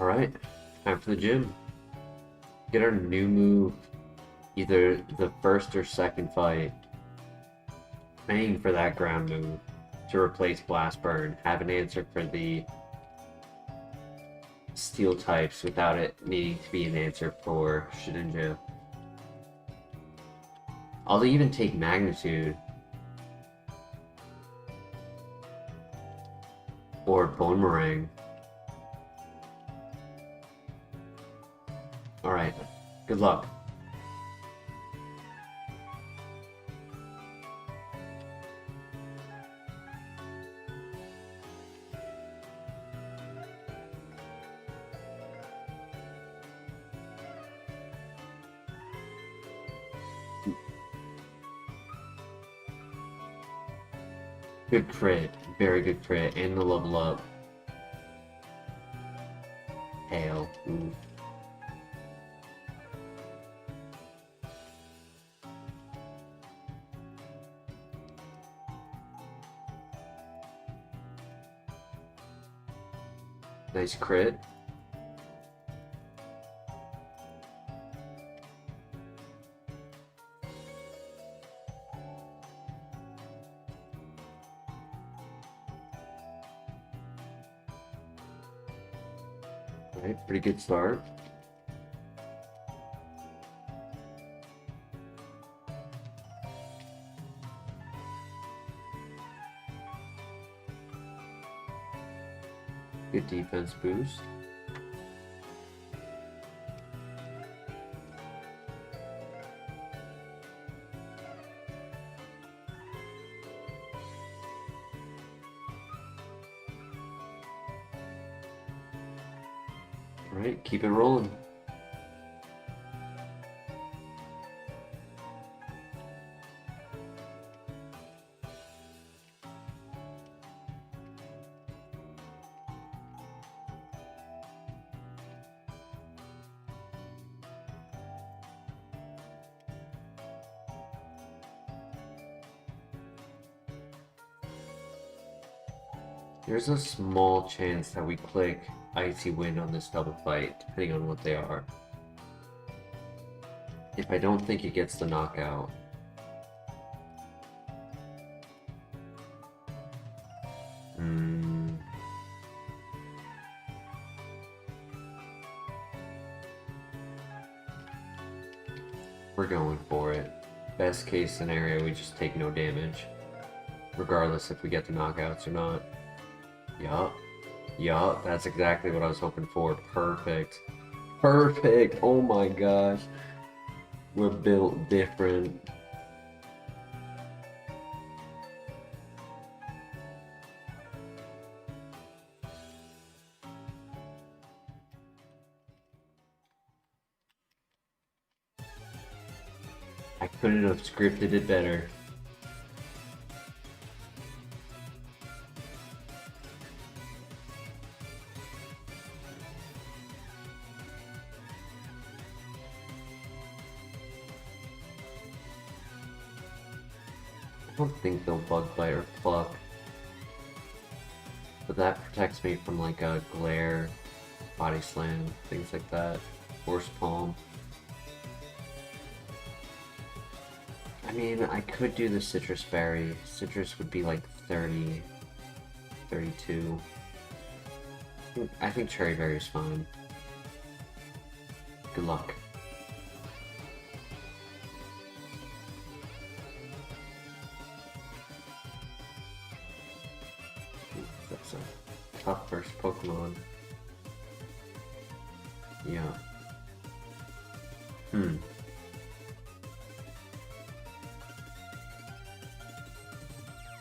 Alright, time for the gym. Get our new move, either the first or second fight. Aim for that ground move to replace Blast Burn. Have an answer for the steel types without it needing to be an answer for Shedinja. I'll even take Magnitude. Or Boomerang. Alright, good luck. Good crit, very good crit, and the level up. Hail. Ooh. Nice crit. Alright, pretty good start. Good defense boost. Alright, keep it rolling. There's a small chance that we click Icy Wind on this double fight, depending on what they are. If I don't think it gets the knockout. We're going for it. Best case scenario, we just take no damage. Regardless if we get the knockouts or not. Yup, that's exactly what I was hoping for. Perfect. Perfect! Oh my gosh. We're built different. I couldn't have scripted it better. I don't think they'll bug bite or pluck. But that protects me from like a glare, body slam, things like that. Horse palm. I mean, I could do the citrus berry. Citrus would be like 30, 32. I think cherry berry is fine. Good luck. That's a tough first Pokemon. Yeah.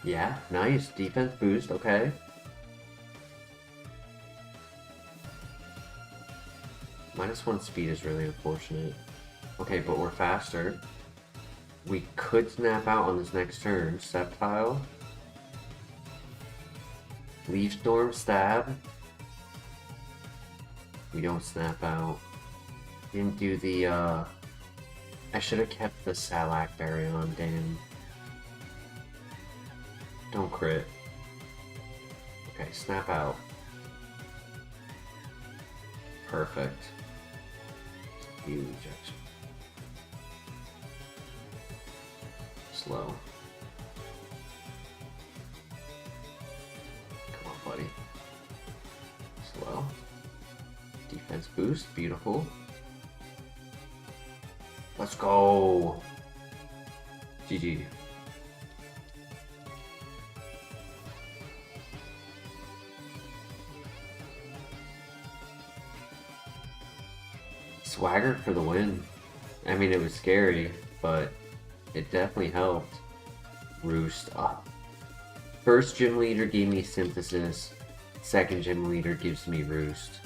Yeah, nice. Defense boost, okay. -1 speed is really unfortunate. Okay, but we're faster. We could snap out on this next turn. Sceptile. Leaf Storm, stab. We don't snap out. Didn't do the, I should have kept the Salac Berry on, damn. Don't crit. Okay, snap out. Perfect. Huge rejection. Slow. Come on, buddy. Slow. Defense boost, beautiful. Let's go. GG. Swagger for the win. I mean, it was scary, but it definitely helped. Roost up. First gym leader gave me synthesis. Second gym leader gives me roost.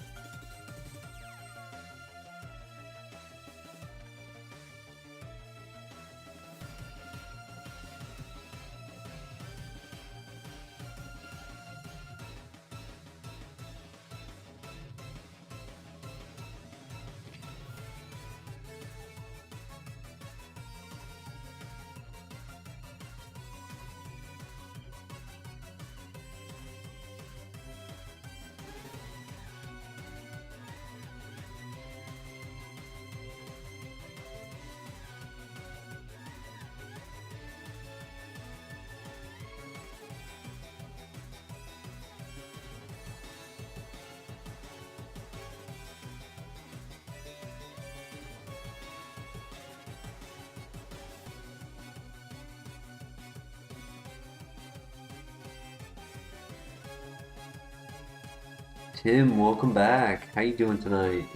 Tim, welcome back. How you doing tonight?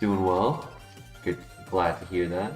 Doing well. Good. Glad to hear that.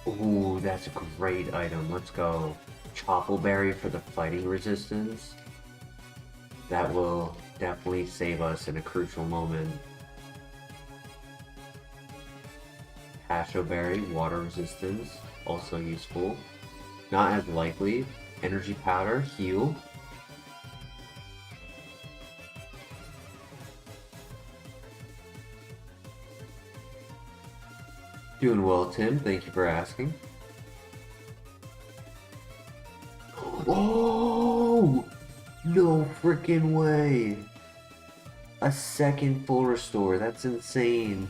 Ooh, that's a great item. Let's go. Choppleberry for the fighting resistance. That will definitely save us in a crucial moment. Pashoberry, water resistance, also useful. Not as likely. Energy powder, heal. Doing well, Tim. Thank you for asking. Oh! No freaking way! A second full restore. That's insane.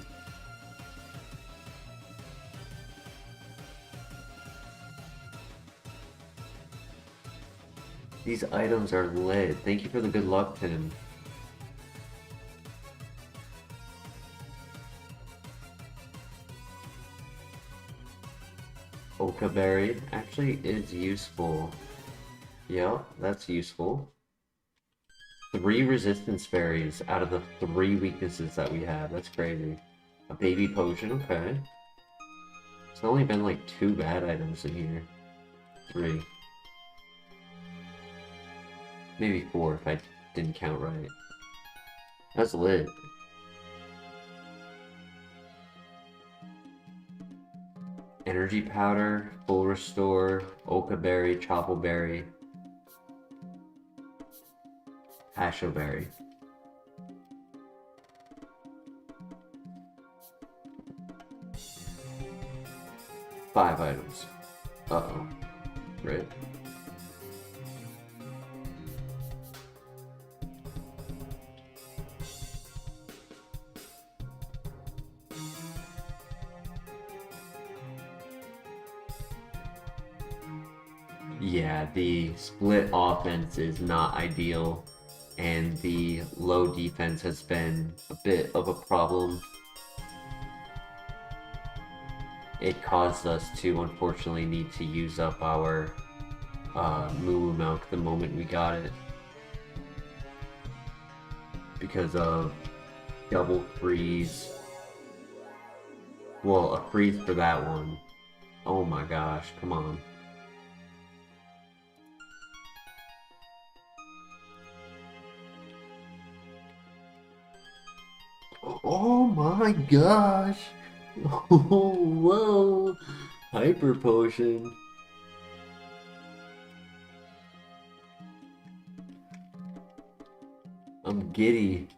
These items are lit. Thank you for the good luck, Tim. Oka Berry actually is useful. Yep, that's useful. 3 resistance berries out of the 3 weaknesses that we have. That's crazy. A baby potion, okay. It's only been like 2 bad items in here. 3. Maybe 4 if I didn't count right. That's lit. Energy powder, full restore, Oka berry, Chople berry, Hasho berry. Five items. Uh-oh. Right. Yeah, the split offense is not ideal, and the low defense has been a bit of a problem. It caused us to unfortunately need to use up our Moo Milk the moment we got it, because of double freeze. Well, a freeze for that one. Oh my gosh, come on. Oh my gosh! Oh, whoa! Hyper potion! I'm giddy.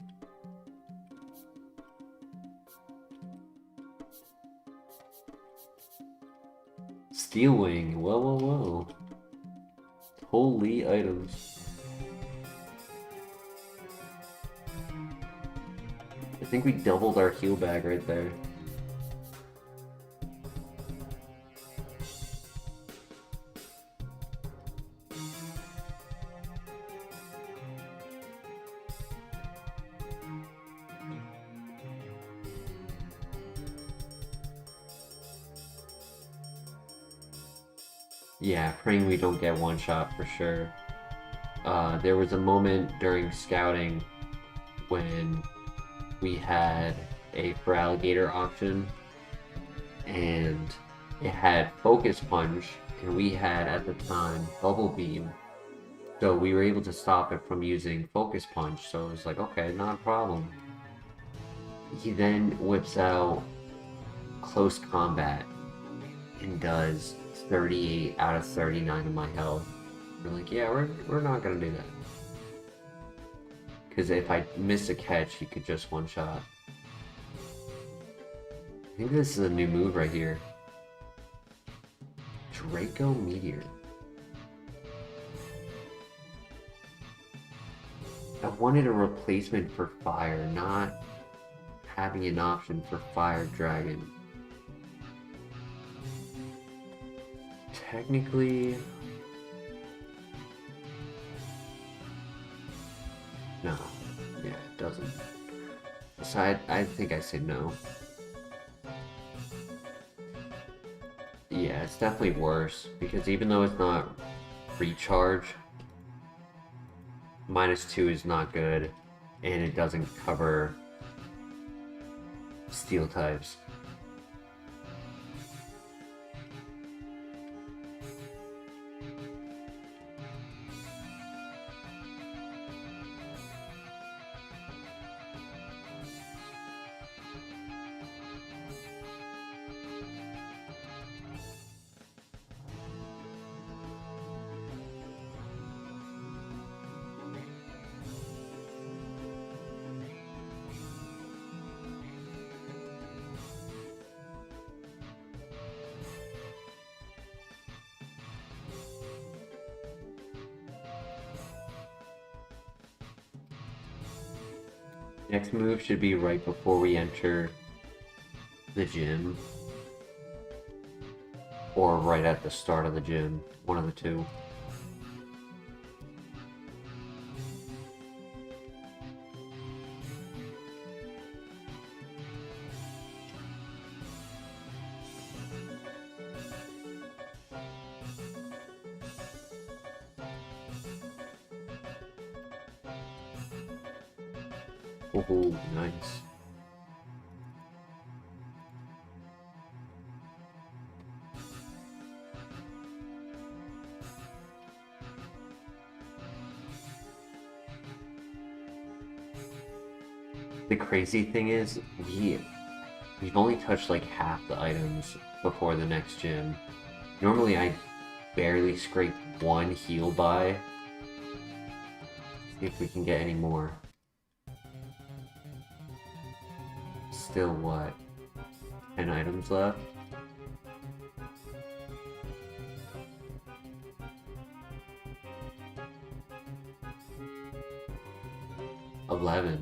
Steel Wing, whoa, whoa, whoa. Holy items. I think we doubled our heal bag right there. Yeah, praying we don't get one shot for sure. There was a moment during scouting when we had a for alligator option, and it had focus punch, and we had at the time bubble beam, so we were able to stop it from using focus punch. So it was like, okay, not a problem. He then whips out close combat and does 38 out of 39 of my health. We're like, yeah, we're not gonna do that. Because if I miss a catch, he could just one-shot. I think this is a new move right here. Draco Meteor. I wanted a replacement for Fire, not having an option for Fire Dragon. Technically... no. Yeah, it doesn't. So I think I say no. Yeah, it's definitely worse, because even though it's not recharge, -2 is not good, and it doesn't cover steel types. Next move should be right before we enter the gym. Or right at the start of the gym. One of the two. Oh, nice. The crazy thing is, we've only touched like half the items before the next gym. Normally I barely scrape one heal by. See if we can get any more. Still what? 10 items left? $11.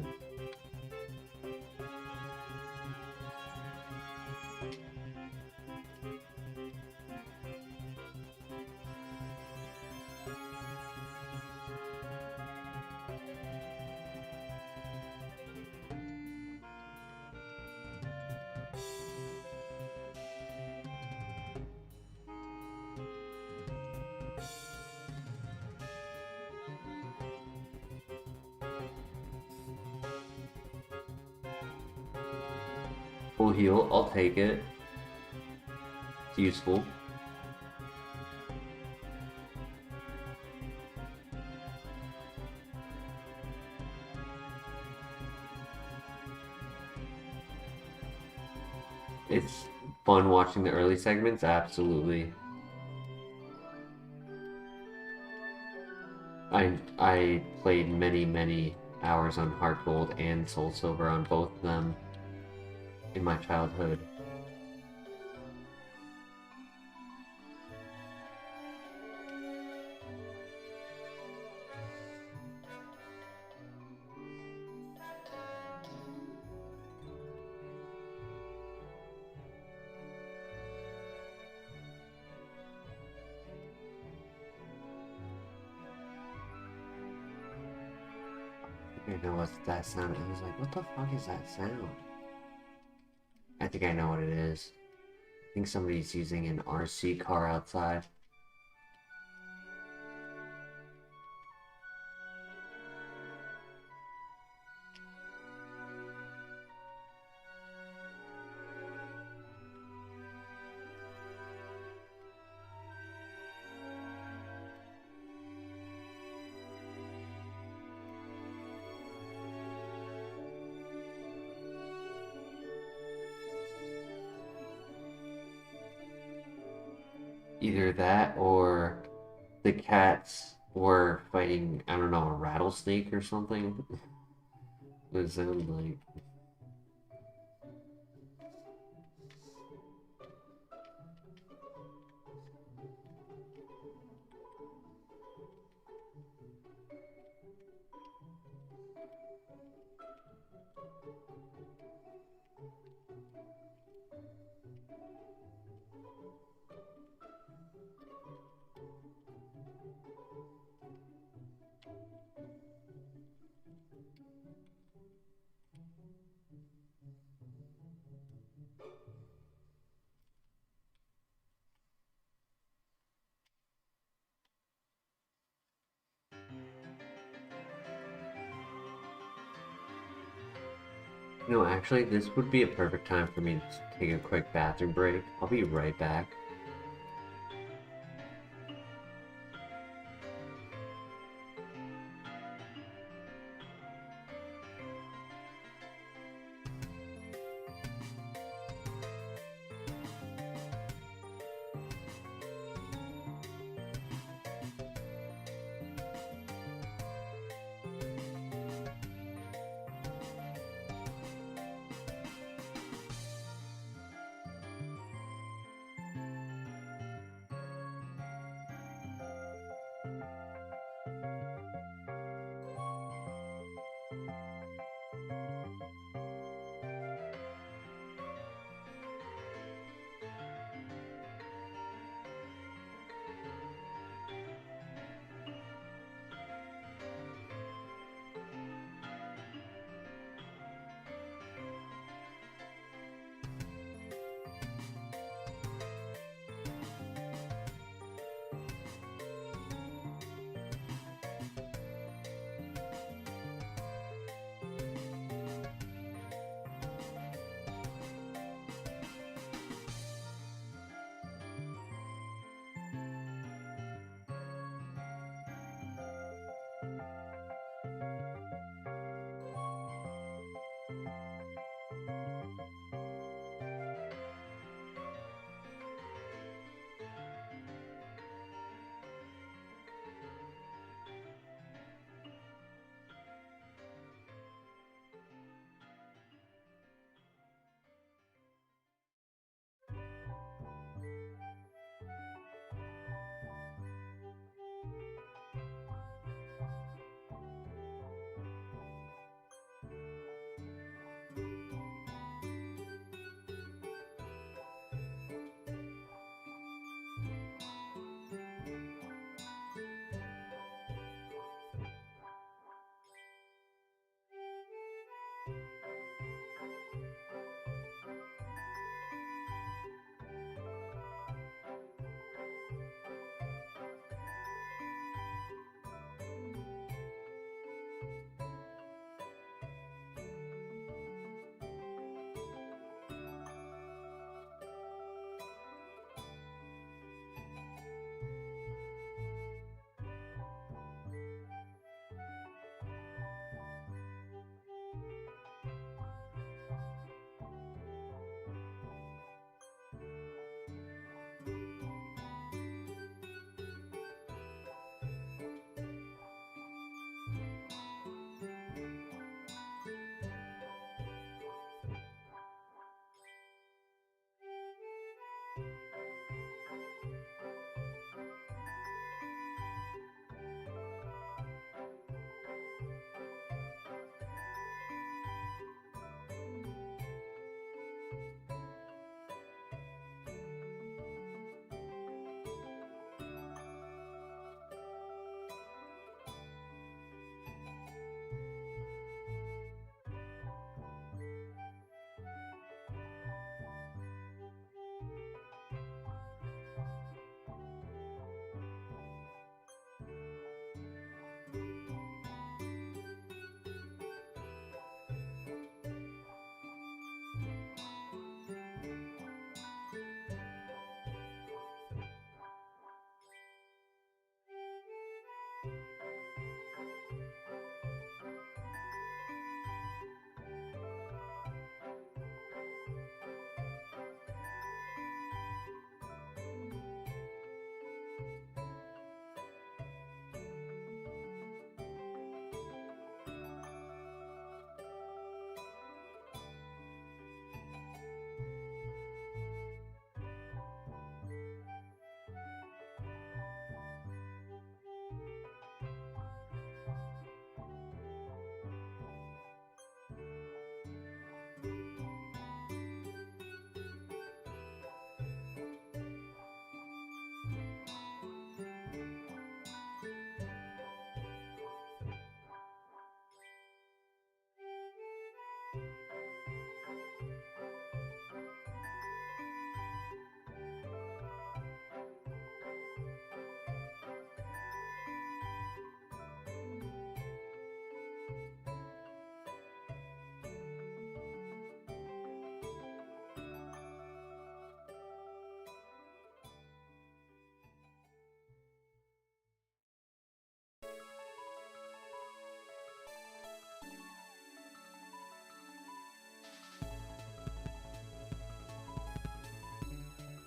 Full heal, I'll take it. It's useful. It's fun watching the early segments, absolutely. I played many hours on HeartGold and Soul Silver on both of them in my childhood. I know what that sound is. I was like, what the fuck is that sound? I think I know what it is. I think somebody's using an RC car outside. Either that or the cats were fighting, I don't know, a rattlesnake or something. It sounded like. No, actually, this would be a perfect time for me to take a quick bathroom break. I'll be right back.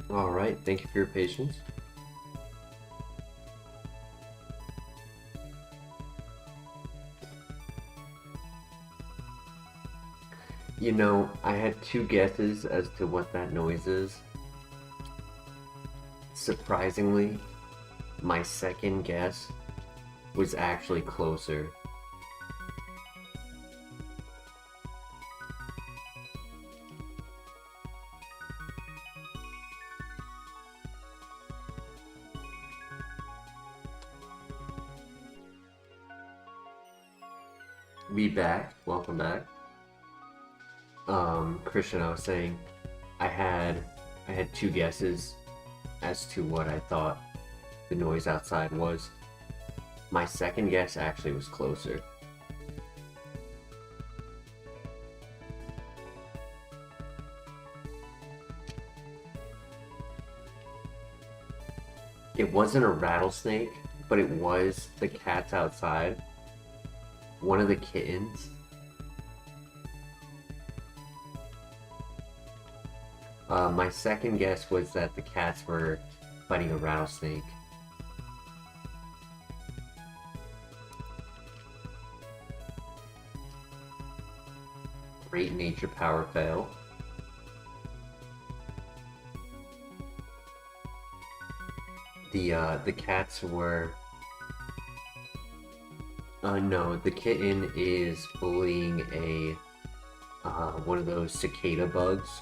Alright, thank you for your patience. You know, I had two guesses as to what that noise is. Surprisingly, my second guess was actually closer. Be back. Welcome back. Christian, I was saying I had two guesses as to what I thought the noise outside was. My second guess actually was closer. It wasn't a rattlesnake, but it was the cats outside. One of the kittens. My second guess was that the cats were fighting a rattlesnake. Great nature power fail. The cats were... no, the kitten is bullying a one of those cicada bugs.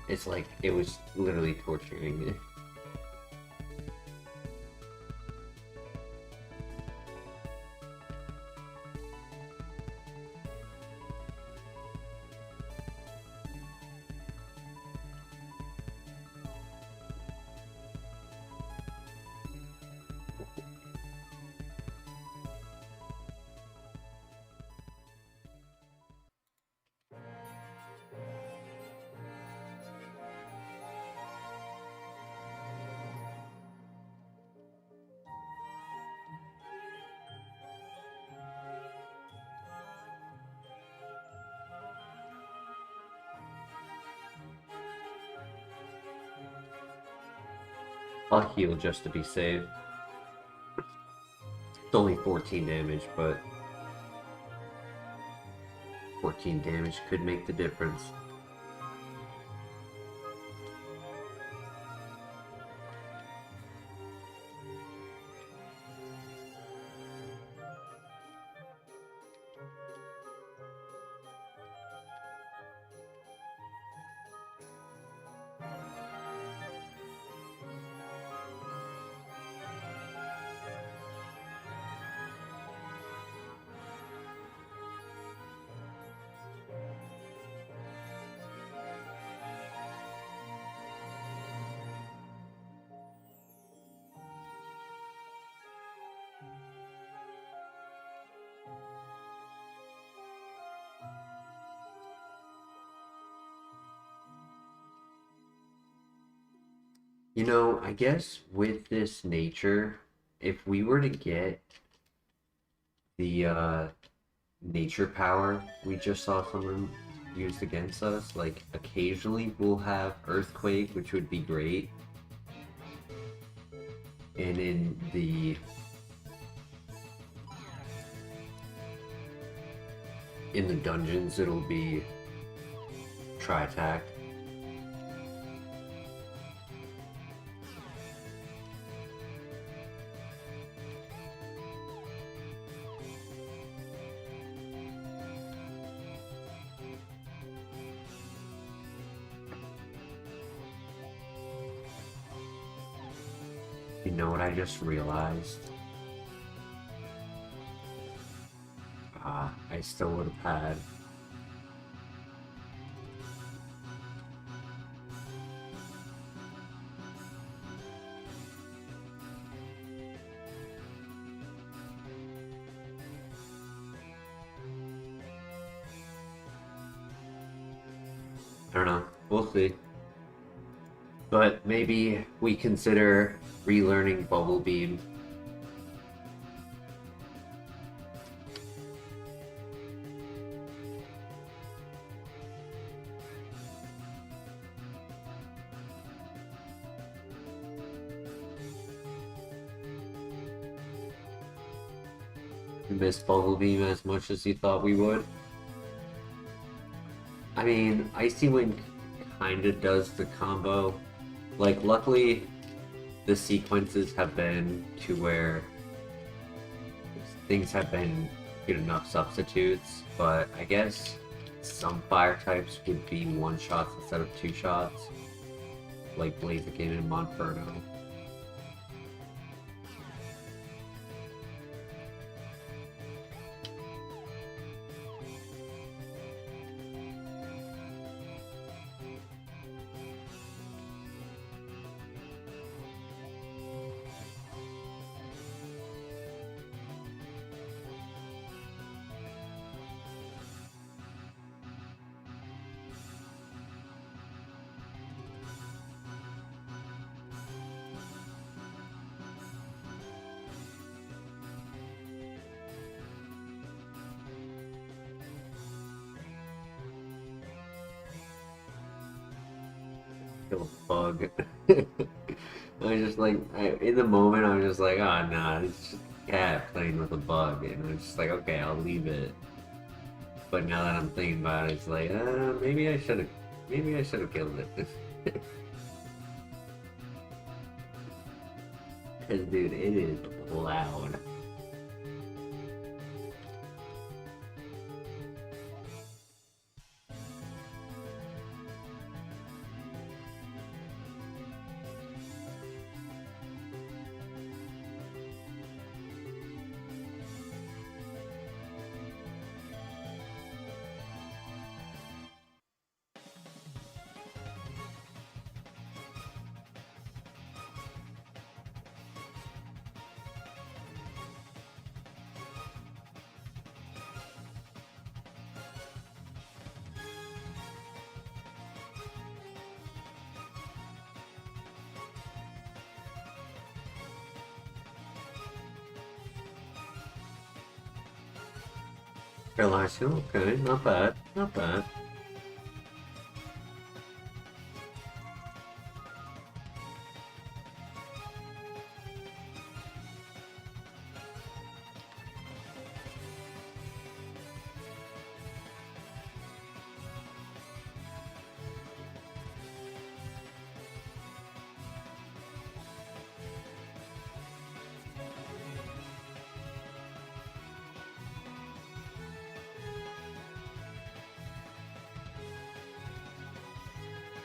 It's like it was literally torturing me. I'll heal just to be safe. It's only 14 damage, but 14 damage could make the difference. You know, I guess with this nature, if we were to get the nature power we just saw someone used against us, like occasionally we'll have Earthquake, which would be great. And in the dungeons it'll be Tri-Attack. You know what I just realized? I still would have had... I don't know. We'll see. But maybe we consider relearning Bubble Beam. Miss Bubble Beam as much as you thought we would. I mean, Icy Wind kinda does the combo. Like, luckily, the sequences have been to where things have been good enough substitutes, but I guess some fire types would be one shots instead of two shots, like Blaziken and Monferno. Kill a bug. I was just like, in the moment, I was just like, oh nah, it's just a cat playing with a bug, and I was just like, okay, I'll leave it. But now that I'm thinking about it, it's like, maybe I should have killed it. Cause dude, it is loud. Elisha, okay, not bad, not bad.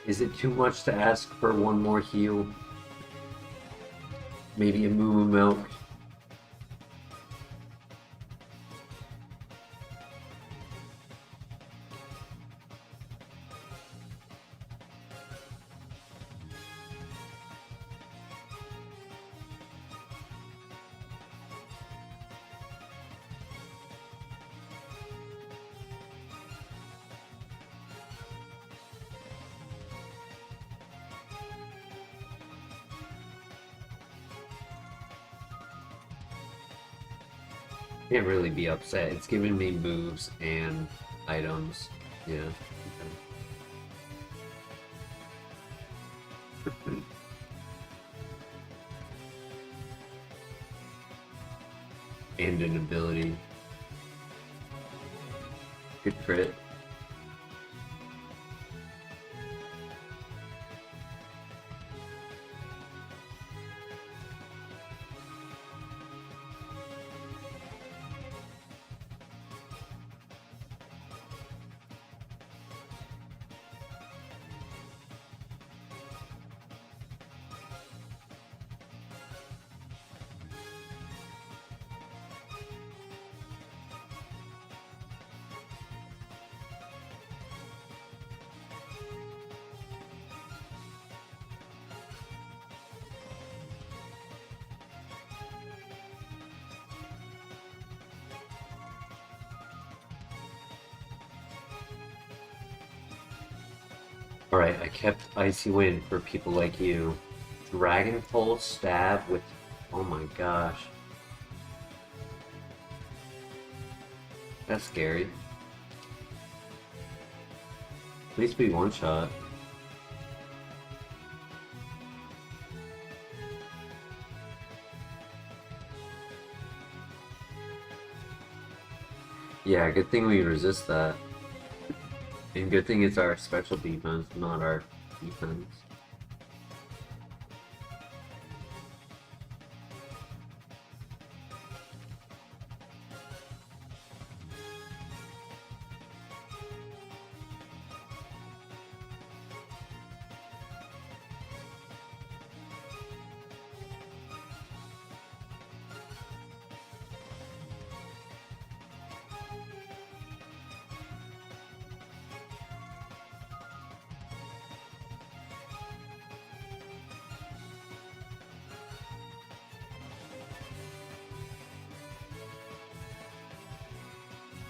Is it too much to ask for one more heal? Maybe a Moo Milk? Can't really be upset. It's giving me moves and items. Yeah. Okay. And an ability. Good crit. Alright, I kept Icy Wind for people like you. Dragon Pulse stab with... Oh my gosh. That's scary. At least be one shot. Yeah, good thing we resist that. And good thing it's our special defense, not our defense.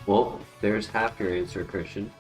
Well, there's half your answer, Christian.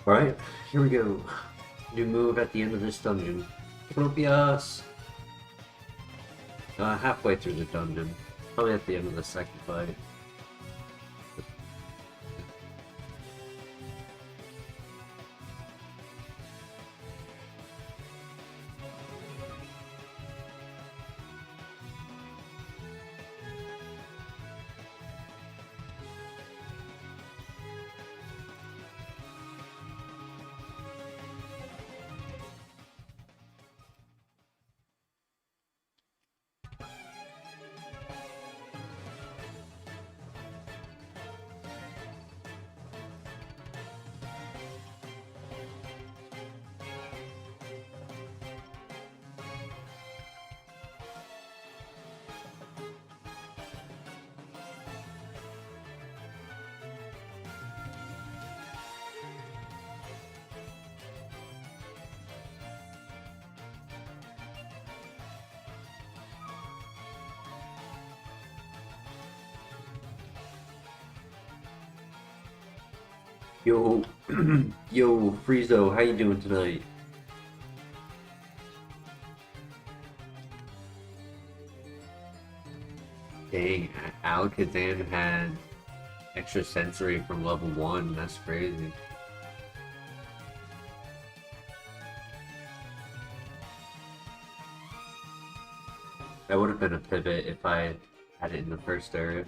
Alright, here we go. New move at the end of this dungeon. Tropius! Halfway through the dungeon. Probably at the end of the second fight. Yo, yo, Friezo, how you doing tonight? Dang, Alakazam had extra sensory from level 1, that's crazy. That would have been a pivot if I had it in the first area.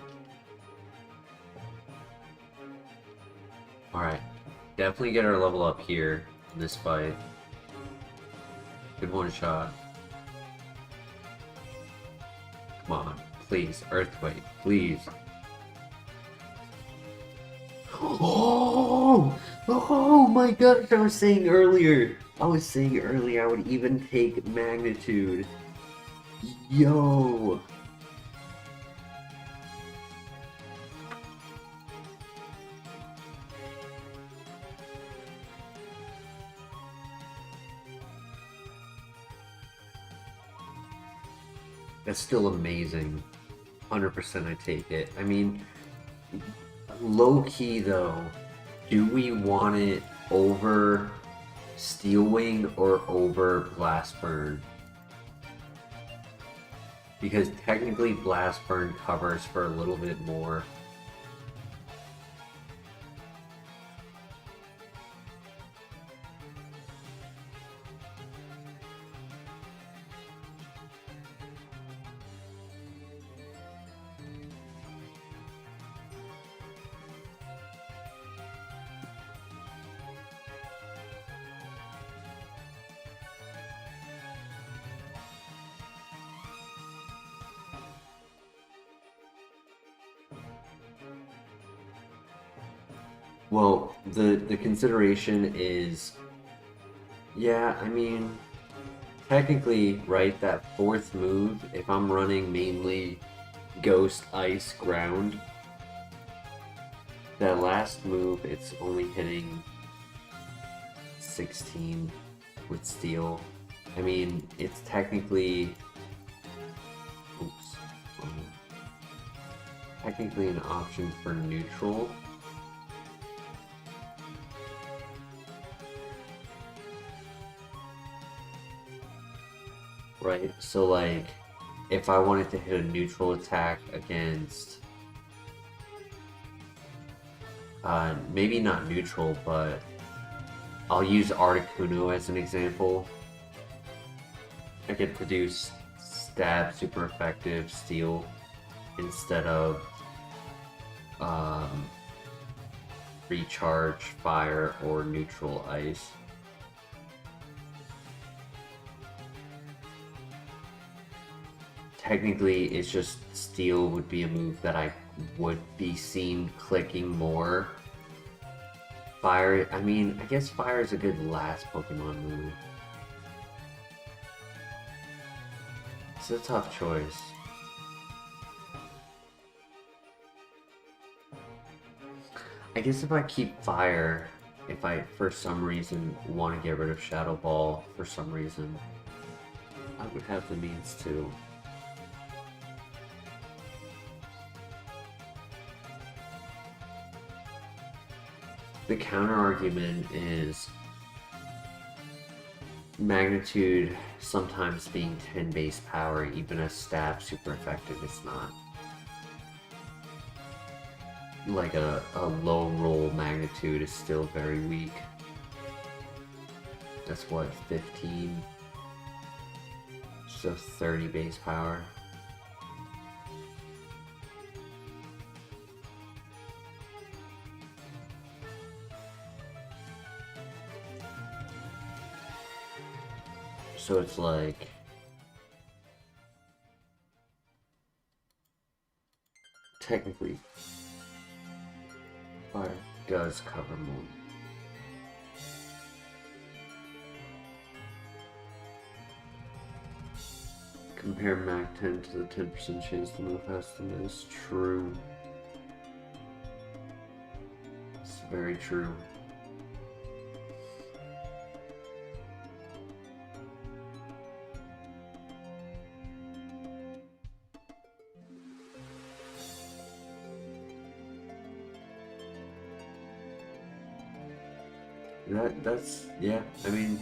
Alright, definitely get our level up here in this fight. Good one shot. Come on, please, Earthquake, please. Oh! Oh my gosh, I was saying earlier I would even take Magnitude. Yo! That's still amazing. 100% I take it. I mean, low-key though, do we want it over Steel Wing or over Blast Burn? Because technically Blast Burn covers for a little bit more. Well, the consideration is, yeah, I mean, technically, right, that fourth move, if I'm running mainly Ghost, Ice, Ground, that last move, it's only hitting 16 with Steel. I mean, it's technically, oops, technically an option for neutral. Right, so like, if I wanted to hit a neutral attack against, maybe not neutral, but I'll use Articuno as an example. I could produce Stab, super effective, Steel, instead of Recharge, Fire, or neutral Ice. Technically, it's just Steel would be a move that I would be seen clicking more. Fire, I mean, I guess Fire is a good last Pokemon move. It's a tough choice. I guess if I keep Fire, if I, for some reason, want to get rid of Shadow Ball, for some reason, I would have the means to. The counter argument is Magnitude sometimes being 10 base power, even a Stab super effective, it's not. Like a low roll Magnitude is still very weak. That's what, 15? So 30 base power. So it's like, technically, Fire does cover more. Compare Mac 10 to the 10% chance the move has to miss. True. It's very true. That's yeah. I mean,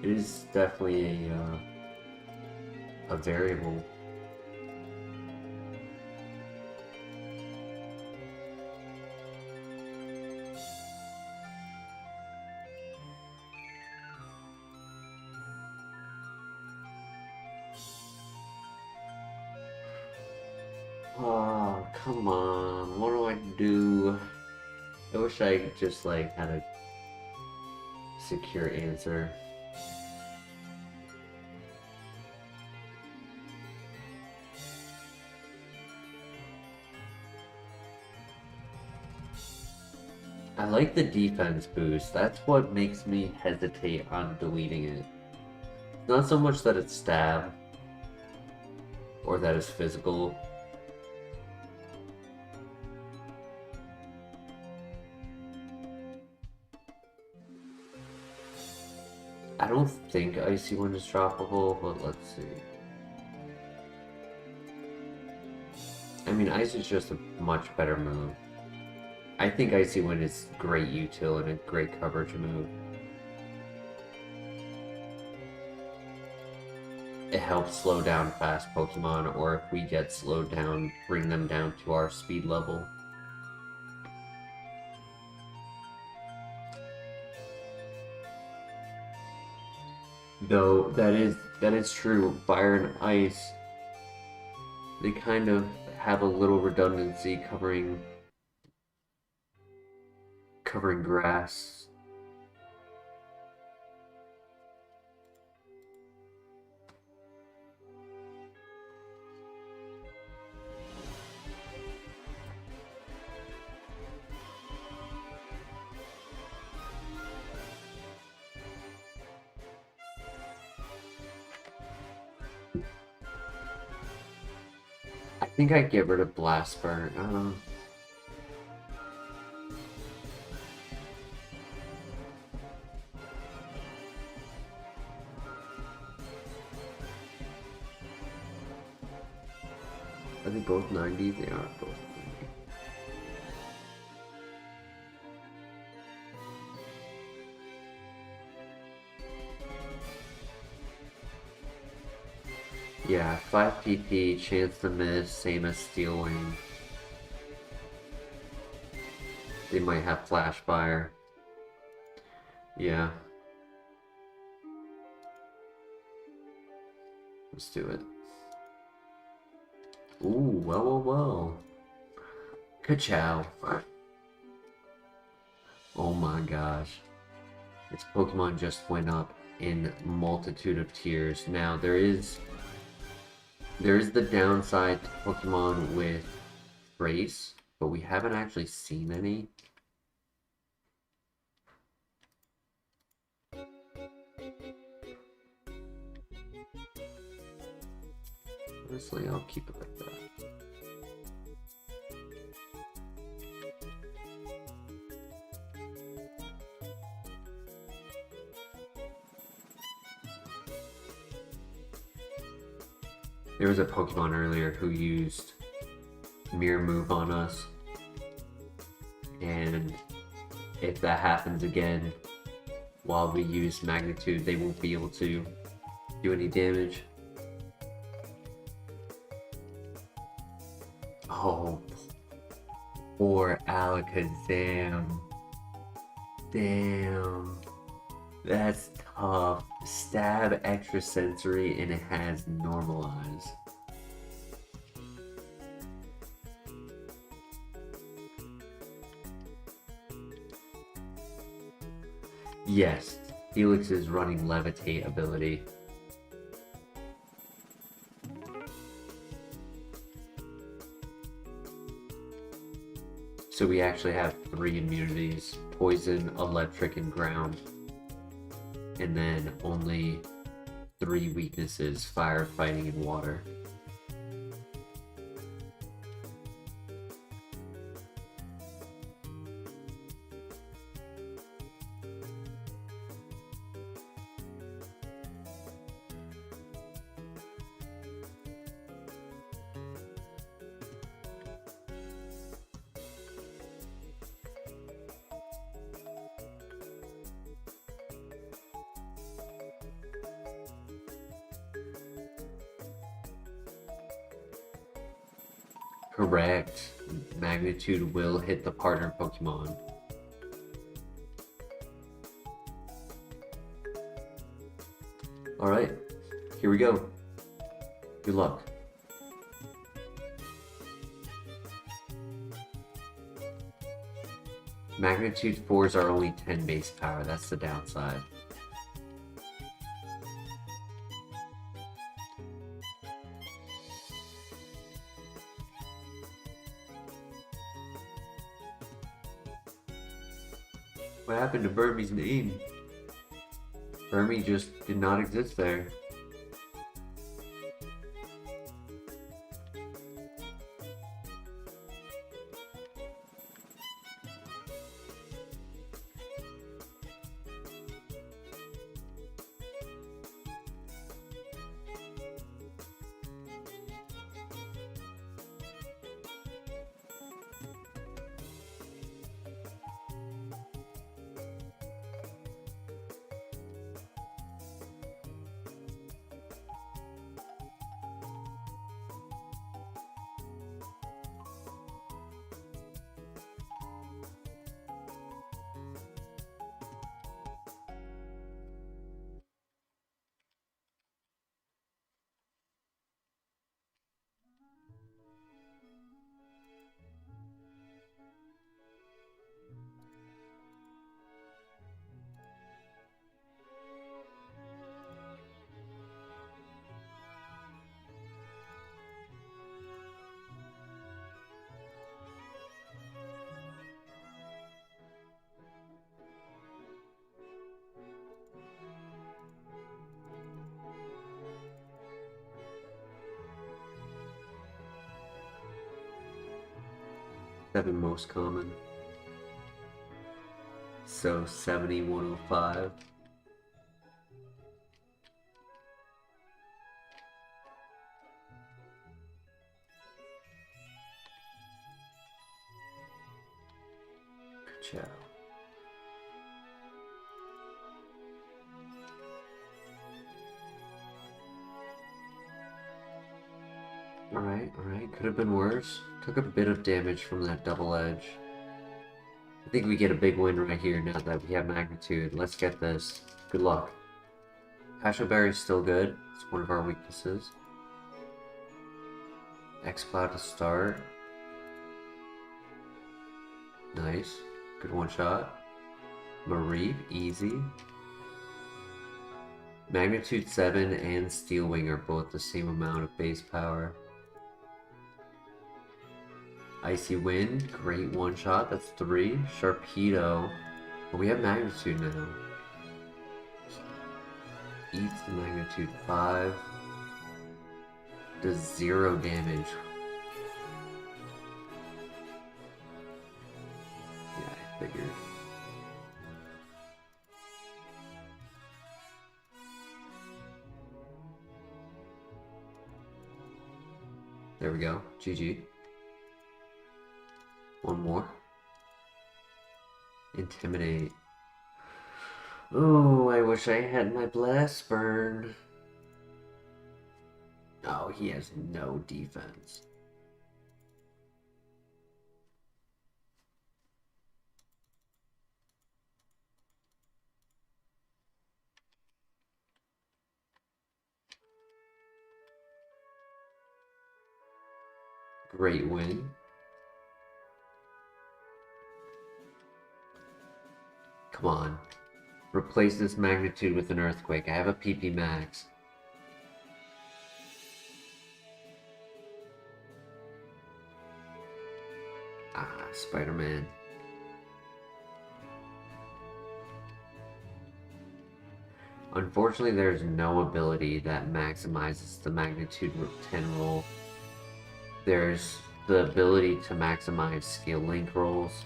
it is definitely a variable. Oh, come on. What do I do? I wish I just like had a secure answer. I like the defense boost. That's what makes me hesitate on deleting it. It's not so much that it's stab or that it's physical. I don't think Icy Wind is droppable, but let's see. I mean, Ice is just a much better move. I think Icy Wind is great util and a great coverage move. It helps slow down fast Pokemon, or if we get slowed down, bring them down to our speed level. Though that is true. Fire and Ice, they kind of have a little redundancy covering grass. think I'd get rid of Blast Burn. Are they both 90? They are both 90. Yeah, 5 PP, chance to miss, same as Steel Wing. They might have Flash Fire. Yeah. Let's do it. Ooh, well. Ka-chow. Oh my gosh. Its Pokemon just went up in multitude of tiers. Now, there is the downside to Pokemon with Trace, but we haven't actually seen any. Honestly, I'll keep it like that. There was a Pokemon earlier who used Mirror Move on us, and if that happens again while we use Magnitude, they won't be able to do any damage. Oh, poor Alakazam. Damn. That's tough. Stab extrasensory and it has normalize. Yes, Felix is running Levitate ability. So we actually have 3 immunities: poison, electric, and ground. And then only 3 weaknesses: fire, fighting, and water. Correct. Magnitude will hit the partner Pokemon. Alright, here we go. Good luck. Magnitude 4s are only 10 base power, that's the downside. What happened to Burmese name? Burmese just did not exist there. 97 most common. So 70, 105. Good job. Alright, could have been worse. Took a bit of damage from that double edge. I think we get a big win right here now that we have magnitude. Let's get this. Good luck. Passion Berry is still good. It's one of our weaknesses. X-Cloud to start. Nice. Good one shot. Mareep, easy. Magnitude 7 and Steel Wing are both the same amount of base power. Icy Wind, great one shot, that's 3. Sharpedo, but we have magnitude now. Eats the magnitude 5. Does 0 damage. Yeah, I figured. There we go. GG. One more. Intimidate. Oh, I wish I had my blast burn. Oh, he has no defense. Great win. Come on. Replace this magnitude with an earthquake. I have a PP max. Ah, Spider-Man. Unfortunately, there's no ability that maximizes the magnitude 10 roll. There's the ability to maximize skill link rolls.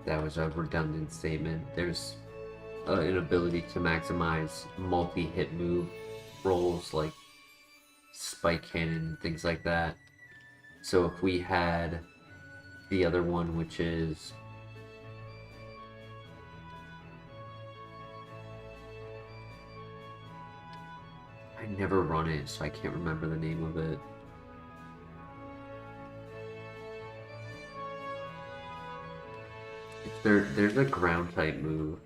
That was a redundant statement. There's an ability to maximize multi-hit move rolls like spike cannon, things like that. So if we had the other one, which is I never run it, so I can't remember the name of it. There's a ground type move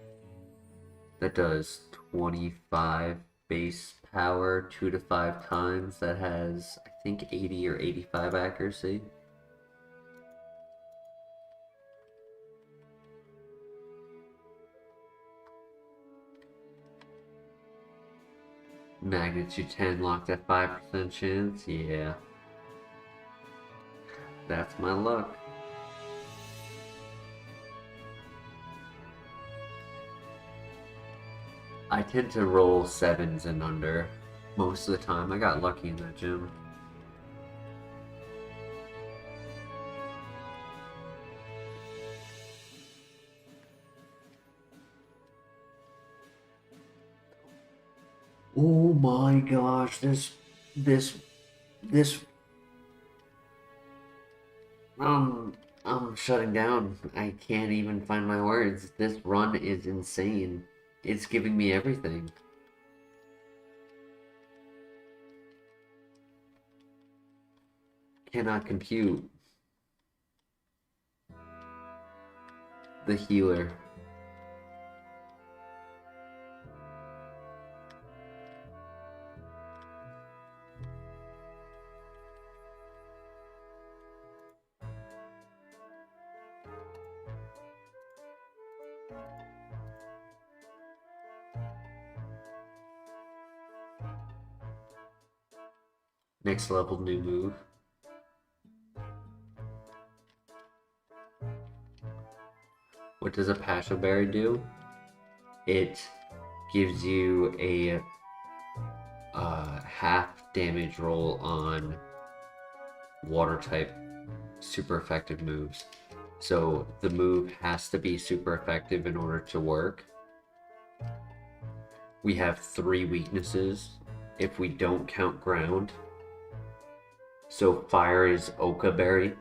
that does 25 base power 2 to 5 times that has, I think, 80 or 85 accuracy. Magnitude 10 locked at 5% chance? Yeah. That's my luck. I tend to roll 7s and under most of the time. I got lucky in that gym. Oh my gosh, this I'm shutting down. I can't even find my words. This run is insane. It's giving me everything. Cannot compute. The healer. Next level new move. What does a Passion Berry do? It gives you a half damage roll on water type super effective moves. So the move has to be super effective in order to work. We have 3 weaknesses if we don't count ground. So fire is Oka Berry,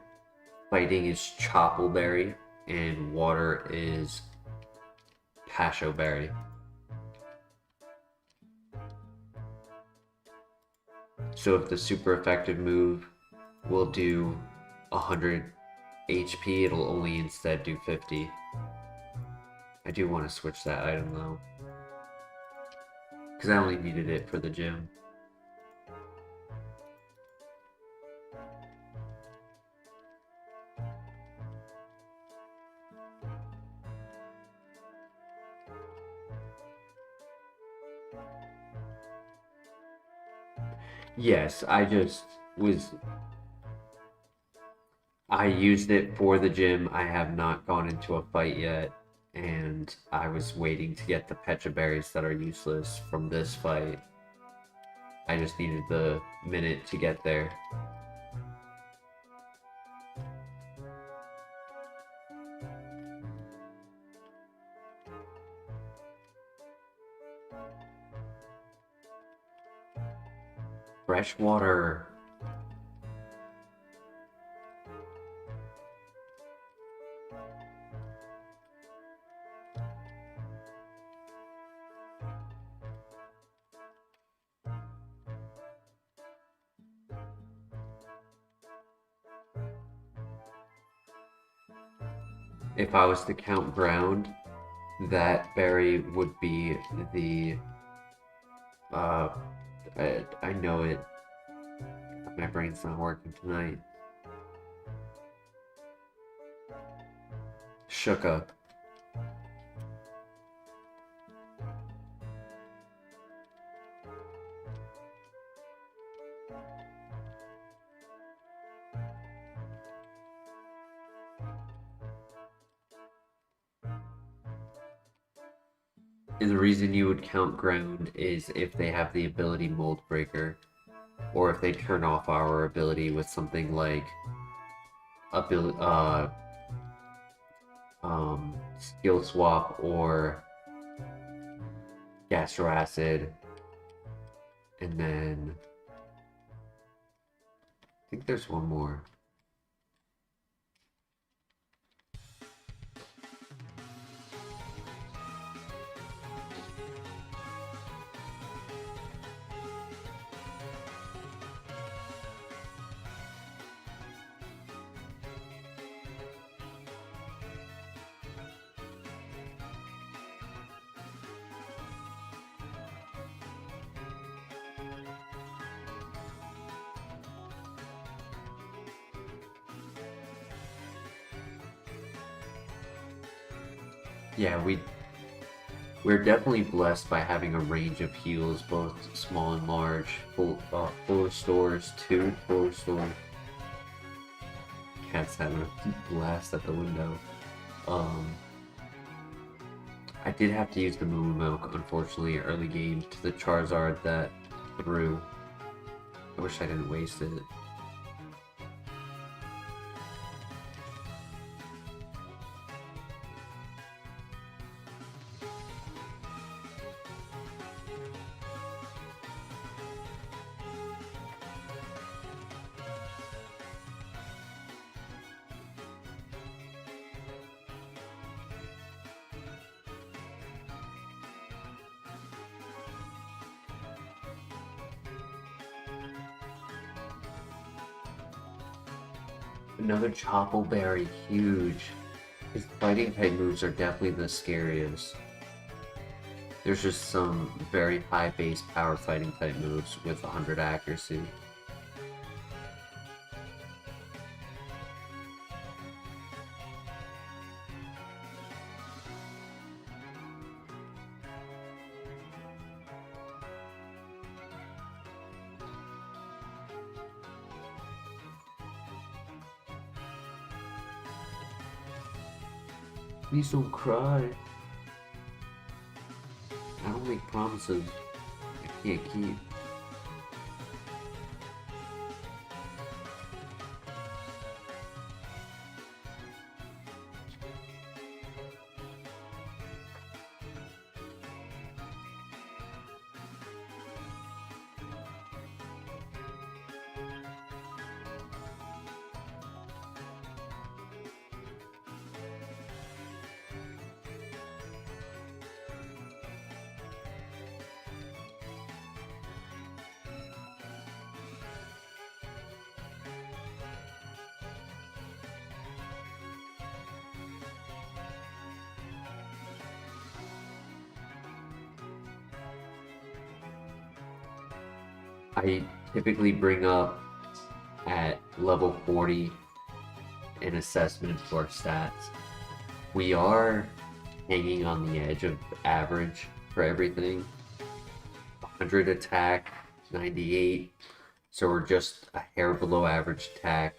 fighting is Chopple Berry, and water is Pasho Berry. So if the super effective move will do 100 HP, it'll only instead do 50. I do want to switch that item though, because I only needed it for the gym. Yes, I used it for the gym. I have not gone into a fight yet, and I was waiting to get the Pecha berries that are useless from this fight. I just needed the minute to get there. Freshwater. If I was to count ground, that berry would be the I know it. My brain's not working tonight. Shuka. And the reason you would count ground is if they have the ability Mold Breaker, or if they turn off our ability with something like skill swap or Gastro Acid, and then I think there's one more. Yeah, we're definitely blessed by having a range of heals, both small and large. Full restores, 2 full restores. Cat's having a blast at the window. I did have to use the Moo Milk, unfortunately, early game to the Charizard that threw. I wish I didn't waste it. Another Chopple Berry, huge. His fighting type moves are definitely the scariest. There's just some very high base power fighting type moves with 100 accuracy. Please don't cry. I don't make promises I can't keep. I typically bring up at level 40 an assessment for stats. We are hanging on the edge of average for everything. 100 attack, 98, so we're just a hair below average attack,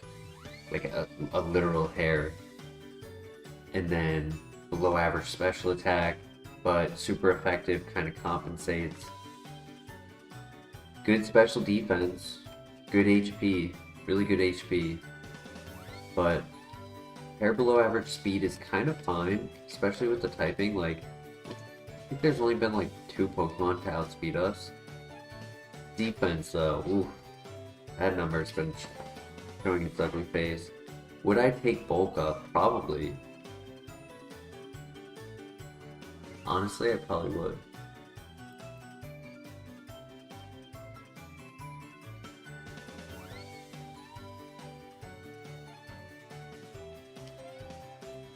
like a literal hair. And then below average special attack, but super effective, kind of compensates. Good special defense, good HP, really good HP, but hair below average speed is kind of fine, especially with the typing. Like, I think there's only been like 2 Pokemon to outspeed us. Defense though, oof, that number's been showing its ugly face. Would I take bulk up? Probably. Honestly, I probably would.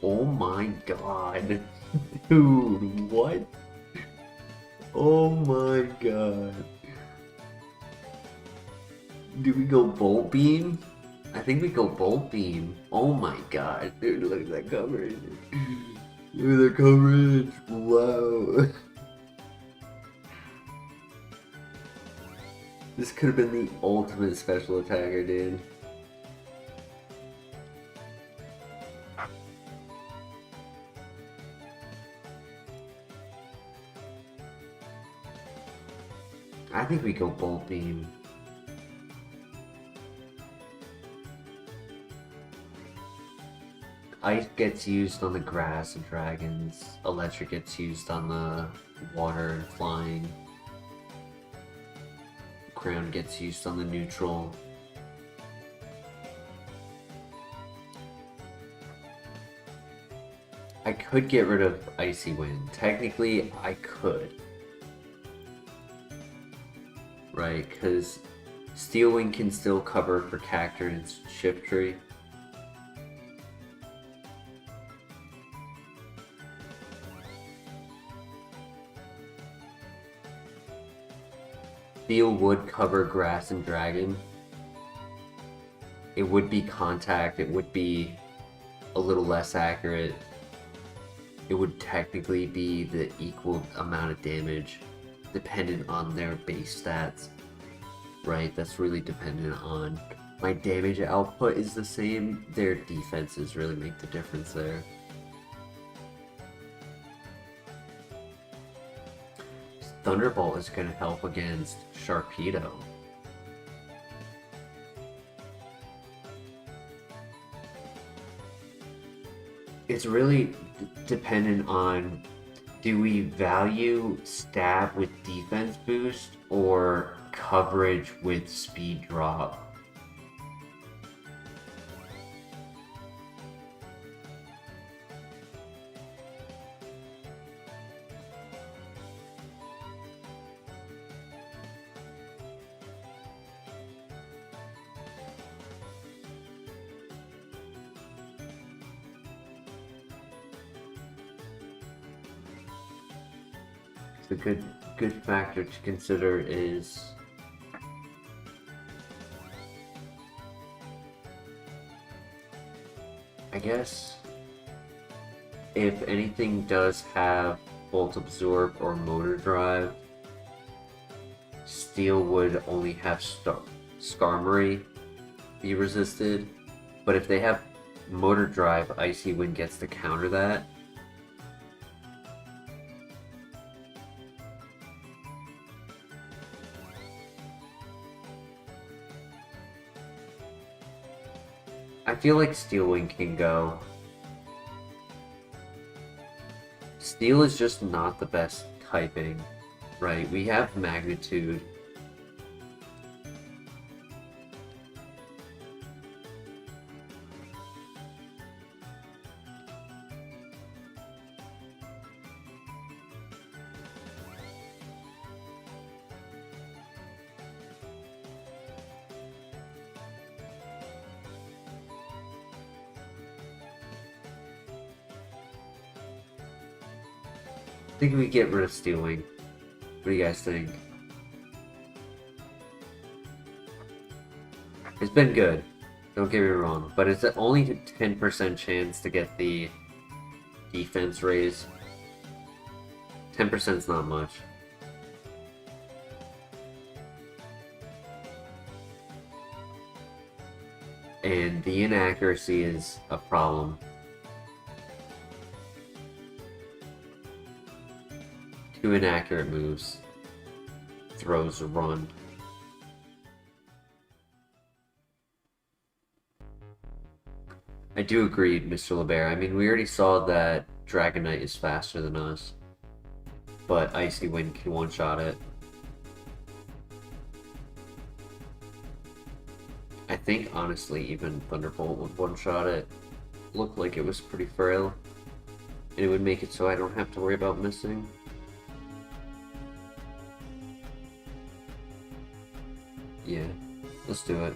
Oh my god. Dude, what? Oh my god. Do we go Bolt Beam? I think we go Bolt Beam. Oh my god. Dude, look at that coverage. Look at the coverage. Wow. This could have been the ultimate special attacker, dude. I think we go Bolt Beam. Ice gets used on the grass and dragons. Electric gets used on the water and flying. Ground gets used on the neutral. I could get rid of Icy Wind. Technically, I could. Right, because Steel Wing can still cover for Cacturne and Shiftry. Steel would cover Grass and Dragon. It would be contact, it would be a little less accurate. It would technically be the equal amount of damage, dependent on their base stats. Right, that's really dependent on my damage output is the same, their defenses really make the difference there. Thunderbolt is going to help against Sharpedo. It's really dependent on, do we value stab with defense boost or coverage with speed drop? The good factor to consider is I guess if anything does have Bolt Absorb or Motor Drive, Steel would only have Skarmory be resisted, but if they have Motor Drive, Icy Wind gets to counter that. I feel like Steel Wing can go. Steel is just not the best typing, right? We have Magnitude. I think we get rid of Steel Wing. What do you guys think? It's been good. Don't get me wrong, but it's only a 10% chance to get the defense raise. 10% is not much. And the inaccuracy is a problem. Two inaccurate moves. Throws a run. I do agree, Mr. LeBear. I mean, we already saw that Dragonite is faster than us. But Icy Wind can one-shot it. I think, honestly, even Thunderbolt would one-shot it. Looked like it was pretty frail. And it would make it so I don't have to worry about missing. Yeah, let's do it.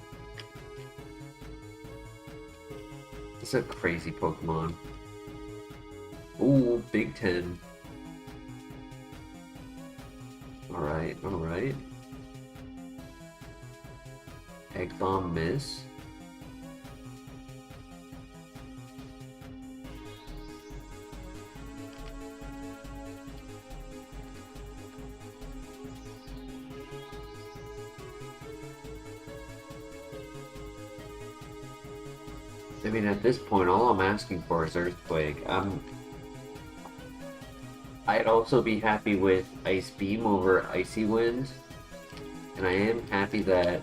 It's a crazy Pokemon. Ooh, Big 10. Alright, alright. Egg Bomb miss. I mean, at this point, all I'm asking for is Earthquake. I'd also be happy with Ice Beam over Icy Wind. And I am happy that,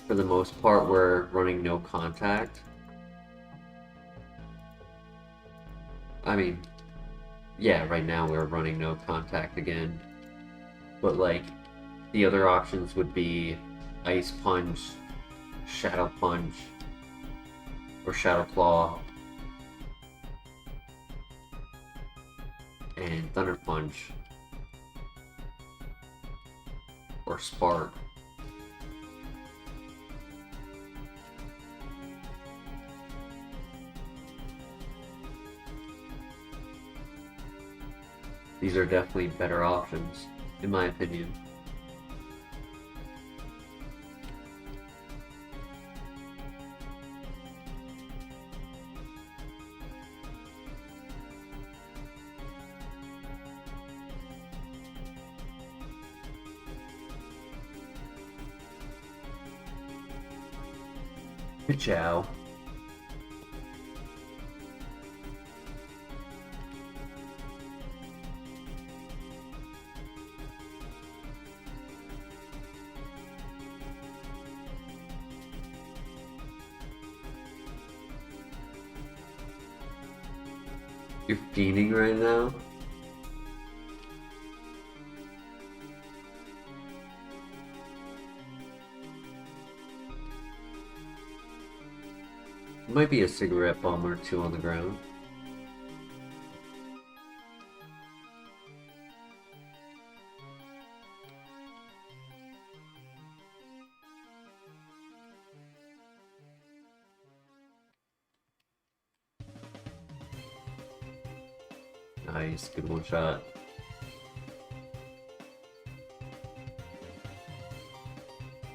for the most part, we're running no contact. I mean, yeah, right now we're running no contact again. But, like, the other options would be Ice Punch, Shadow Punch, or Shadow Claw, and Thunder Punch, or Spark. These are definitely better options, in my opinion. Ciao. You're fiending right now? Might be a cigarette bum or two on the ground. Nice, good one shot.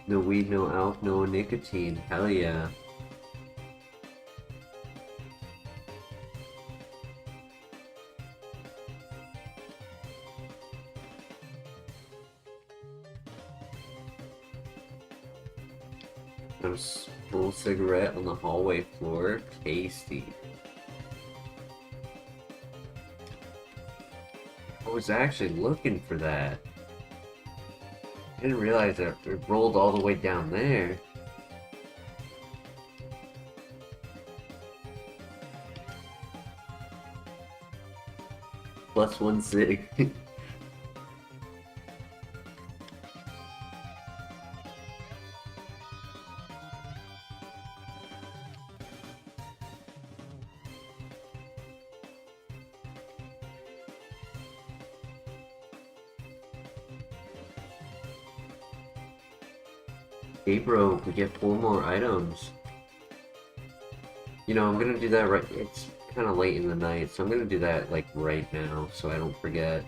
No weed, no alk, no nicotine. Hell yeah. A full cigarette on the hallway floor. Tasty. I was actually looking for that. I didn't realize that it rolled all the way down there. Plus one cig. Hey bro, we get 4 more items. You know, I'm gonna do that right. It's kind of late in the night, so I'm gonna do that like right now so I don't forget.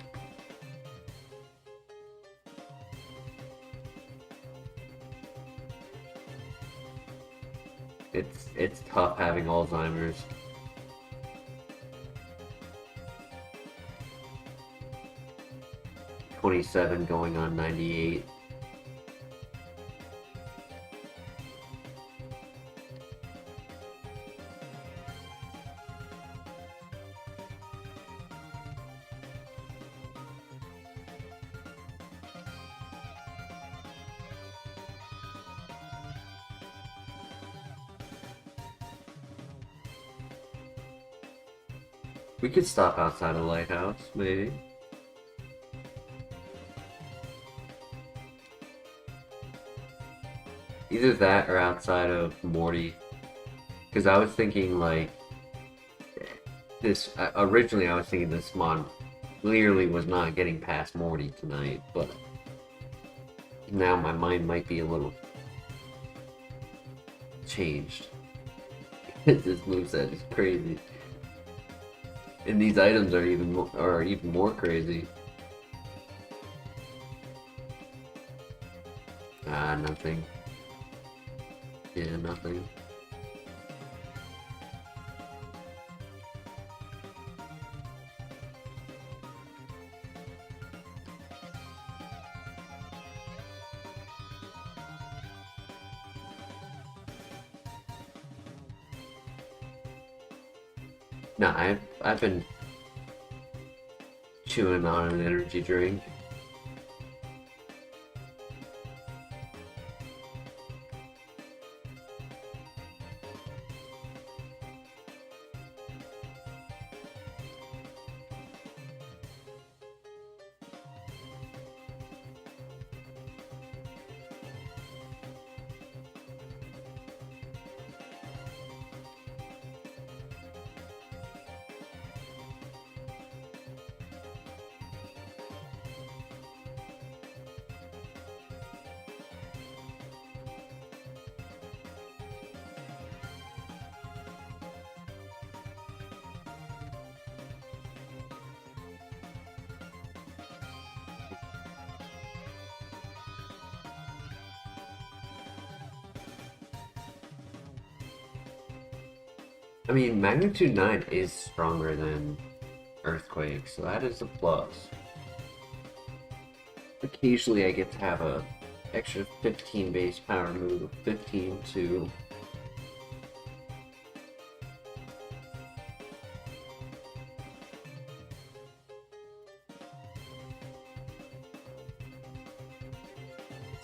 It's tough having Alzheimer's. $27 going on $98. We could stop outside the lighthouse, maybe. Either that or outside of Morty. Because I was thinking, like, this. Originally, I was thinking this mod clearly was not getting past Morty tonight, but now my mind might be a little changed. This moveset is crazy. And these items are even more crazy. Ah, nothing. Yeah, nothing. No, I've been chewing on an energy drink. I mean, Magnitude 9 is stronger than Earthquake, so that is a plus. Occasionally I get to have a extra 15 base power move, 15 to...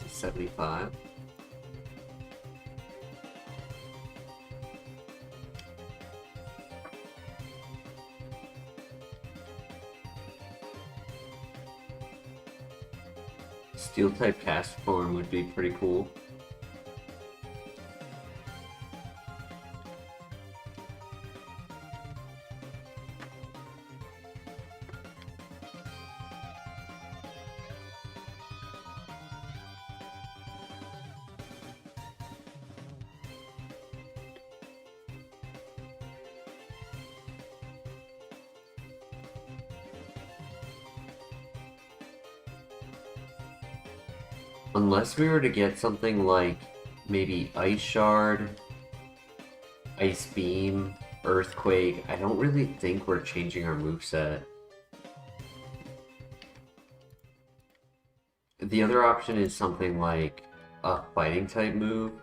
It's a 75. Steel type cast form would be pretty cool. Unless we were to get something like maybe Ice Shard, Ice Beam, Earthquake, I don't really think we're changing our moveset. The other option is something like a fighting type move.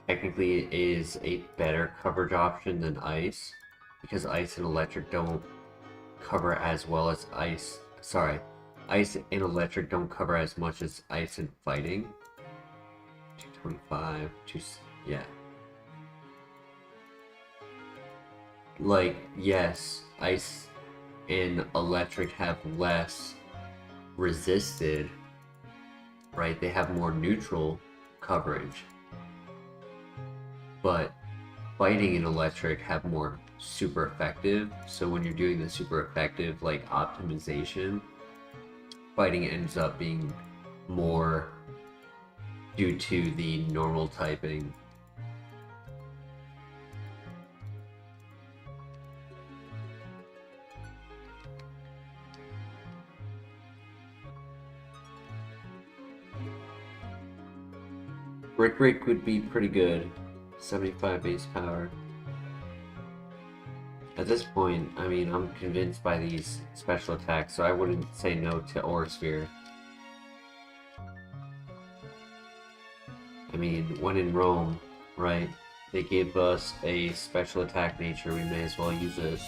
Technically it is a better coverage option than Ice, because Ice and Electric don't cover as well as Ice. Sorry. Ice and Electric don't cover as much as Ice and Fighting. 225, yeah. Like, yes, Ice and Electric have less resisted, right? They have more neutral coverage. But Fighting and Electric have more super effective, so when you're doing the super effective, like, optimization, Fighting ends up being more due to the normal typing. Brick Break would be pretty good. 75 base power. At this point, I mean, I'm convinced by these special attacks, so I wouldn't say no to Aura Sphere. I mean, when in Rome, right? They gave us a special attack nature, we may as well use it.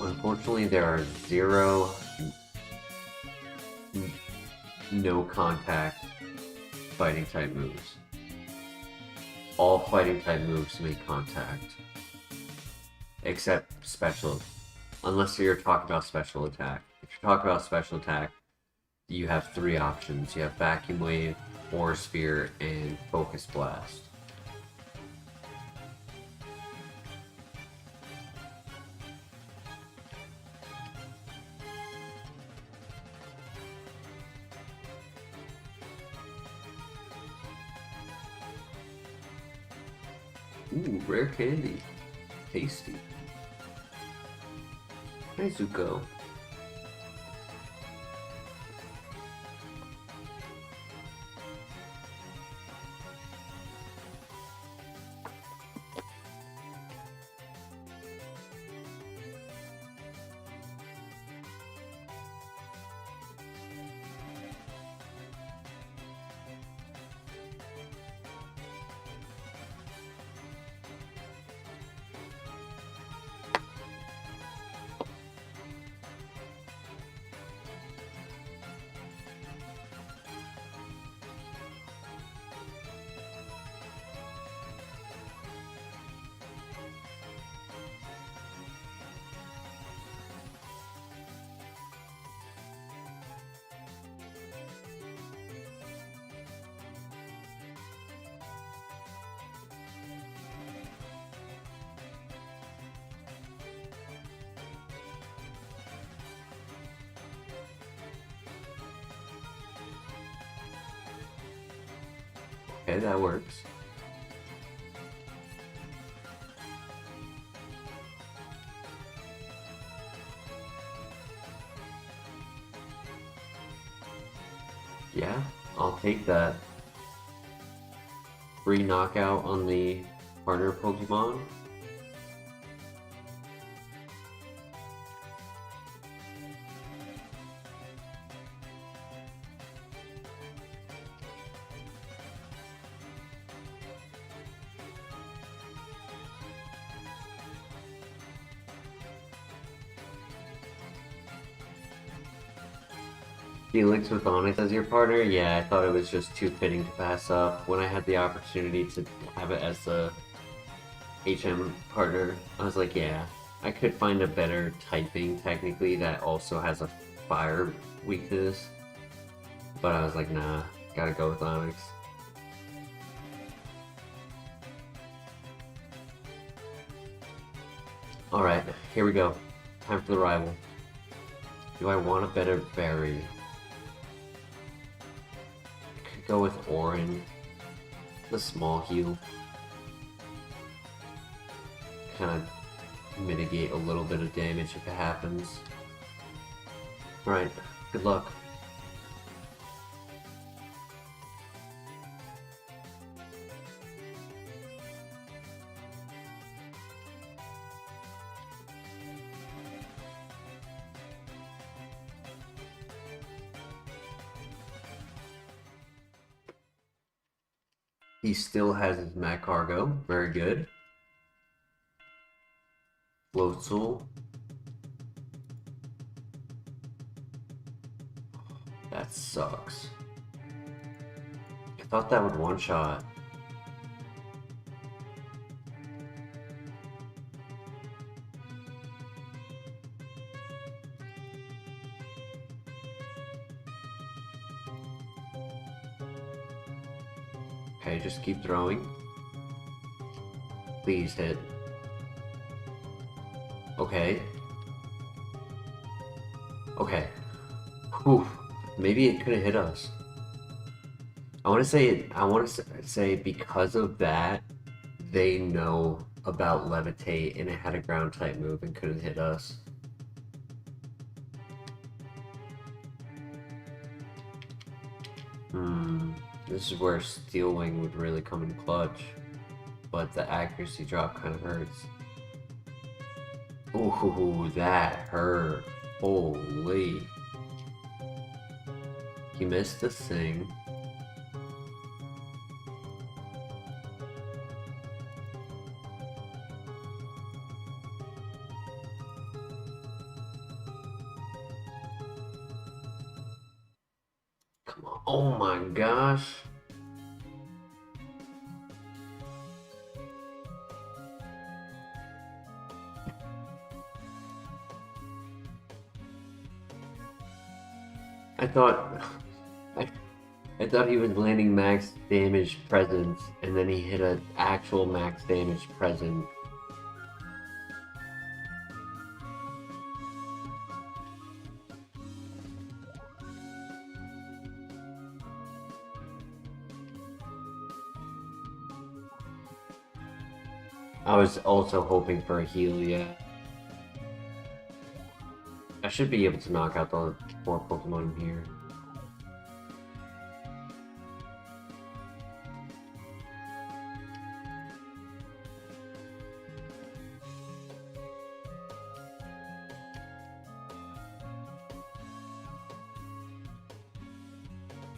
Unfortunately, there are 0 no contact fighting type moves. All fighting type moves make contact. Except special. Unless you're talking about special attack. If you're talking about special attack, you have 3 options. You have Vacuum Wave, Aura Sphere, and Focus Blast. Ooh, rare candy. Tasty. Hey, Zuko. Okay, that works. Yeah, I'll take that. Free knockout on the partner Pokemon. Felix with Onyx as your partner? Yeah, I thought it was just too fitting to pass up. When I had the opportunity to have it as the HM partner, I was like, yeah, I could find a better typing technically that also has a fire weakness. But I was like, nah, gotta go with Onyx. Alright, here we go. Time for the rival. Do I want a better berry? Go with Orin, the small heal. Kind of mitigate a little bit of damage if it happens. Alright, good luck. He still has his Mac Cargo. Very good. Floatzel. That sucks. I thought that would one-shot. Okay, just keep throwing. Please hit. Okay. Okay. Whew. Maybe it could have hit us. I want to say because of that, they know about Levitate and it had a ground type move and couldn't hit us. This is where Steel Wing would really come in clutch, but the accuracy drop kind of hurts. Ooh, that hurt. Holy. He missed the thing. Come on. Oh my gosh. I thought he was landing max damage presence, and then he hit an actual max damage present. I was also hoping for a heal, yeah. I should be able to knock out the 4 Pokemon here.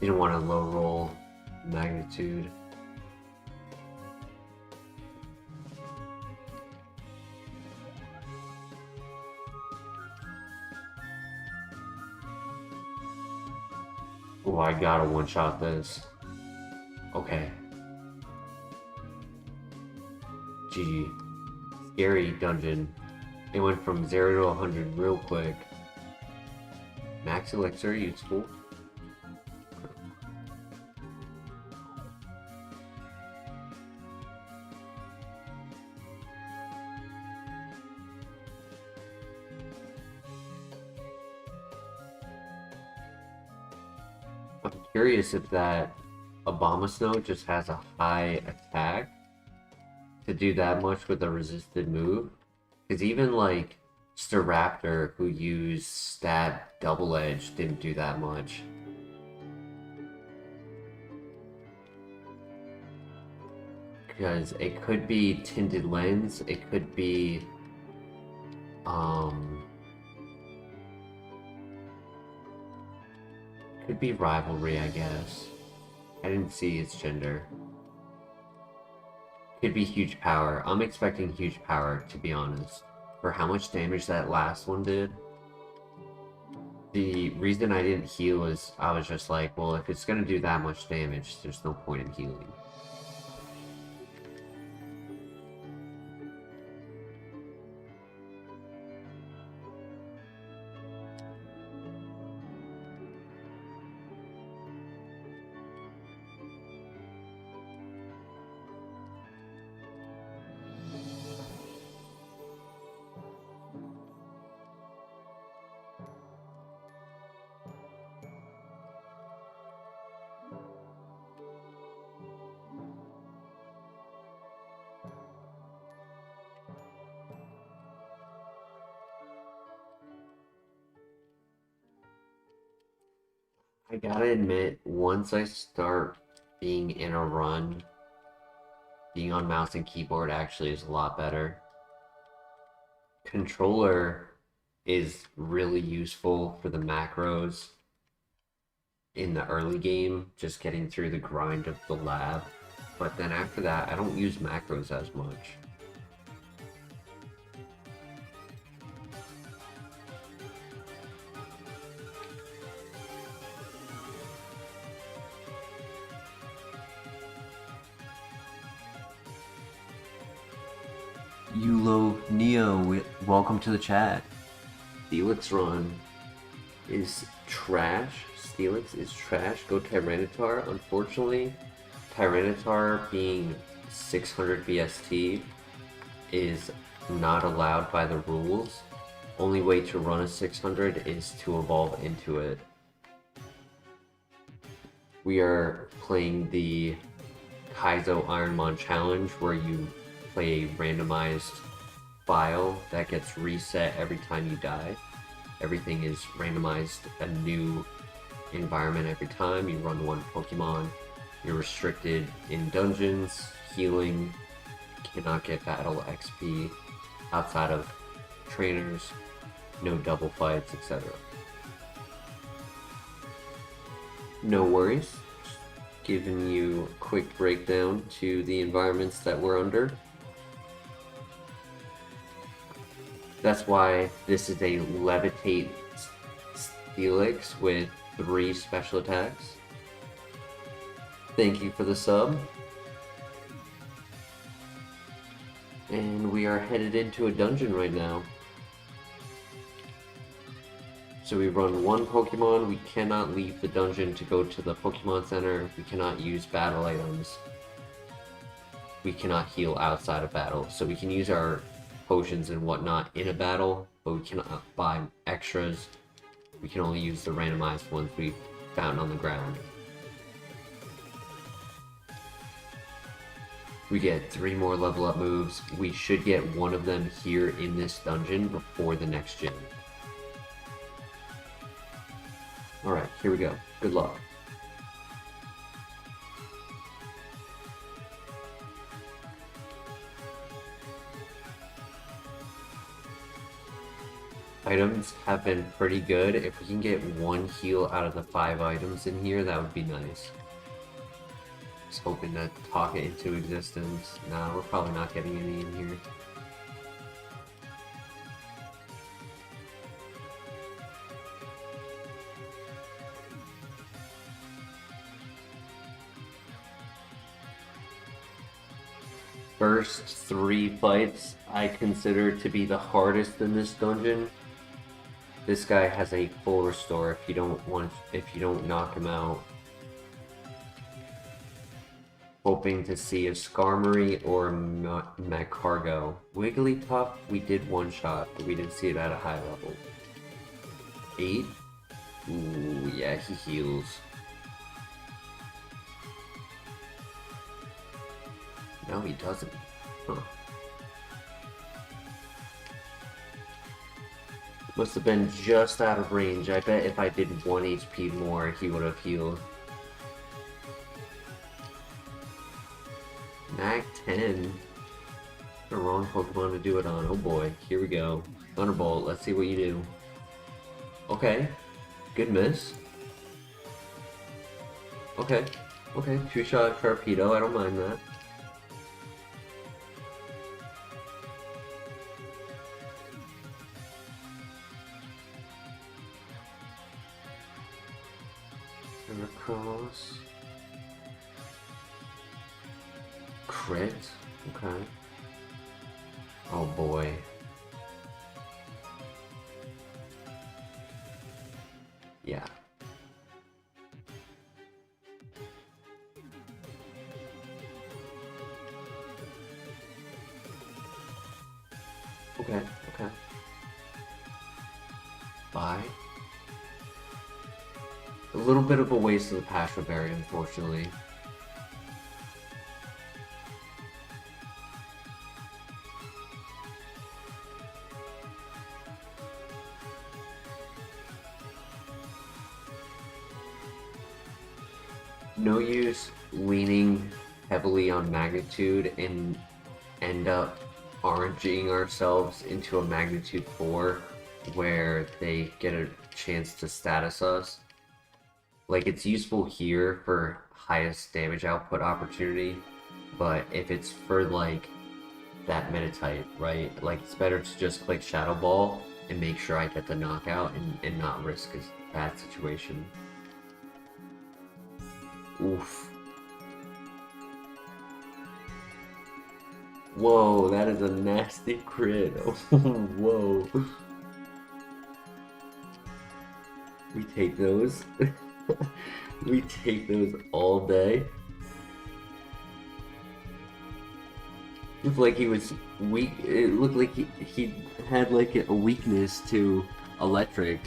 Didn't want to low roll magnitude. Oh, I gotta one-shot this. Okay. GG. Scary dungeon. It went from 0 to 100 real quick. Max Elixir, useful. I'm curious if that Abomasnow just has a high attack to do that much with a resisted move. Because even like Staraptor, who used Stab Double Edge, didn't do that much. Because it could be Tinted Lens, it could be could be Rivalry, I guess. I didn't see its gender. Could be Huge Power. I'm expecting Huge Power, to be honest. For how much damage that last one did. The reason I didn't heal is I was just like, well, if it's gonna do that much damage, there's no point in healing. I gotta admit, once I start being in a run, being on mouse and keyboard actually is a lot better. Controller is really useful for the macros in the early game, just getting through the grind of the lab. But then after that, I don't use macros as much. Yulo Neo, welcome to the chat. Steelix run is trash. Steelix is trash. Go Tyranitar. Unfortunately, Tyranitar being 600 BST is not allowed by the rules. Only way to run a 600 is to evolve into it. We are playing the Kaizo Ironmon challenge where you play a randomized file that gets reset every time you die. Everything is randomized a new environment every time. You run one Pokemon. You're restricted in dungeons, healing, cannot get battle XP outside of trainers, no double fights, etc. No worries. Giving you a quick breakdown to the environments that we're under. That's why this is a Levitate Steelix with 3 special attacks. Thank you for the sub. And we are headed into a dungeon right now. So we run one Pokemon, we cannot leave the dungeon to go to the Pokemon Center, we cannot use battle items, we cannot heal outside of battle. So we can use our potions and whatnot in a battle, but we cannot buy extras. We can only use the randomized ones we found on the ground. We get 3 more level up moves. We should get one of them here in this dungeon before the next gym. Alright, here we go. Good luck. Items have been pretty good. If we can get 1 heal out of the 5 items in here, that would be nice. Just hoping to talk it into existence. Nah, we're probably not getting any in here. First 3 fights I consider to be the hardest in this dungeon. This guy has a full restore if you don't knock him out. Hoping to see a Skarmory or Magcargo. Wigglytuff, we did one shot, but we didn't see it at a high level. 8? Ooh, yeah, he heals. No, he doesn't. Huh. Must have been just out of range. I bet if I did 1 HP more, he would have healed. Mag 10. The wrong Pokemon to do it on. Oh boy, here we go. Thunderbolt, let's see what you do. Okay, good miss. Okay, 2-shot Torpedo, I don't mind that. And across. Crit? Okay. Oh boy. Yeah. Okay. Bye. A little bit of a waste of the Passion Berry, unfortunately. No use leaning heavily on magnitude and end up RNGing ourselves into a magnitude 4 where they get a chance to status us. Like, it's useful here for highest damage output opportunity, but if it's for like that meta type, right? Like, it's better to just click Shadow Ball and make sure I get the knockout and not risk a bad situation. Oof. Whoa, that is a nasty crit. Whoa. We take those. We take those all day. Looked like he was weak. It looked like he had like a weakness to electric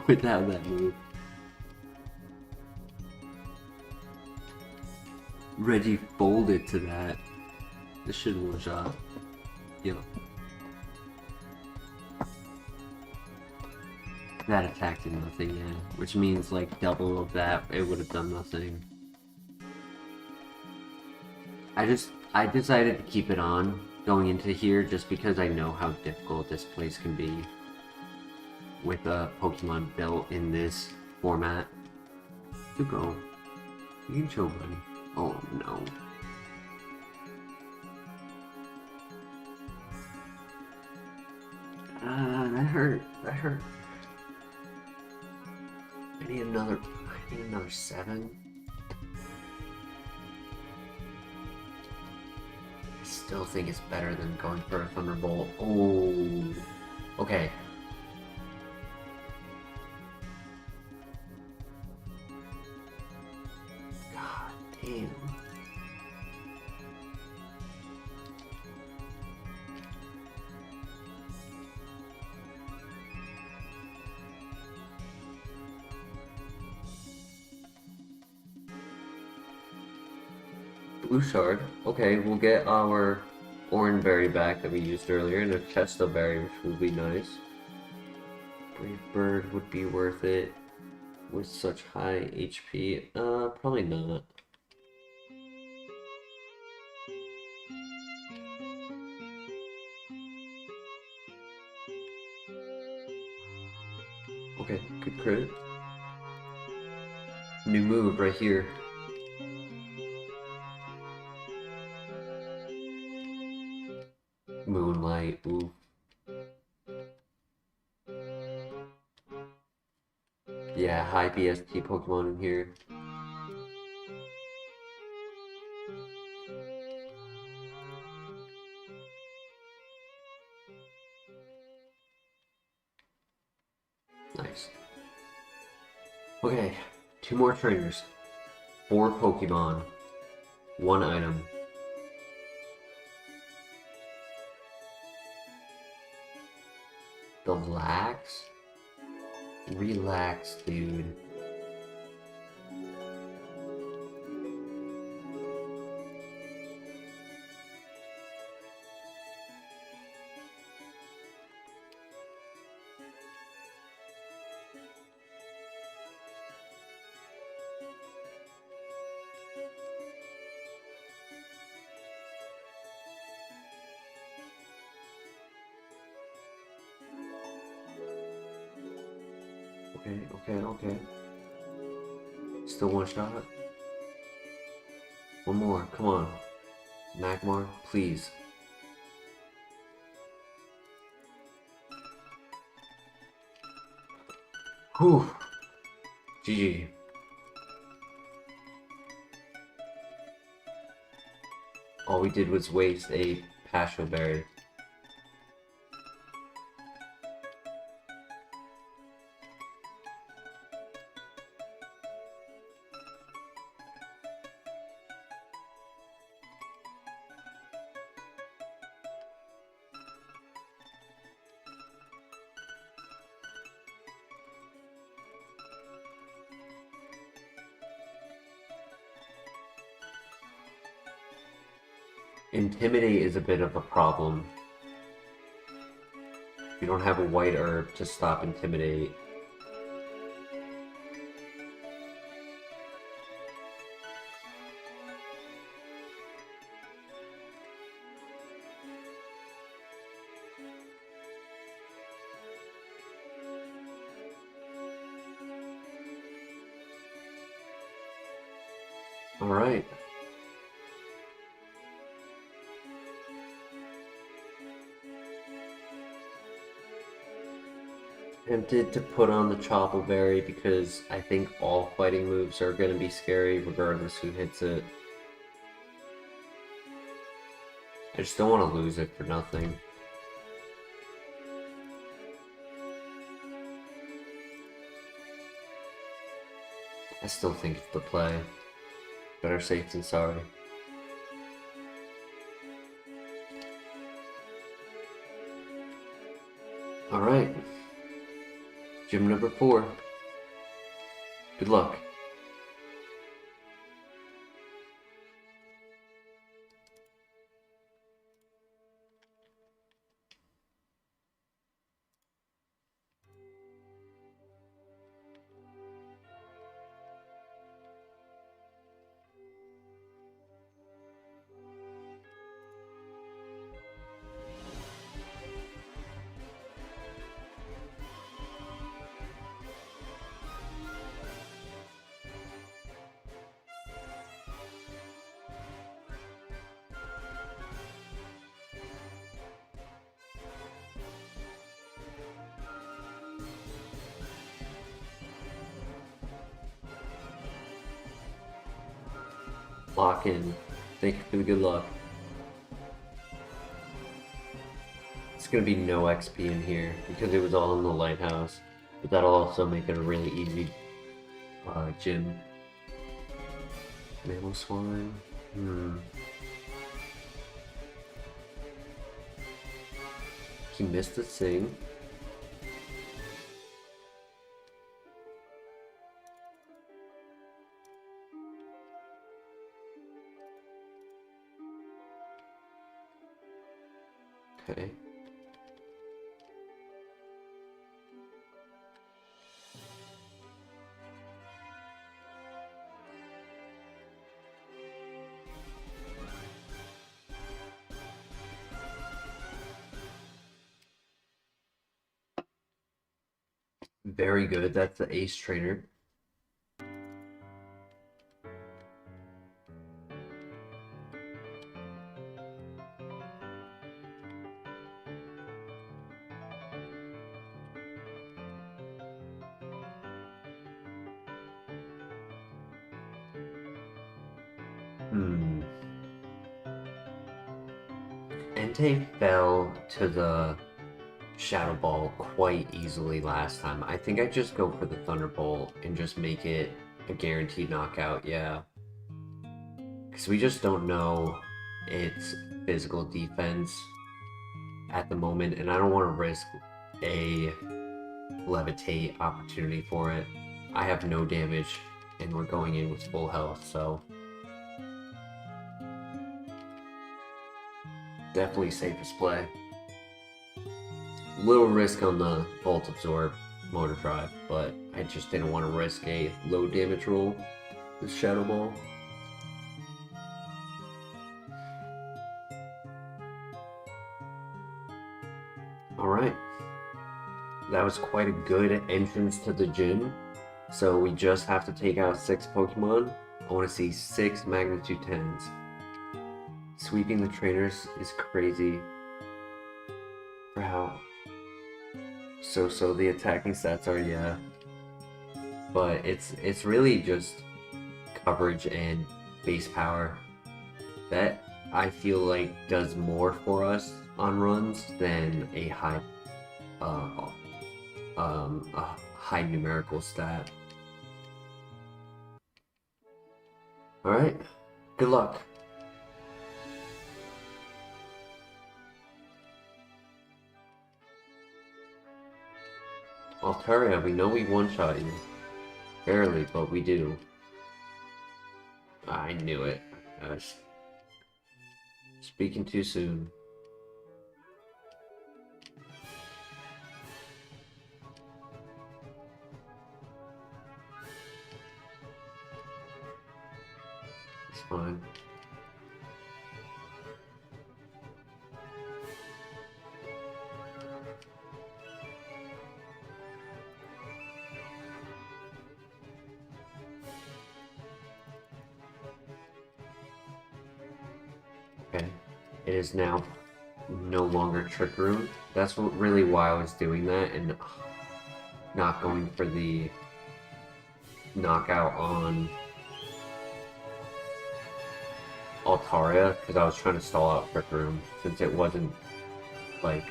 without that move. Reggie folded to that. This should one shot. Yep. That attack did nothing, yeah. Which means, like, double of that, it would have done nothing. I decided to keep it on going into here just because I know how difficult this place can be with a Pokemon built in this format. You go. You can chill, buddy. Oh, no. That hurt. That hurt. I need another 7. I still think it's better than going for a Thunderbolt. Oh. Okay. God damn. Blue Shard. Okay, we'll get our Orange Berry back that we used earlier, and a Chesto Berry, which would be nice. Brave Bird would be worth it with such high HP. Probably not. Okay, good crit. New move right here. Moonlight, ooh. Yeah, high BST Pokemon in here. Nice. Okay, 2 more trainers. 4 Pokemon. 1 item. The Lax? Relax, dude. Okay. Still 1 shot. 1 more, come on. Magmar, please. Whew. GG. All we did was waste a Passion Berry. Intimidate is a bit of a problem. You don't have a white herb to stop Intimidate. Alright. Tempted to put on the Chople Berry because I think all fighting moves are going to be scary regardless who hits it. I just don't want to lose it for nothing. I still think it's the play. Better safe than sorry. Alright. Gym number 4. Good luck. Lock in. Thank you for the good luck. It's gonna be no XP in here because it was all in the lighthouse. But that'll also make it a really easy gym. Mammal swine. He missed the thing. Okay. Very good. That's the ace trainer. Entei fell to the Shadow Ball quite easily last time. I think I just go for the Thunderbolt and just make it a guaranteed knockout, yeah. Because we just don't know its physical defense at the moment, and I don't want to risk a levitate opportunity for it. I have no damage, and we're going in with full health, so definitely safest play. Little risk on the Volt Absorb Motor Drive, but I just didn't want to risk a low damage roll with Shadow Ball. Alright. That was quite a good entrance to the gym. So we just have to take out 6 Pokemon. I want to see 6 Magnitude 10s. Sweeping the trainers is crazy for how so the attacking stats are, yeah. But it's really just coverage and base power that I feel like does more for us on runs than a high numerical stat. Alright, good luck. Altaria, we know we one-shot you. Barely, but we do. I knew it. I was speaking too soon. It's fine. Okay. It is now no longer Trick Room. That's really why I was doing that and not going for the knockout on Altaria, because I was trying to stall out Trick Room since it wasn't like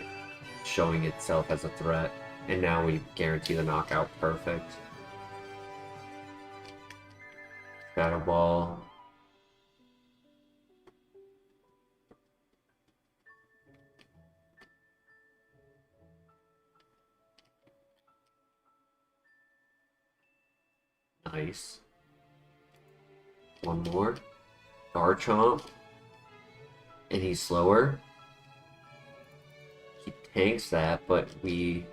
showing itself as a threat, and now we guarantee the knockout. Perfect. Shadow Ball. Nice. One more. Garchomp. And he's slower. He tanks that, but we...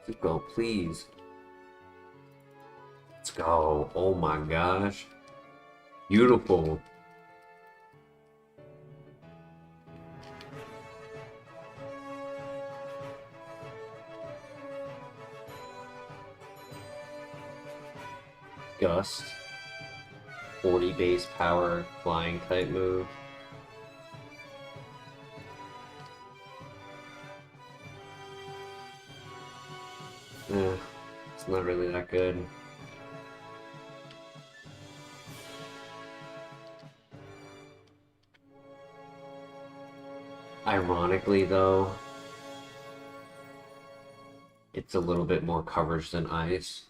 Let's go, please. Let's go. Oh my gosh. Beautiful. Gust. 40 base power, flying type move. It's not really that good. Ironically, though, it's a little bit more coverage than ice.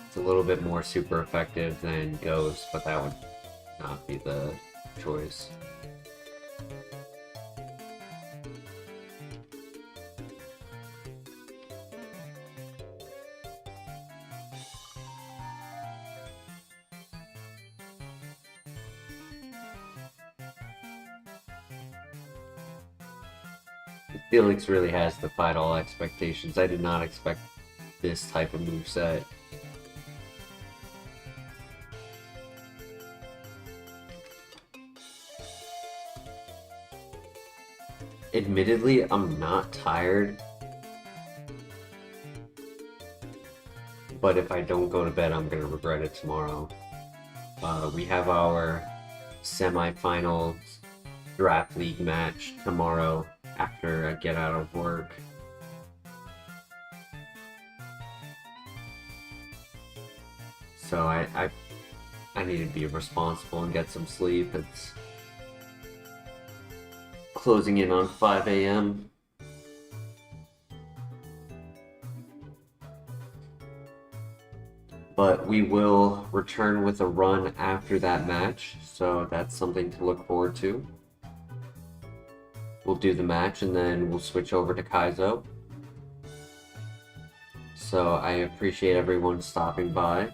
It's a little bit more super effective than Ghost, but that would not be the choice. Felix really has defied all expectations. I did not expect this type of moveset. Admittedly, I'm not tired, but if I don't go to bed, I'm gonna regret it tomorrow. We have our semi-final draft league match tomorrow after I get out of work. So I need to be responsible and get some sleep. It's closing in on 5 a.m. But we will return with a run after that match, so that's something to look forward to. We'll do the match and then we'll switch over to Kaizo. So I appreciate everyone stopping by.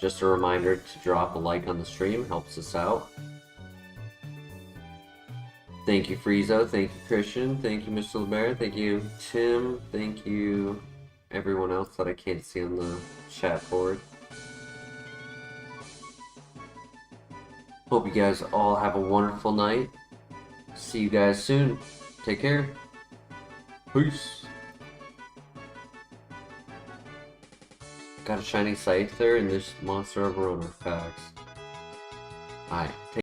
Just a reminder to drop a like on the stream, helps us out. Thank you, Friezo. Thank you, Christian. Thank you, Mr. LeBaron. Thank you, Tim. Thank you, everyone else that I can't see on the chat board. Hope you guys all have a wonderful night. See you guys soon. Take care. Peace. Got a shiny Scyther and this Monster of Verona facts. Alright.